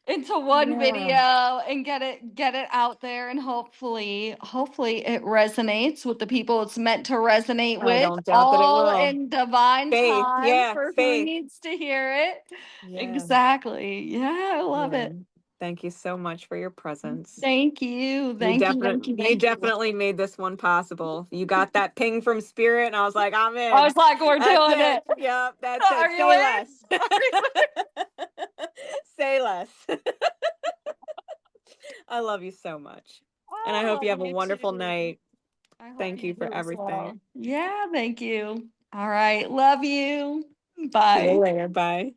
into one video and get it out there, and hopefully it resonates with the people it's meant to resonate with. I don't doubt that it will. In divine time for who faith. needs to hear it. Exactly. Yeah, I love it. Thank you so much for your presence. Thank you. You definitely made this one possible. You got that ping from Spirit, and I was like, I'm in. I was like, we're doing it. Yep, that's it. Say less. Say less. I love you so much. And I hope you have a wonderful night. Thank you for everything. Yeah, thank you. All right. Love you. Bye. See you later. Bye.